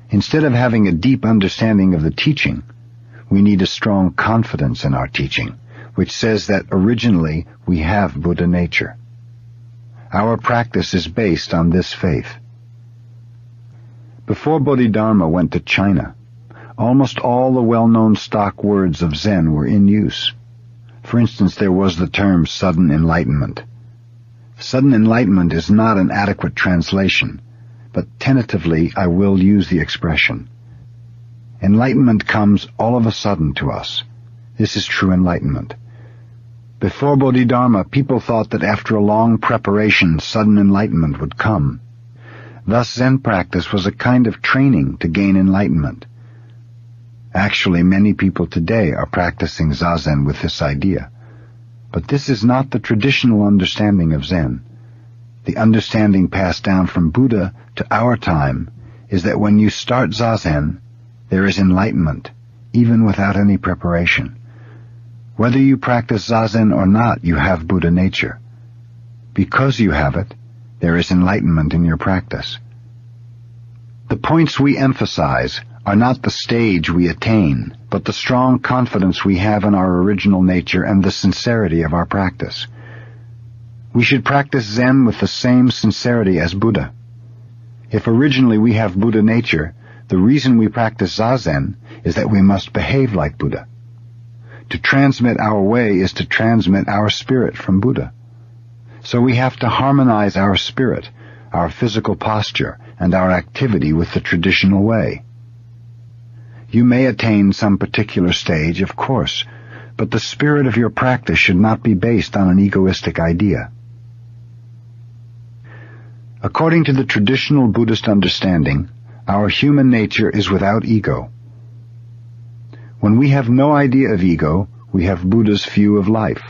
Instead of having a deep understanding of the teaching, we need a strong confidence in our teaching, which says that originally we have Buddha nature. Our practice is based on this faith. Before Bodhidharma went to China, almost all the well-known stock words of Zen were in use. For instance, there was the term sudden enlightenment. Sudden enlightenment is not an adequate translation, but tentatively I will use the expression. Enlightenment comes all of a sudden to us. This is true enlightenment. Before Bodhidharma, people thought that after a long preparation, sudden enlightenment would come. Thus, Zen practice was a kind of training to gain enlightenment. Actually, many people today are practicing Zazen with this idea. But this is not the traditional understanding of Zen. The understanding passed down from Buddha to our time is that when you start Zazen, there is enlightenment, even without any preparation. Whether you practice Zazen or not, you have Buddha nature. Because you have it, there is enlightenment in your practice. The points we emphasize are not the stage we attain, but the strong confidence we have in our original nature and the sincerity of our practice. We should practice Zen with the same sincerity as Buddha. If originally we have Buddha nature, the reason we practice Zazen is that we must behave like Buddha. To transmit our way is to transmit our spirit from Buddha. So we have to harmonize our spirit, our physical posture, and our activity with the traditional way. You may attain some particular stage, of course, but the spirit of your practice should not be based on an egoistic idea. According to the traditional Buddhist understanding, our human nature is without ego. When we have no idea of ego, we have Buddha's view of life.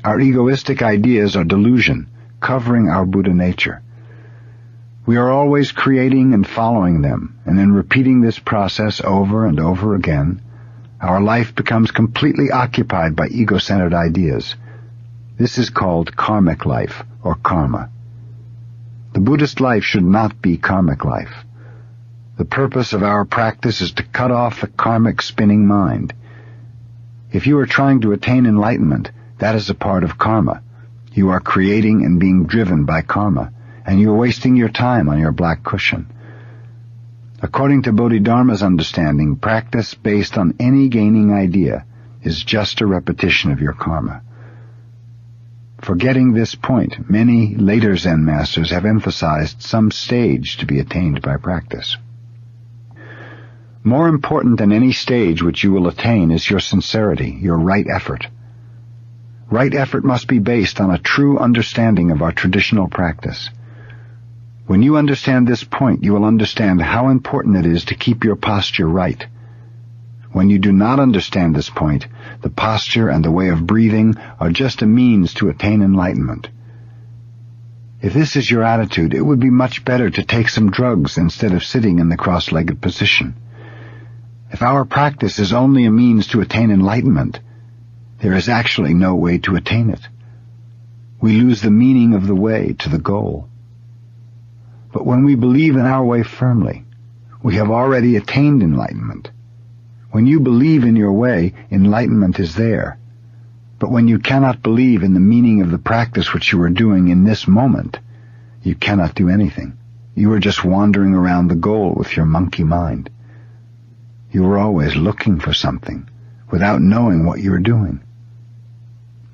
Our egoistic ideas are delusion, covering our Buddha nature. We are always creating and following them, and in repeating this process over and over again, our life becomes completely occupied by ego-centered ideas. This is called karmic life, or karma. The Buddhist life should not be karmic life. The purpose of our practice is to cut off the karmic spinning mind. If you are trying to attain enlightenment, that is a part of karma. You are creating and being driven by karma, and you're wasting your time on your black cushion. According to Bodhidharma's understanding, practice based on any gaining idea is just a repetition of your karma. Forgetting this point, many later Zen masters have emphasized some stage to be attained by practice. More important than any stage which you will attain is your sincerity, your right effort. Right effort must be based on a true understanding of our traditional practice. When you understand this point, you will understand how important it is to keep your posture right. When you do not understand this point, the posture and the way of breathing are just a means to attain enlightenment. If this is your attitude, it would be much better to take some drugs instead of sitting in the cross-legged position. If our practice is only a means to attain enlightenment, there is actually no way to attain it. We lose the meaning of the way to the goal. But when we believe in our way firmly, we have already attained enlightenment. When you believe in your way, enlightenment is there. But when you cannot believe in the meaning of the practice which you are doing in this moment, you cannot do anything. You are just wandering around the goal with your monkey mind. You are always looking for something, without knowing what you are doing.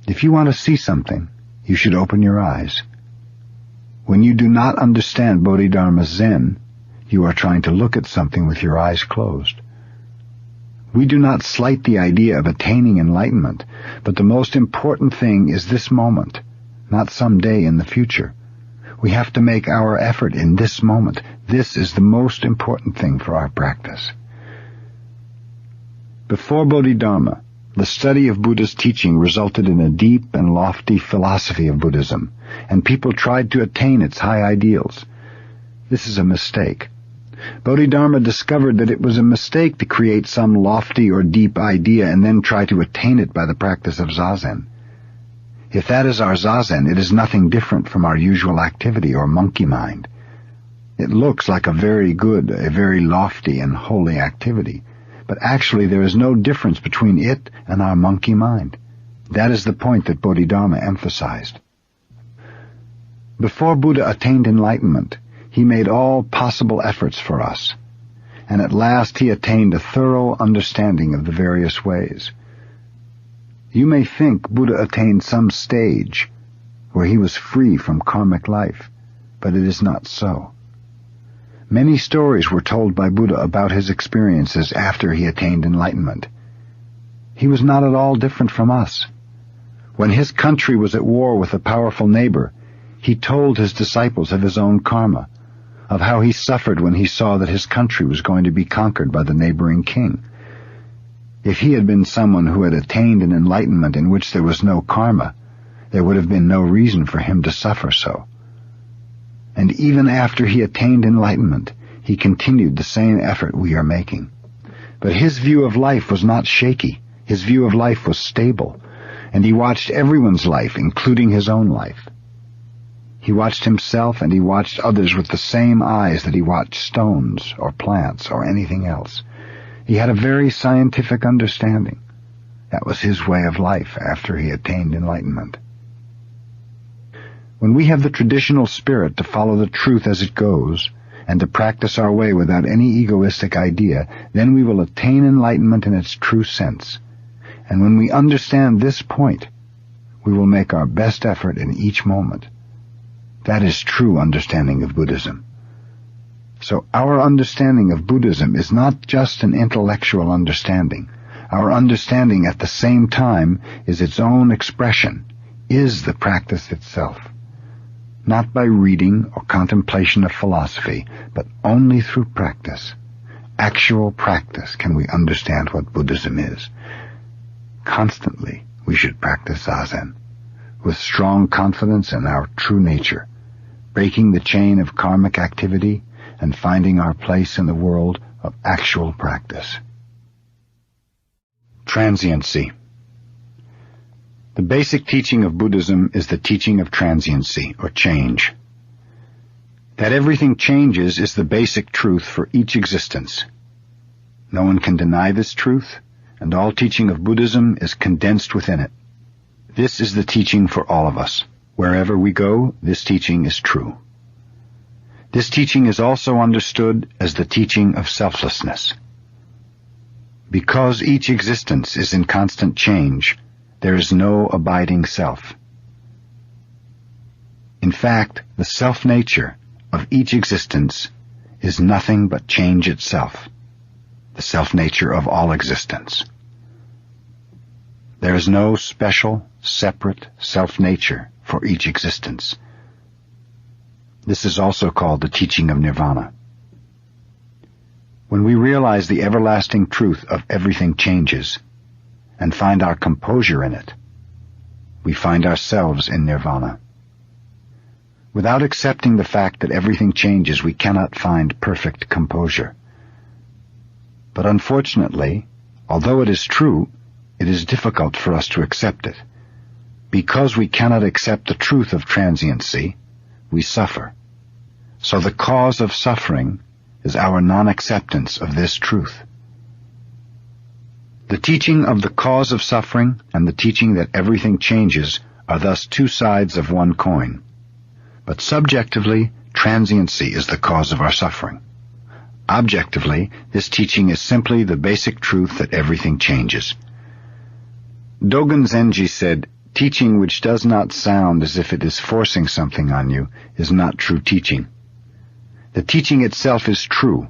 If you want to see something, you should open your eyes. When you do not understand Bodhidharma Zen, you are trying to look at something with your eyes closed. We do not slight the idea of attaining enlightenment, but the most important thing is this moment, not some day in the future. We have to make our effort in this moment. This is the most important thing for our practice. Before Bodhidharma, the study of Buddha's teaching resulted in a deep and lofty philosophy of Buddhism, and people tried to attain its high ideals. This is a mistake. Bodhidharma discovered that it was a mistake to create some lofty or deep idea and then try to attain it by the practice of zazen. If that is our zazen, it is nothing different from our usual activity or monkey mind. It looks like a very good, a very lofty and holy activity, but actually there is no difference between it and our monkey mind. That is the point that Bodhidharma emphasized. Before Buddha attained enlightenment, he made all possible efforts for us, and at last he attained a thorough understanding of the various ways. You may think Buddha attained some stage where he was free from karmic life, but it is not so. Many stories were told by Buddha about his experiences after he attained enlightenment. He was not at all different from us. When his country was at war with a powerful neighbor, he told his disciples of his own karma, of how he suffered when he saw that his country was going to be conquered by the neighboring king. If he had been someone who had attained an enlightenment in which there was no karma, there would have been no reason for him to suffer so. And even after he attained enlightenment, he continued the same effort we are making. But his view of life was not shaky. His view of life was stable, and he watched everyone's life, including his own life. He watched himself and he watched others with the same eyes that he watched stones or plants or anything else. He had a very scientific understanding. That was his way of life after he attained enlightenment. When we have the traditional spirit to follow the truth as it goes, and to practice our way without any egoistic idea, then we will attain enlightenment in its true sense. And when we understand this point, we will make our best effort in each moment. That is true understanding of Buddhism. So our understanding of Buddhism is not just an intellectual understanding. Our understanding at the same time is its own expression, is the practice itself. Not by reading or contemplation of philosophy, but only through practice. Actual practice can we understand what Buddhism is. Constantly we should practice zazen, with strong confidence in our true nature, breaking the chain of karmic activity and finding our place in the world of actual practice. Transiency. The basic teaching of Buddhism is the teaching of transiency, or change. That everything changes is the basic truth for each existence. No one can deny this truth, and all teaching of Buddhism is condensed within it. This is the teaching for all of us. Wherever we go, this teaching is true. This teaching is also understood as the teaching of selflessness. Because each existence is in constant change, there is no abiding self. In fact, the self-nature of each existence is nothing but change itself, the self-nature of all existence. There is no special, separate self-nature for each existence. This is also called the teaching of nirvana. When we realize the everlasting truth of everything changes and find our composure in it, we find ourselves in nirvana. Without accepting the fact that everything changes, we cannot find perfect composure. But unfortunately, although it is true, it is difficult for us to accept it. Because we cannot accept the truth of transiency, we suffer. So the cause of suffering is our non-acceptance of this truth. The teaching of the cause of suffering and the teaching that everything changes are thus two sides of one coin. But subjectively, transiency is the cause of our suffering. Objectively, this teaching is simply the basic truth that everything changes. Dogen Zenji said, "Teaching which does not sound as if it is forcing something on you is not true teaching. The teaching itself is true,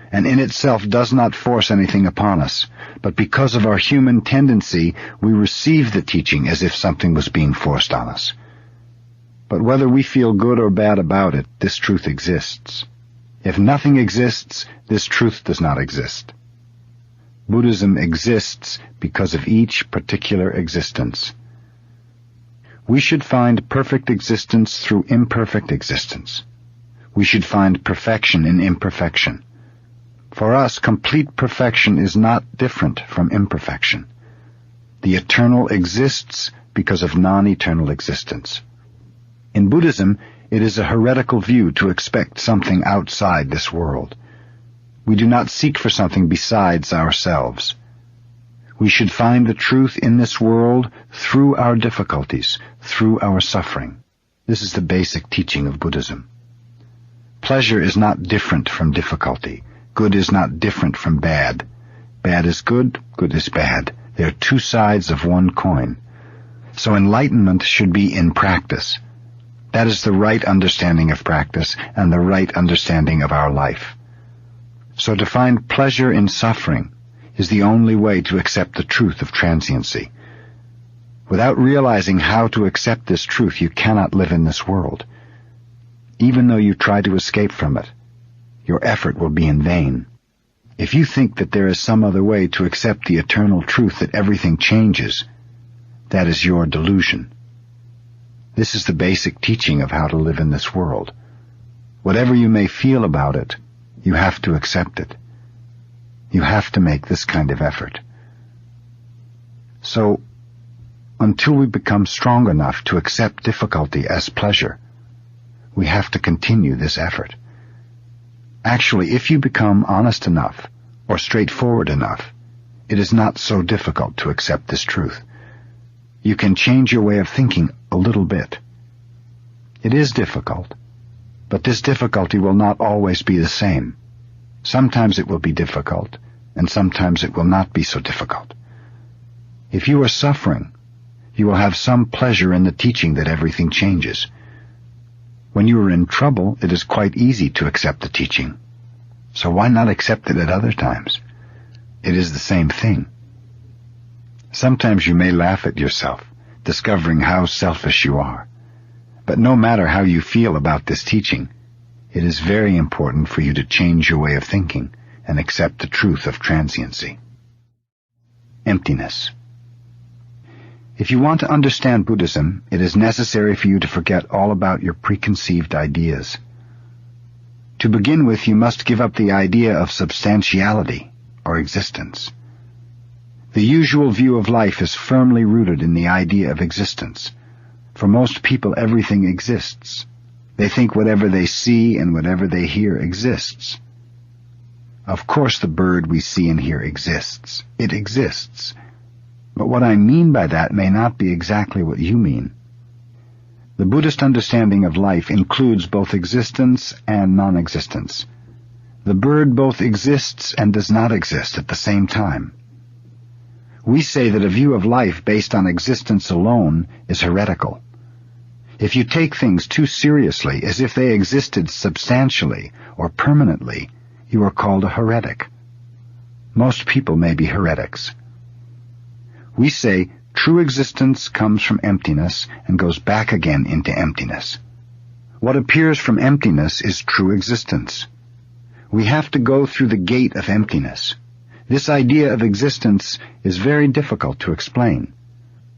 and in itself does not force anything upon us, but because of our human tendency, we receive the teaching as if something was being forced on us. But whether we feel good or bad about it, this truth exists. If nothing exists, this truth does not exist. Buddhism exists because of each particular existence. We should find perfect existence through imperfect existence. We should find perfection in imperfection. For us, complete perfection is not different from imperfection. The eternal exists because of non-eternal existence. In Buddhism, it is a heretical view to expect something outside this world. We do not seek for something besides ourselves. We should find the truth in this world through our difficulties, through our suffering. This is the basic teaching of Buddhism. Pleasure is not different from difficulty. Good is not different from bad. Bad is good, good is bad. They are two sides of one coin. So enlightenment should be in practice. That is the right understanding of practice and the right understanding of our life. So to find pleasure in suffering is the only way to accept the truth of transiency. Without realizing how to accept this truth, you cannot live in this world. Even though you try to escape from it, your effort will be in vain. If you think that there is some other way to accept the eternal truth that everything changes, that is your delusion. This is the basic teaching of how to live in this world. Whatever you may feel about it, you have to accept it. You have to make this kind of effort. So, until we become strong enough to accept difficulty as pleasure, we have to continue this effort. Actually, if you become honest enough or straightforward enough, it is not so difficult to accept this truth. You can change your way of thinking a little bit. It is difficult, but this difficulty will not always be the same. Sometimes it will be difficult, and sometimes it will not be so difficult. If you are suffering, you will have some pleasure in the teaching that everything changes. When you are in trouble, it is quite easy to accept the teaching. So why not accept it at other times? It is the same thing. Sometimes you may laugh at yourself, discovering how selfish you are. But no matter how you feel about this teaching, it is very important for you to change your way of thinking and accept the truth of transiency. Emptiness. If you want to understand Buddhism, it is necessary for you to forget all about your preconceived ideas. To begin with, you must give up the idea of substantiality or existence. The usual view of life is firmly rooted in the idea of existence. For most people, everything exists. They think whatever they see and whatever they hear exists. Of course, the bird we see and hear exists. It exists. But what I mean by that may not be exactly what you mean. The Buddhist understanding of life includes both existence and non-existence. The bird both exists and does not exist at the same time. We say that a view of life based on existence alone is heretical. If you take things too seriously, as if they existed substantially or permanently, you are called a heretic. Most people may be heretics. We say true existence comes from emptiness and goes back again into emptiness. What appears from emptiness is true existence. We have to go through the gate of emptiness. This idea of existence is very difficult to explain.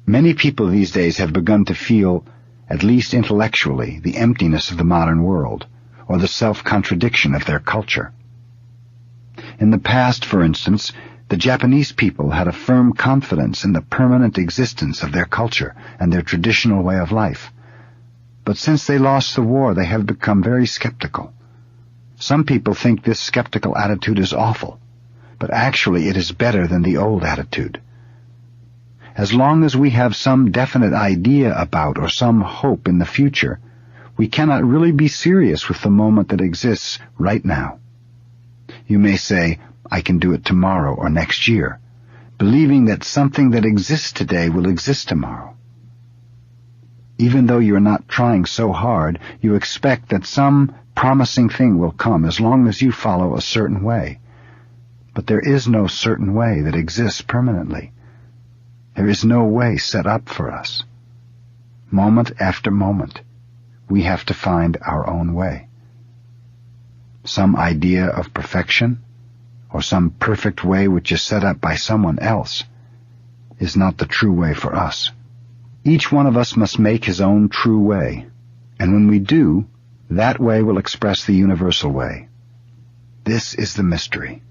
Many people these days have begun to feel, at least intellectually, the emptiness of the modern world, or the self-contradiction of their culture. In the past, for instance, the Japanese people had a firm confidence in the permanent existence of their culture and their traditional way of life. But since they lost the war, they have become very skeptical. Some people think this skeptical attitude is awful, but actually it is better than the old attitude. As long as we have some definite idea about or some hope in the future, we cannot really be serious with the moment that exists right now. You may say, I can do it tomorrow or next year, believing that something that exists today will exist tomorrow. Even though you are not trying so hard, you expect that some promising thing will come as long as you follow a certain way. But there is no certain way that exists permanently. There is no way set up for us. Moment after moment, we have to find our own way. Some idea of perfection, or some perfect way which is set up by someone else, is not the true way for us. Each one of us must make his own true way, and when we do, that way will express the universal way. This is the mystery.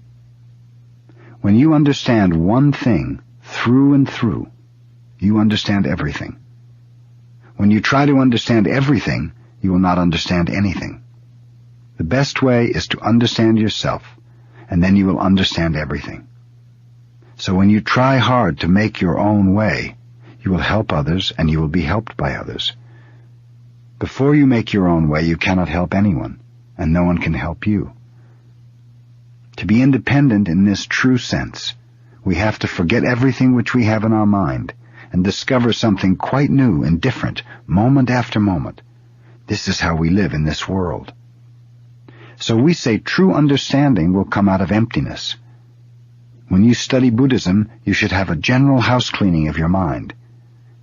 When you understand one thing through and through, you understand everything. When you try to understand everything, you will not understand anything. The best way is to understand yourself, and then you will understand everything. So when you try hard to make your own way, you will help others and you will be helped by others. Before you make your own way, you cannot help anyone, and no one can help you. To be independent in this true sense, we have to forget everything which we have in our mind and discover something quite new and different moment after moment. This is how we live in this world. So we say true understanding will come out of emptiness. When you study Buddhism, you should have a general house cleaning of your mind.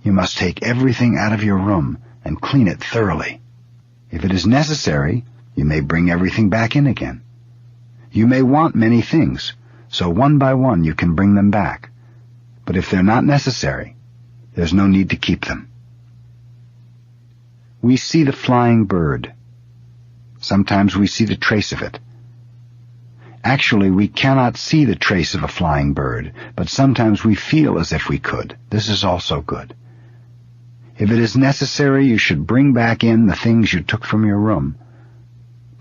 You must take everything out of your room and clean it thoroughly. If it is necessary, you may bring everything back in again. You may want many things, so one by one you can bring them back. But if they're not necessary, there's no need to keep them. We see the flying bird. Sometimes we see the trace of it. Actually, we cannot see the trace of a flying bird, but sometimes we feel as if we could. This is also good. If it is necessary, you should bring back in the things you took from your room.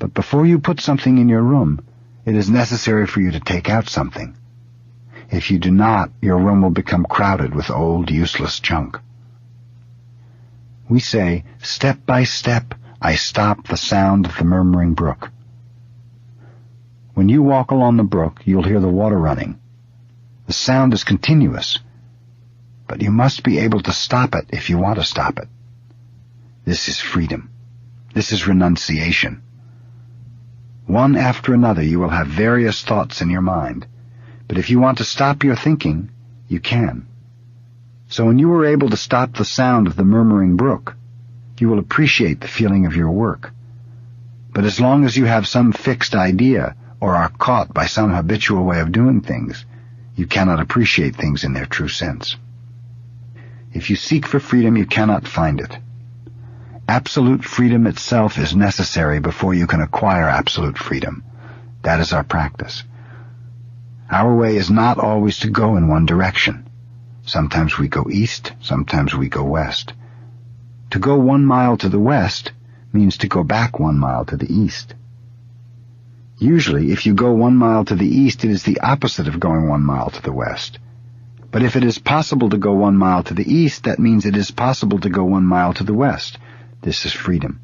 But before you put something in your room, it is necessary for you to take out something. If you do not, your room will become crowded with old, useless junk. We say, step by step, I stop the sound of the murmuring brook. When you walk along the brook, you'll hear the water running. The sound is continuous, but you must be able to stop it if you want to stop it. This is freedom. This is renunciation. One after another you will have various thoughts in your mind, but if you want to stop your thinking, you can. So when you are able to stop the sound of the murmuring brook, you will appreciate the feeling of your work. But as long as you have some fixed idea or are caught by some habitual way of doing things, you cannot appreciate things in their true sense. If you seek for freedom, you cannot find it. Absolute freedom itself is necessary before you can acquire absolute freedom. That is our practice. Our way is not always to go in one direction. Sometimes we go east, sometimes we go west. To go 1 mile to the west means to go back 1 mile to the east. Usually, if you go 1 mile to the east, it is the opposite of going 1 mile to the west. But if it is possible to go 1 mile to the east, that means it is possible to go 1 mile to the west. This is freedom.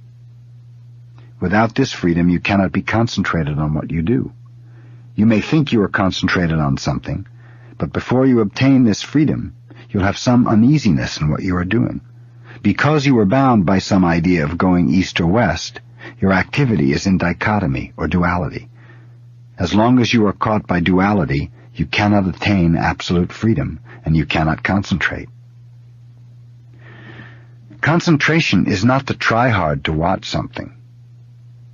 Without this freedom, you cannot be concentrated on what you do. You may think you are concentrated on something, but before you obtain this freedom, you'll have some uneasiness in what you are doing. Because you are bound by some idea of going east or west, your activity is in dichotomy or duality. As long as you are caught by duality, you cannot attain absolute freedom, and you cannot concentrate. Concentration is not to try hard to watch something.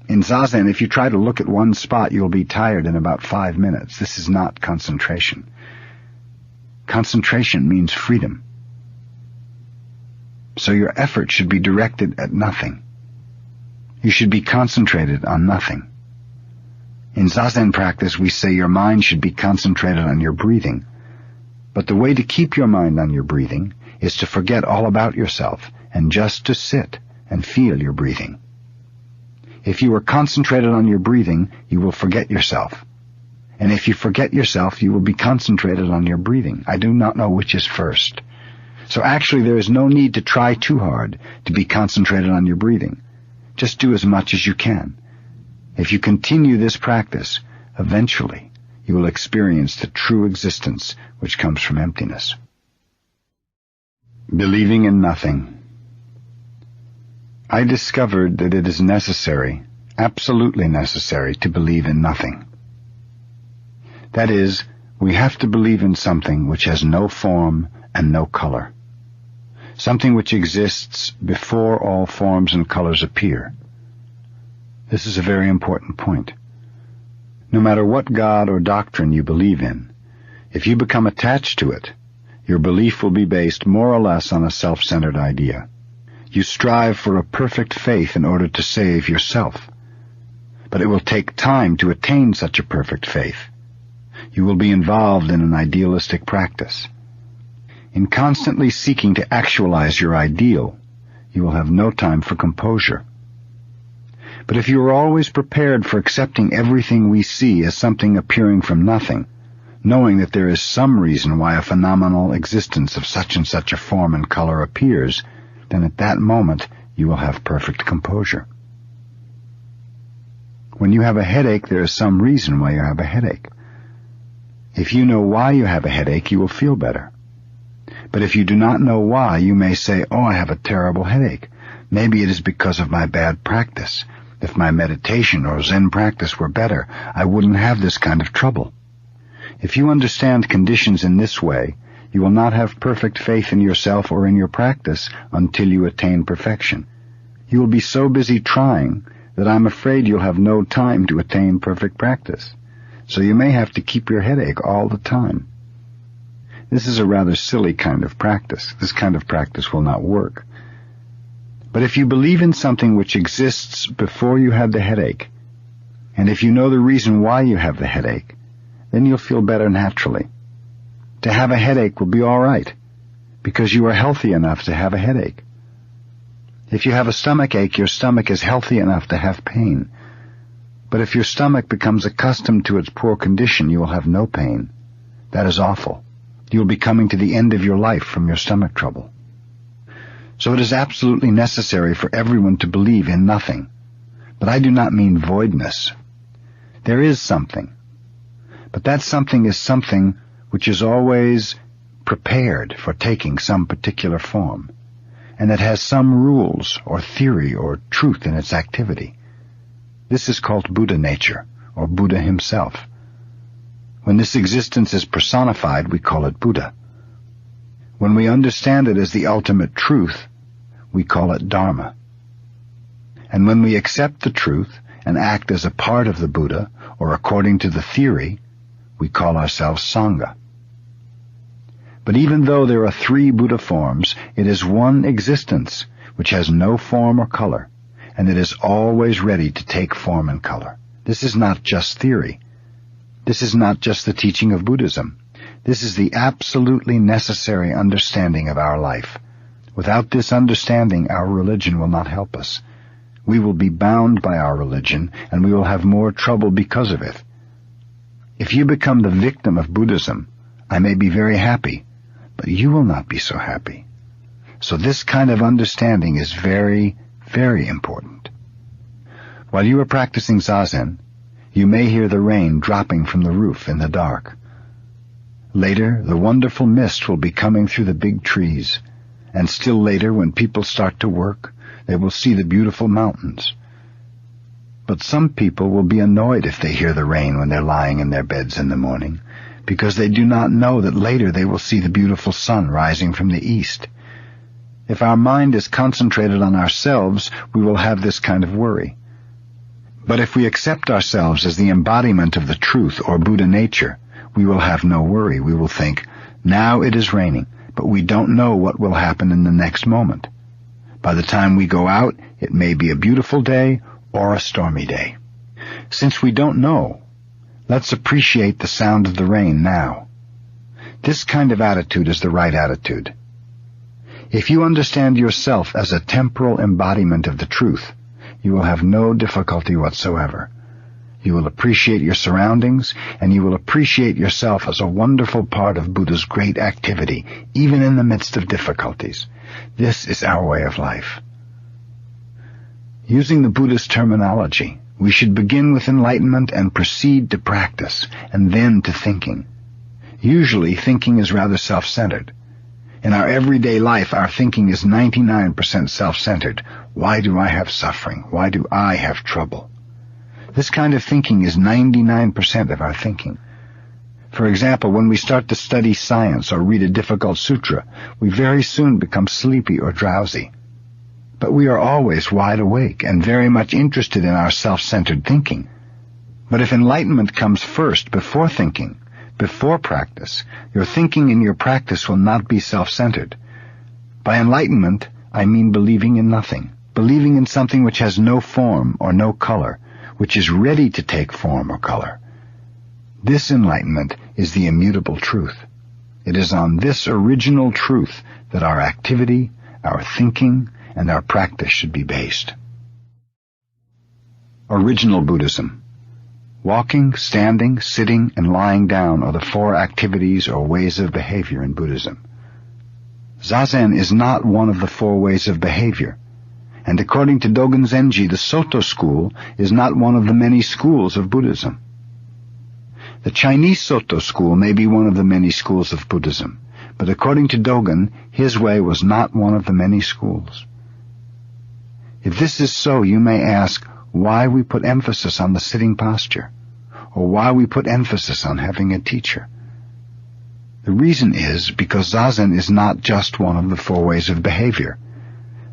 In Zazen, if you try to look at one spot, you'll be tired in about 5 minutes. This is not concentration. Concentration means freedom. So your effort should be directed at nothing. You should be concentrated on nothing. In Zazen practice, we say your mind should be concentrated on your breathing. But the way to keep your mind on your breathing is to forget all about yourself and just to sit and feel your breathing. If you are concentrated on your breathing, you will forget yourself. And if you forget yourself, you will be concentrated on your breathing. I do not know which is first. So actually there is no need to try too hard to be concentrated on your breathing. Just do as much as you can. If you continue this practice, eventually you will experience the true existence which comes from emptiness. Believing in nothing. I discovered that it is necessary, absolutely necessary, to believe in nothing. That is, we have to believe in something which has no form and no color. Something which exists before all forms and colors appear. This is a very important point. No matter what God or doctrine you believe in, if you become attached to it, your belief will be based more or less on a self-centered idea. You strive for a perfect faith in order to save yourself. But it will take time to attain such a perfect faith. You will be involved in an idealistic practice. In constantly seeking to actualize your ideal, you will have no time for composure. But if you are always prepared for accepting everything we see as something appearing from nothing, knowing that there is some reason why a phenomenal existence of such and such a form and color appears, then at that moment you will have perfect composure. When you have a headache, there is some reason why you have a headache. If you know why you have a headache, you will feel better. But if you do not know why, you may say, "Oh, I have a terrible headache. Maybe it is because of my bad practice. If my meditation or Zen practice were better, I wouldn't have this kind of trouble." If you understand conditions in this way, you will not have perfect faith in yourself or in your practice until you attain perfection. You will be so busy trying that I'm afraid you'll have no time to attain perfect practice. So you may have to keep your headache all the time. This is a rather silly kind of practice. This kind of practice will not work. But if you believe in something which exists before you had the headache, and if you know the reason why you have the headache, then you'll feel better naturally. To have a headache will be all right, because you are healthy enough to have a headache. If you have a stomach ache, your stomach is healthy enough to have pain. But if your stomach becomes accustomed to its poor condition, you will have no pain. That is awful. You will be coming to the end of your life from your stomach trouble. So it is absolutely necessary for everyone to believe in nothing. But I do not mean voidness. There is something. But that something is something which is always prepared for taking some particular form, and that has some rules or theory or truth in its activity. This is called Buddha nature, or Buddha himself. When this existence is personified, we call it Buddha. When we understand it as the ultimate truth, we call it Dharma. And when we accept the truth and act as a part of the Buddha, or according to the theory, we call ourselves Sangha. But even though there are 3 Buddha forms, it is one existence which has no form or color, and it is always ready to take form and color. This is not just theory. This is not just the teaching of Buddhism. This is the absolutely necessary understanding of our life. Without this understanding, our religion will not help us. We will be bound by our religion, and we will have more trouble because of it. If you become the victim of Buddhism, I may be very happy, but you will not be so happy. So this kind of understanding is very, very important. While you are practicing Zazen, you may hear the rain dropping from the roof in the dark. Later, the wonderful mist will be coming through the big trees, and still later, when people start to work, they will see the beautiful mountains. But some people will be annoyed if they hear the rain when they're lying in their beds in the morning, because they do not know that later they will see the beautiful sun rising from the east. If our mind is concentrated on ourselves, we will have this kind of worry. But if we accept ourselves as the embodiment of the truth or Buddha nature, we will have no worry. We will think, now it is raining, but we don't know what will happen in the next moment. By the time we go out, it may be a beautiful day or a stormy day. Since we don't know, let's appreciate the sound of the rain now. This kind of attitude is the right attitude. If you understand yourself as a temporal embodiment of the truth, you will have no difficulty whatsoever. You will appreciate your surroundings, and you will appreciate yourself as a wonderful part of Buddha's great activity, even in the midst of difficulties. This is our way of life. Using the Buddhist terminology, we should begin with enlightenment and proceed to practice, and then to thinking. Usually, thinking is rather self-centered. In our everyday life, our thinking is 99% self-centered. Why do I have suffering? Why do I have trouble? This kind of thinking is 99% of our thinking. For example, when we start to study science or read a difficult sutra, we very soon become sleepy or drowsy. But we are always wide awake and very much interested in our self-centered thinking. But if enlightenment comes first, before thinking, before practice, your thinking and your practice will not be self-centered. By enlightenment, I mean believing in nothing, believing in something which has no form or no color, which is ready to take form or color. This enlightenment is the immutable truth. It is on this original truth that our activity, our thinking, and our practice should be based. Original Buddhism. Walking, standing, sitting, and lying down are the 4 activities or ways of behavior in Buddhism. Zazen is not one of the 4 ways of behavior, and according to Dogen Zenji, the Soto school is not one of the many schools of Buddhism. The Chinese Soto school may be one of the many schools of Buddhism, but according to Dogen, his way was not one of the many schools. If this is so, you may ask why we put emphasis on the sitting posture, or why we put emphasis on having a teacher. The reason is because Zazen is not just one of the 4 ways of behavior.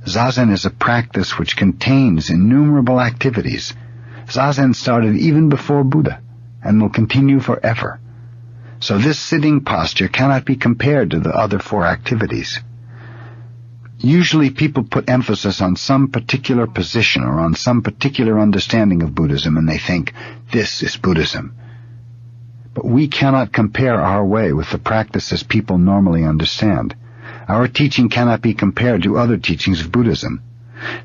Zazen is a practice which contains innumerable activities. Zazen started even before Buddha, and will continue forever. So this sitting posture cannot be compared to the other 4 activities. Usually people put emphasis on some particular position or on some particular understanding of Buddhism, and they think, this is Buddhism. But we cannot compare our way with the practices people normally understand. Our teaching cannot be compared to other teachings of Buddhism.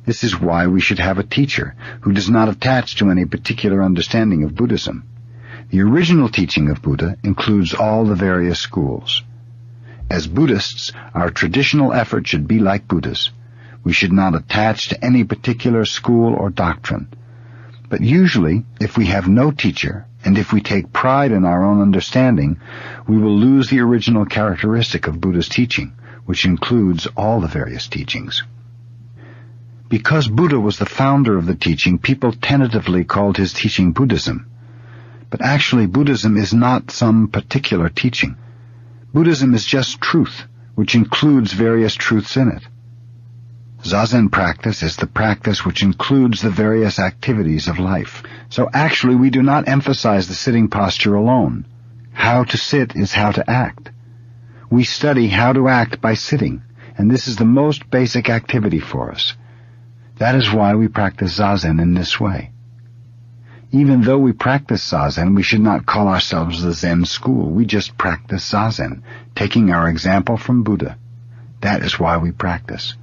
This is why we should have a teacher who does not attach to any particular understanding of Buddhism. The original teaching of Buddha includes all the various schools. As Buddhists, our traditional effort should be like Buddha's. We should not attach to any particular school or doctrine. But usually, if we have no teacher, and if we take pride in our own understanding, we will lose the original characteristic of Buddha's teaching, which includes all the various teachings. Because Buddha was the founder of the teaching, people tentatively called his teaching Buddhism. But actually, Buddhism is not some particular teaching. Buddhism is just truth, which includes various truths in it. Zazen practice is the practice which includes the various activities of life. So actually we do not emphasize the sitting posture alone. How to sit is how to act. We study how to act by sitting, and this is the most basic activity for us. That is why we practice Zazen in this way. Even though we practice Zazen, we should not call ourselves the Zen school. We just practice Zazen, taking our example from Buddha. That is why we practice.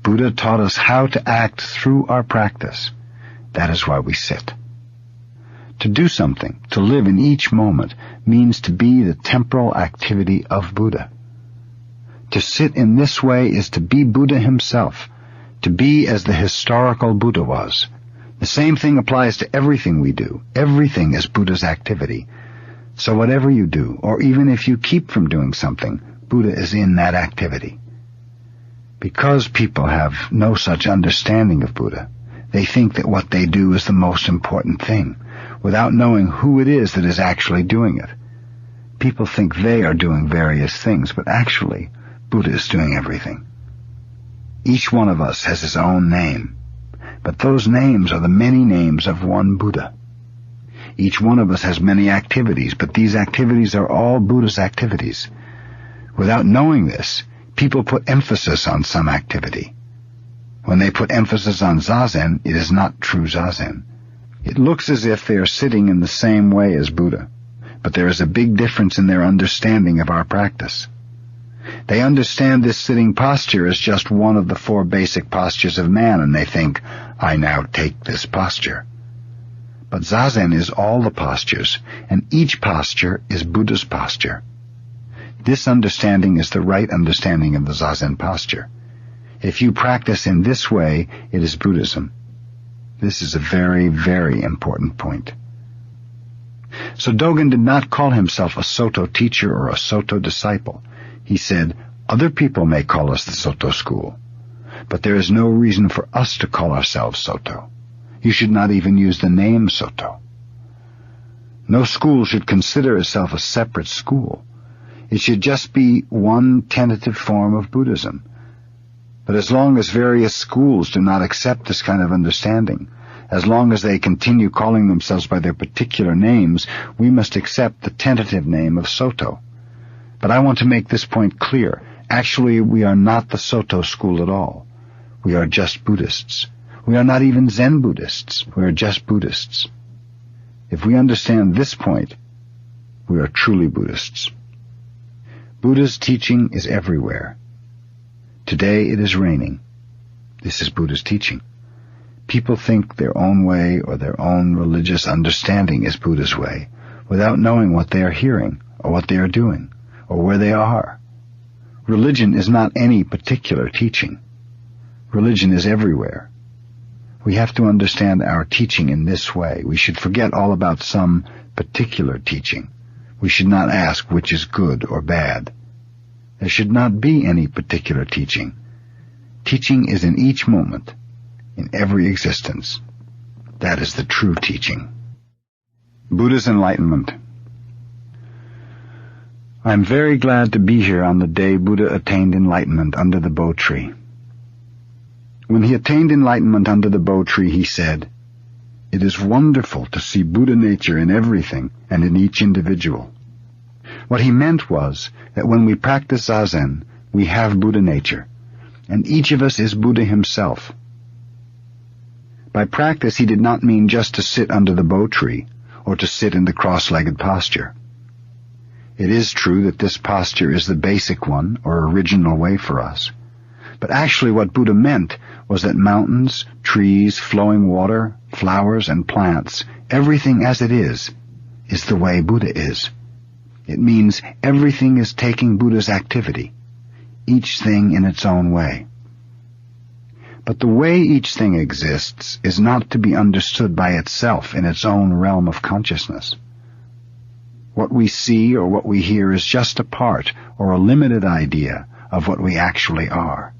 Buddha taught us how to act through our practice. That is why we sit. To do something, to live in each moment, means to be the temporal activity of Buddha. To sit in this way is to be Buddha himself, to be as the historical Buddha was. The same thing applies to everything we do. Everything is Buddha's activity. So whatever you do, or even if you keep from doing something, Buddha is in that activity. Because people have no such understanding of Buddha, they think that what they do is the most important thing, without knowing who it is that is actually doing it. People think they are doing various things, but actually, Buddha is doing everything. Each one of us has his own name, but those names are the many names of one Buddha. Each one of us has many activities, but these activities are all Buddha's activities. Without knowing this, people put emphasis on some activity. When they put emphasis on Zazen, it is not true Zazen. It looks as if they are sitting in the same way as Buddha, but there is a big difference in their understanding of our practice. They understand this sitting posture as just one of the 4 basic postures of man, and they think, I now take this posture. But Zazen is all the postures, and each posture is Buddha's posture. This understanding is the right understanding of the Zazen posture. If you practice in this way, it is Buddhism. This is a very, very important point. So Dogen did not call himself a Soto teacher or a Soto disciple. He said, other people may call us the Soto school, but there is no reason for us to call ourselves Soto. You should not even use the name Soto. No school should consider itself a separate school. It should just be one tentative form of Buddhism. But as long as various schools do not accept this kind of understanding, as long as they continue calling themselves by their particular names, we must accept the tentative name of Soto. But I want to make this point clear. Actually, we are not the Soto school at all. We are just Buddhists. We are not even Zen Buddhists. We are just Buddhists. If we understand this point, we are truly Buddhists. Buddha's teaching is everywhere. Today it is raining. This is Buddha's teaching. People think their own way or their own religious understanding is Buddha's way, without knowing what they are hearing, or what they are doing, or where they are. Religion is not any particular teaching. Religion is everywhere. We have to understand our teaching in this way. We should forget all about some particular teaching. We should not ask which is good or bad. There should not be any particular teaching. Teaching is in each moment, in every existence. That is the true teaching. Buddha's enlightenment. I am very glad to be here on the day Buddha attained enlightenment under the Bo tree. When he attained enlightenment under the Bo tree, he said, "It is wonderful to see Buddha nature in everything and in each individual." What he meant was that when we practice Zazen, we have Buddha nature, and each of us is Buddha himself. By practice, he did not mean just to sit under the Bo tree, or to sit in the cross-legged posture. It is true that this posture is the basic one, or original way for us. But actually what Buddha meant was that mountains, trees, flowing water, flowers, and plants, everything as it is the way Buddha is. It means everything is taking Buddha's activity, each thing in its own way. But the way each thing exists is not to be understood by itself in its own realm of consciousness. What we see or what we hear is just a part or a limited idea of what we actually are.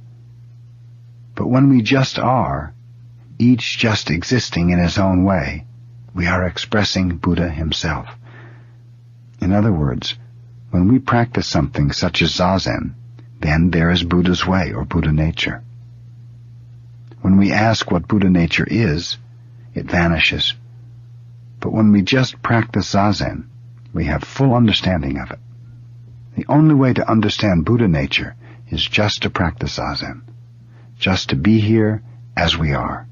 But when we just are, each just existing in his own way, we are expressing Buddha himself. In other words, when we practice something such as Zazen, then there is Buddha's way or Buddha nature. When we ask what Buddha nature is, it vanishes. But when we just practice Zazen, we have full understanding of it. The only way to understand Buddha nature is just to practice Zazen, just to be here as we are.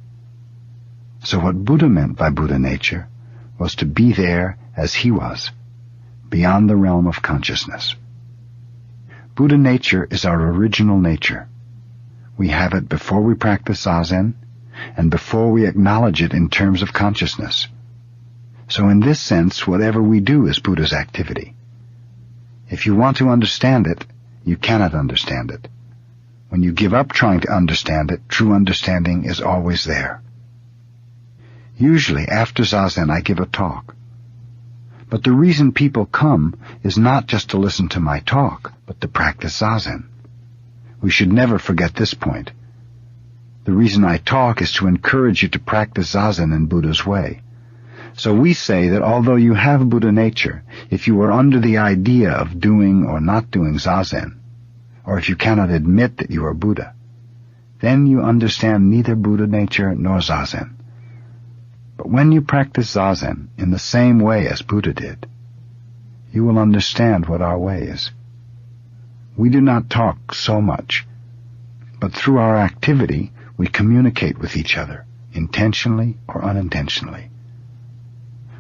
So what Buddha meant by Buddha nature was to be there as he was, beyond the realm of consciousness. Buddha nature is our original nature. We have it before we practice Zazen, and before we acknowledge it in terms of consciousness. So in this sense, whatever we do is Buddha's activity. If you want to understand it, you cannot understand it. When you give up trying to understand it, true understanding is always there. Usually, after Zazen, I give a talk. But the reason people come is not just to listen to my talk, but to practice Zazen. We should never forget this point. The reason I talk is to encourage you to practice Zazen in Buddha's way. So we say that although you have Buddha nature, if you are under the idea of doing or not doing Zazen, or if you cannot admit that you are Buddha, then you understand neither Buddha nature nor Zazen. But when you practice Zazen in the same way as Buddha did, you will understand what our way is. We do not talk so much, but through our activity we communicate with each other, intentionally or unintentionally.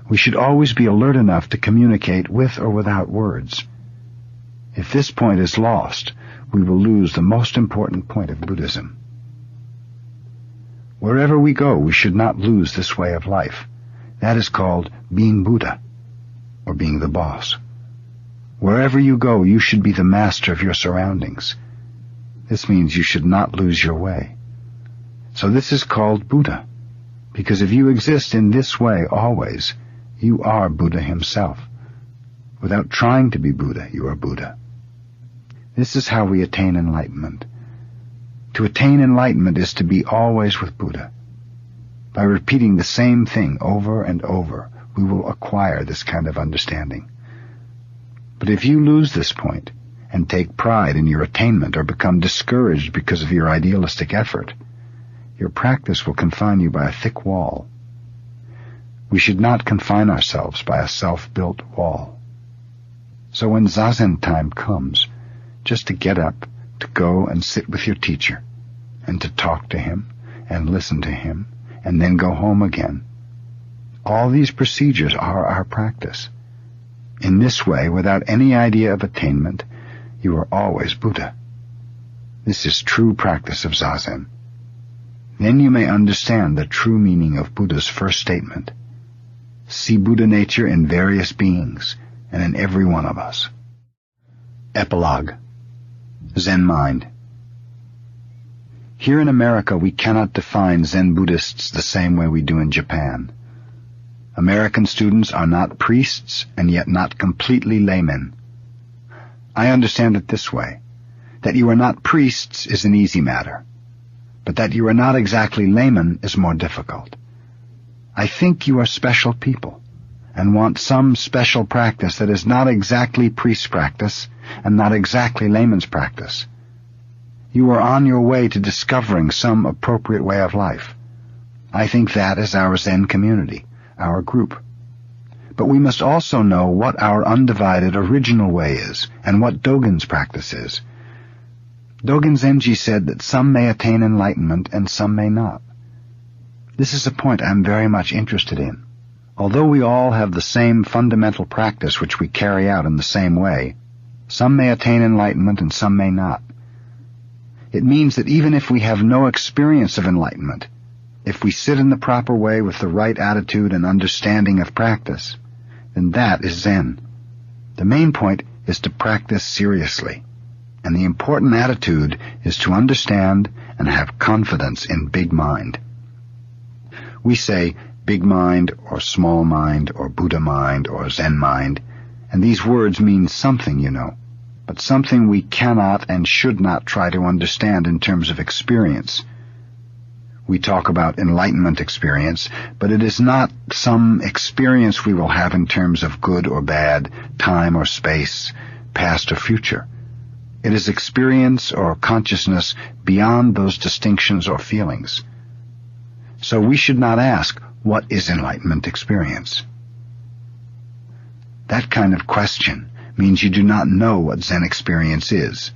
We should always be alert enough to communicate with or without words. If this point is lost, we will lose the most important point of Buddhism. Wherever we go, we should not lose this way of life. That is called being Buddha, or being the boss. Wherever you go, you should be the master of your surroundings. This means you should not lose your way. So this is called Buddha, because if you exist in this way always, you are Buddha himself. Without trying to be Buddha, you are Buddha. This is how we attain enlightenment. To attain enlightenment is to be always with Buddha. By repeating the same thing over and over, we will acquire this kind of understanding. But if you lose this point, and take pride in your attainment or become discouraged because of your idealistic effort, your practice will confine you by a thick wall. We should not confine ourselves by a self-built wall. So when Zazen time comes, just to get up, to go and sit with your teacher, and to talk to him, and listen to him, and then go home again. All these procedures are our practice. In this way, without any idea of attainment, you are always Buddha. This is true practice of Zazen. Then you may understand the true meaning of Buddha's first statement. See Buddha nature in various beings, and in every one of us. Epilogue. Zen Mind. Here in America we cannot define Zen Buddhists the same way we do in Japan. American students are not priests and yet not completely laymen. I understand it this way. That you are not priests is an easy matter, but that you are not exactly laymen is more difficult. I think you are special people, and want some special practice that is not exactly priest's practice and not exactly layman's practice. You are on your way to discovering some appropriate way of life. I think that is our Zen community, our group. But we must also know what our undivided original way is, and what Dogen's practice is. Dogen Zenji said that some may attain enlightenment and some may not. This is a point I am very much interested in. Although we all have the same fundamental practice which we carry out in the same way, some may attain enlightenment and some may not. It means that even if we have no experience of enlightenment, if we sit in the proper way with the right attitude and understanding of practice, then that is Zen. The main point is to practice seriously, and the important attitude is to understand and have confidence in big mind. We say big mind or small mind or Buddha mind or Zen mind, and these words mean something, you know, but something we cannot and should not try to understand in terms of experience. We talk about enlightenment experience, but it is not some experience we will have in terms of good or bad, time or space, past or future. It is experience or consciousness beyond those distinctions or feelings. So we should not ask, what is enlightenment experience? That kind of question means you do not know what Zen experience is.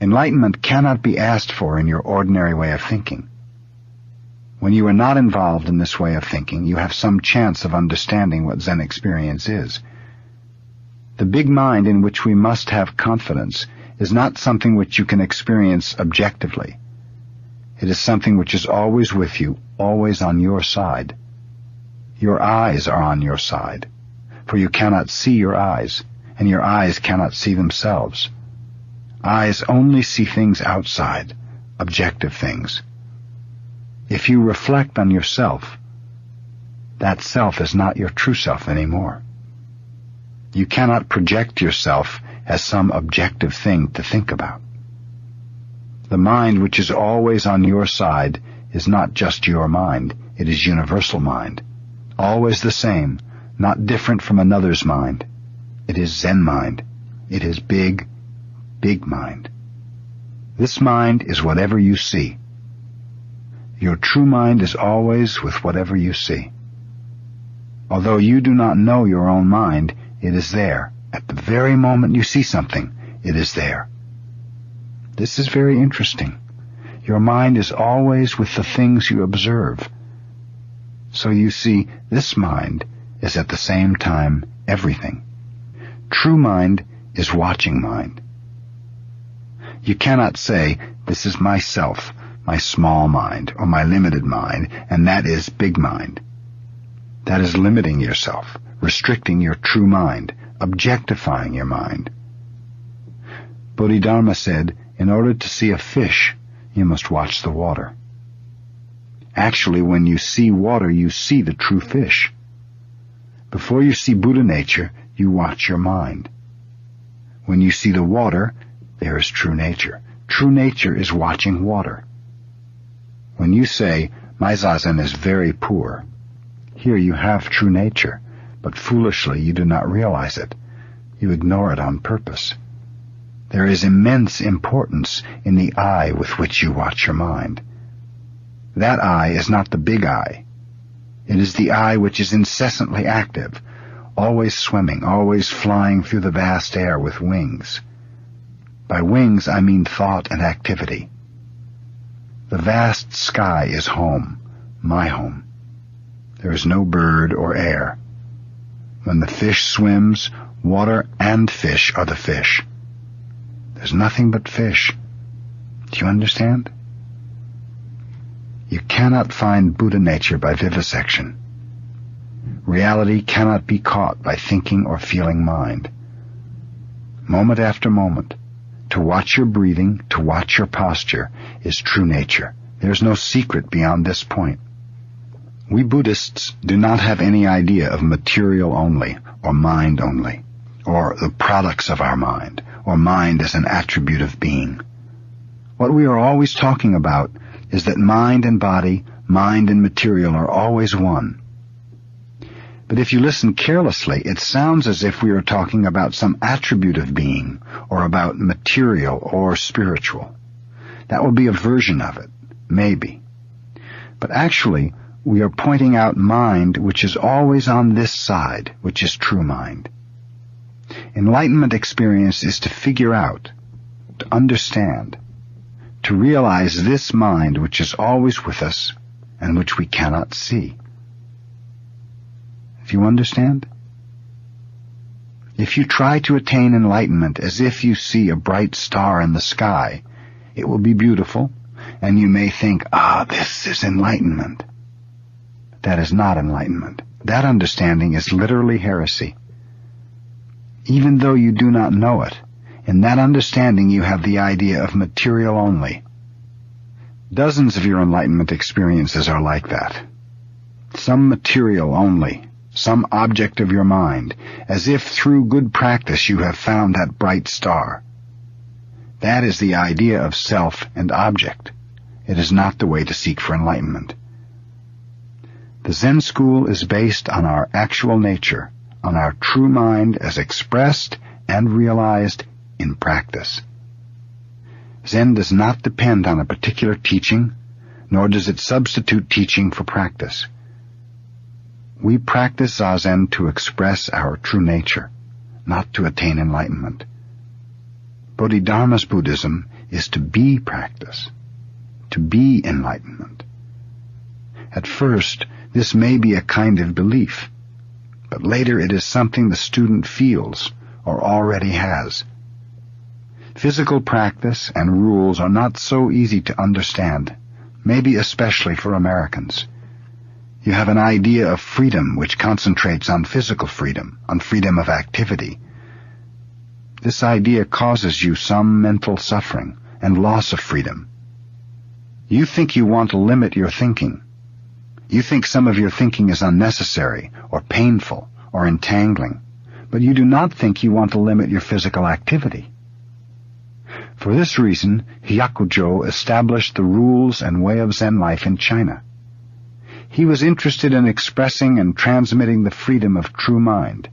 Enlightenment cannot be asked for in your ordinary way of thinking. When you are not involved in this way of thinking, you have some chance of understanding what Zen experience is. The big mind in which we must have confidence is not something which you can experience objectively. It is something which is always with you, always on your side. Your eyes are on your side, for you cannot see your eyes, and your eyes cannot see themselves. Eyes only see things outside, objective things. If you reflect on yourself, that self is not your true self anymore. You cannot project yourself as some objective thing to think about. The mind which is always on your side is not just your mind, it is universal mind, always the same, not different from another's mind. It is Zen mind. It is big, big mind. This mind is whatever you see. Your true mind is always with whatever you see. Although you do not know your own mind, it is there. At the very moment you see something, it is there. This is very interesting. Your mind is always with the things you observe. So you see, this mind is at the same time everything. True mind is watching mind. You cannot say, this is myself, my small mind, or my limited mind, and that is big mind. That is limiting yourself, restricting your true mind, objectifying your mind. Bodhidharma said, in order to see a fish, you must watch the water. Actually, when you see water, you see the true fish. Before you see Buddha nature, you watch your mind. When you see the water, there is true nature. True nature is watching water. When you say, my zazen is very poor, here you have true nature, but foolishly you do not realize it. You ignore it on purpose. There is immense importance in the eye with which you watch your mind. That eye is not the big eye. It is the eye which is incessantly active, always swimming, always flying through the vast air with wings. By wings I mean thought and activity. The vast sky is home, my home. There is no bird or air. When the fish swims, water and fish are the fish. There's nothing but fish. Do you understand? You cannot find Buddha nature by vivisection. Reality cannot be caught by thinking or feeling mind. Moment after moment, to watch your breathing, to watch your posture, is true nature. There's no secret beyond this point. We Buddhists do not have any idea of material only, or mind only, or the products of our mind, or mind as an attribute of being. What we are always talking about is that mind and body, mind and material are always one. But if you listen carelessly, it sounds as if we are talking about some attribute of being, or about material or spiritual. That will be a version of it, maybe. But actually, we are pointing out mind which is always on this side, which is true mind. Enlightenment experience is to figure out, to understand, to realize this mind which is always with us and which we cannot see. Do you understand? If you try to attain enlightenment as if you see a bright star in the sky, it will be beautiful, and you may think, this is enlightenment. That is not enlightenment. That understanding is literally heresy. Even though you do not know it, in that understanding you have the idea of material only. Dozens of your enlightenment experiences are like that. Some material only, some object of your mind, as if through good practice you have found that bright star. That is the idea of self and object. It is not the way to seek for enlightenment. The Zen school is based on our actual nature, on our true mind as expressed and realized in practice. Zen does not depend on a particular teaching, nor does it substitute teaching for practice. We practice Zazen to express our true nature, not to attain enlightenment. Bodhidharma's Buddhism is to be practice, to be enlightenment. At first, this may be a kind of belief, but later it is something the student feels or already has. Physical practice and rules are not so easy to understand, maybe especially for Americans. You have an idea of freedom which concentrates on physical freedom, on freedom of activity. This idea causes you some mental suffering and loss of freedom. You think you want to limit your thinking. You think some of your thinking is unnecessary, or painful, or entangling, but you do not think you want to limit your physical activity. For this reason, Hyakujo established the rules and way of Zen life in China. He was interested in expressing and transmitting the freedom of true mind.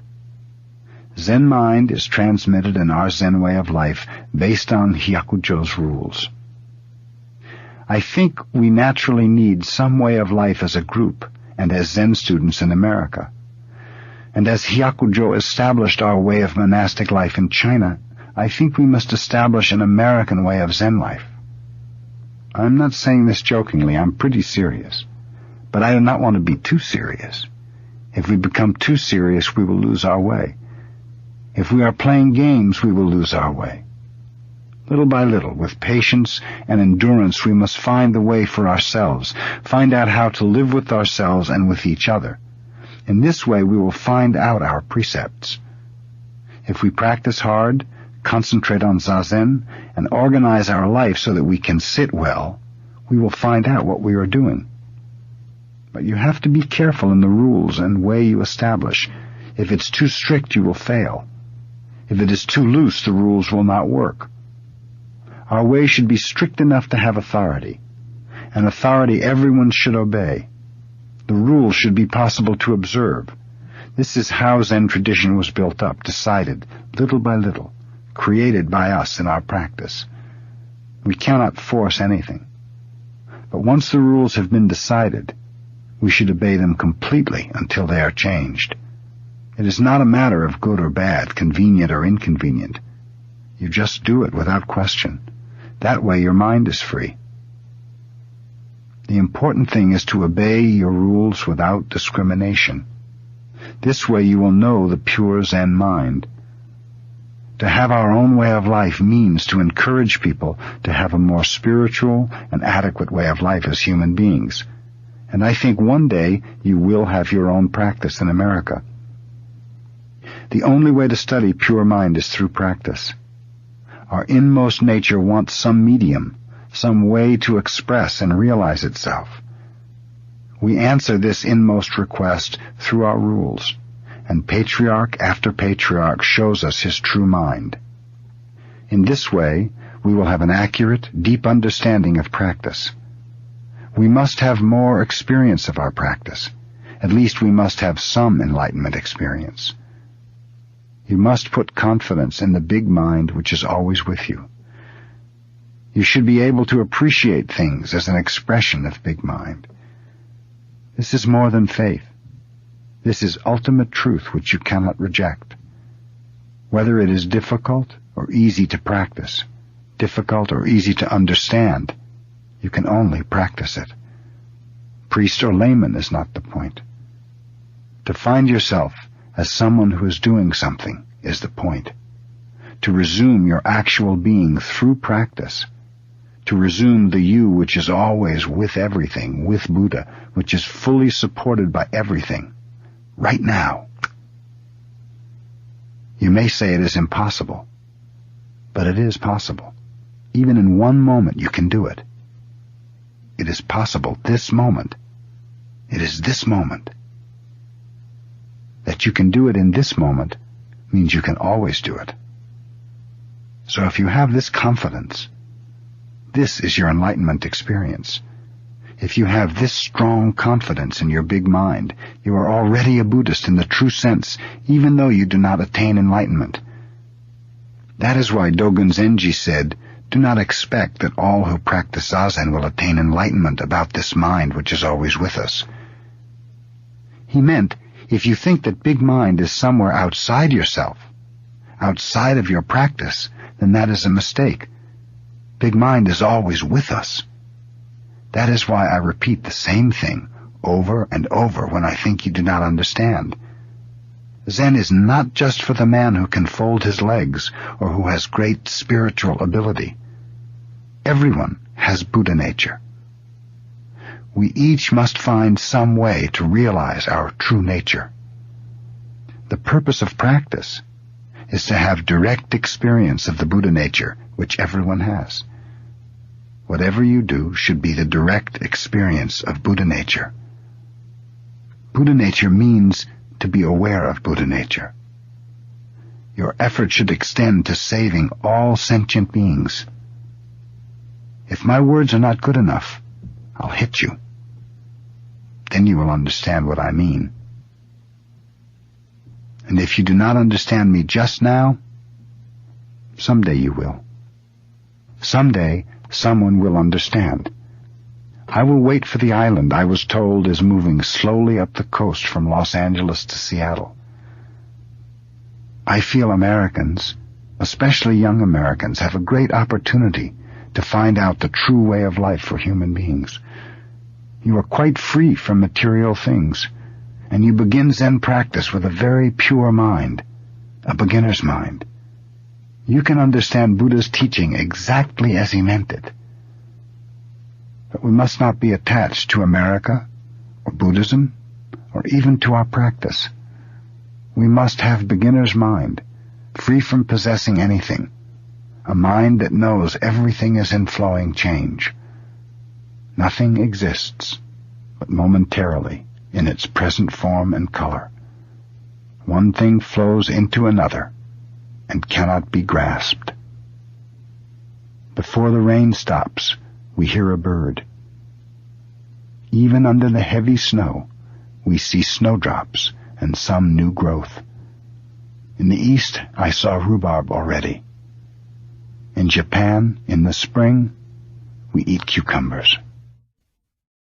Zen mind is transmitted in our Zen way of life based on Hyakujo's rules. I think we naturally need some way of life as a group and as Zen students in America. And as Hyakujo established our way of monastic life in China, I think we must establish an American way of Zen life. I'm not saying this jokingly, I'm pretty serious. But I do not want to be too serious. If we become too serious, we will lose our way. If we are playing games, we will lose our way. Little by little, with patience and endurance, we must find the way for ourselves, find out how to live with ourselves and with each other. In this way, we will find out our precepts. If we practice hard, concentrate on Zazen, and organize our life so that we can sit well, we will find out what we are doing. But you have to be careful in the rules and way you establish. If it's too strict, you will fail. If it is too loose, the rules will not work. Our way should be strict enough to have authority. An authority everyone should obey. The rules should be possible to observe. This is how Zen tradition was built up, decided, little by little, created by us in our practice. We cannot force anything. But once the rules have been decided, we should obey them completely until they are changed. It is not a matter of good or bad, convenient or inconvenient. You just do it without question. That way your mind is free. The important thing is to obey your rules without discrimination. This way you will know the pure Zen mind. To have our own way of life means to encourage people to have a more spiritual and adequate way of life as human beings. And I think one day you will have your own practice in America. The only way to study pure mind is through practice. Our inmost nature wants some medium, some way to express and realize itself. We answer this inmost request through our rules, and patriarch after patriarch shows us his true mind. In this way, we will have an accurate, deep understanding of practice. We must have more experience of our practice. At least we must have some enlightenment experience. You must put confidence in the big mind which is always with you. You should be able to appreciate things as an expression of big mind. This is more than faith. This is ultimate truth which you cannot reject. Whether it is difficult or easy to practice, difficult or easy to understand, you can only practice it. Priest or layman is not the point. To find yourself as someone who is doing something is the point. To resume your actual being through practice. To resume the you which is always with everything, with Buddha, which is fully supported by everything, right now. You may say it is impossible, but it is possible. Even in one moment you can do it. It is possible this moment. It is this moment. That you can do it in this moment means you can always do it. So if you have this confidence, this is your enlightenment experience. If you have this strong confidence in your big mind, you are already a Buddhist in the true sense, even though you do not attain enlightenment. That is why Dogen Zenji said, "Do not expect that all who practice Zazen will attain enlightenment about this mind which is always with us." He meant, if you think that big mind is somewhere outside yourself, outside of your practice, then that is a mistake. Big mind is always with us. That is why I repeat the same thing over and over when I think you do not understand. Zen is not just for the man who can fold his legs or who has great spiritual ability. Everyone has Buddha nature. We each must find some way to realize our true nature. The purpose of practice is to have direct experience of the Buddha nature, which everyone has. Whatever you do should be the direct experience of Buddha nature. Buddha nature means to be aware of Buddha nature. Your effort should extend to saving all sentient beings. If my words are not good enough, I'll hit you. Then you will understand what I mean. And if you do not understand me just now, someday you will. Someday, someone will understand. I will wait for the island I was told is moving slowly up the coast from Los Angeles to Seattle. I feel Americans, especially young Americans, have a great opportunity to find out the true way of life for human beings. You are quite free from material things, and you begin Zen practice with a very pure mind, a beginner's mind. You can understand Buddha's teaching exactly as he meant it. But we must not be attached to America, or Buddhism, or even to our practice. We must have beginner's mind, free from possessing anything, a mind that knows everything is in flowing change. Nothing exists but momentarily in its present form and color. One thing flows into another and cannot be grasped. Before the rain stops, we hear a bird. Even under the heavy snow, we see snowdrops and some new growth. In the east, I saw rhubarb already. In Japan, in the spring, we eat cucumbers.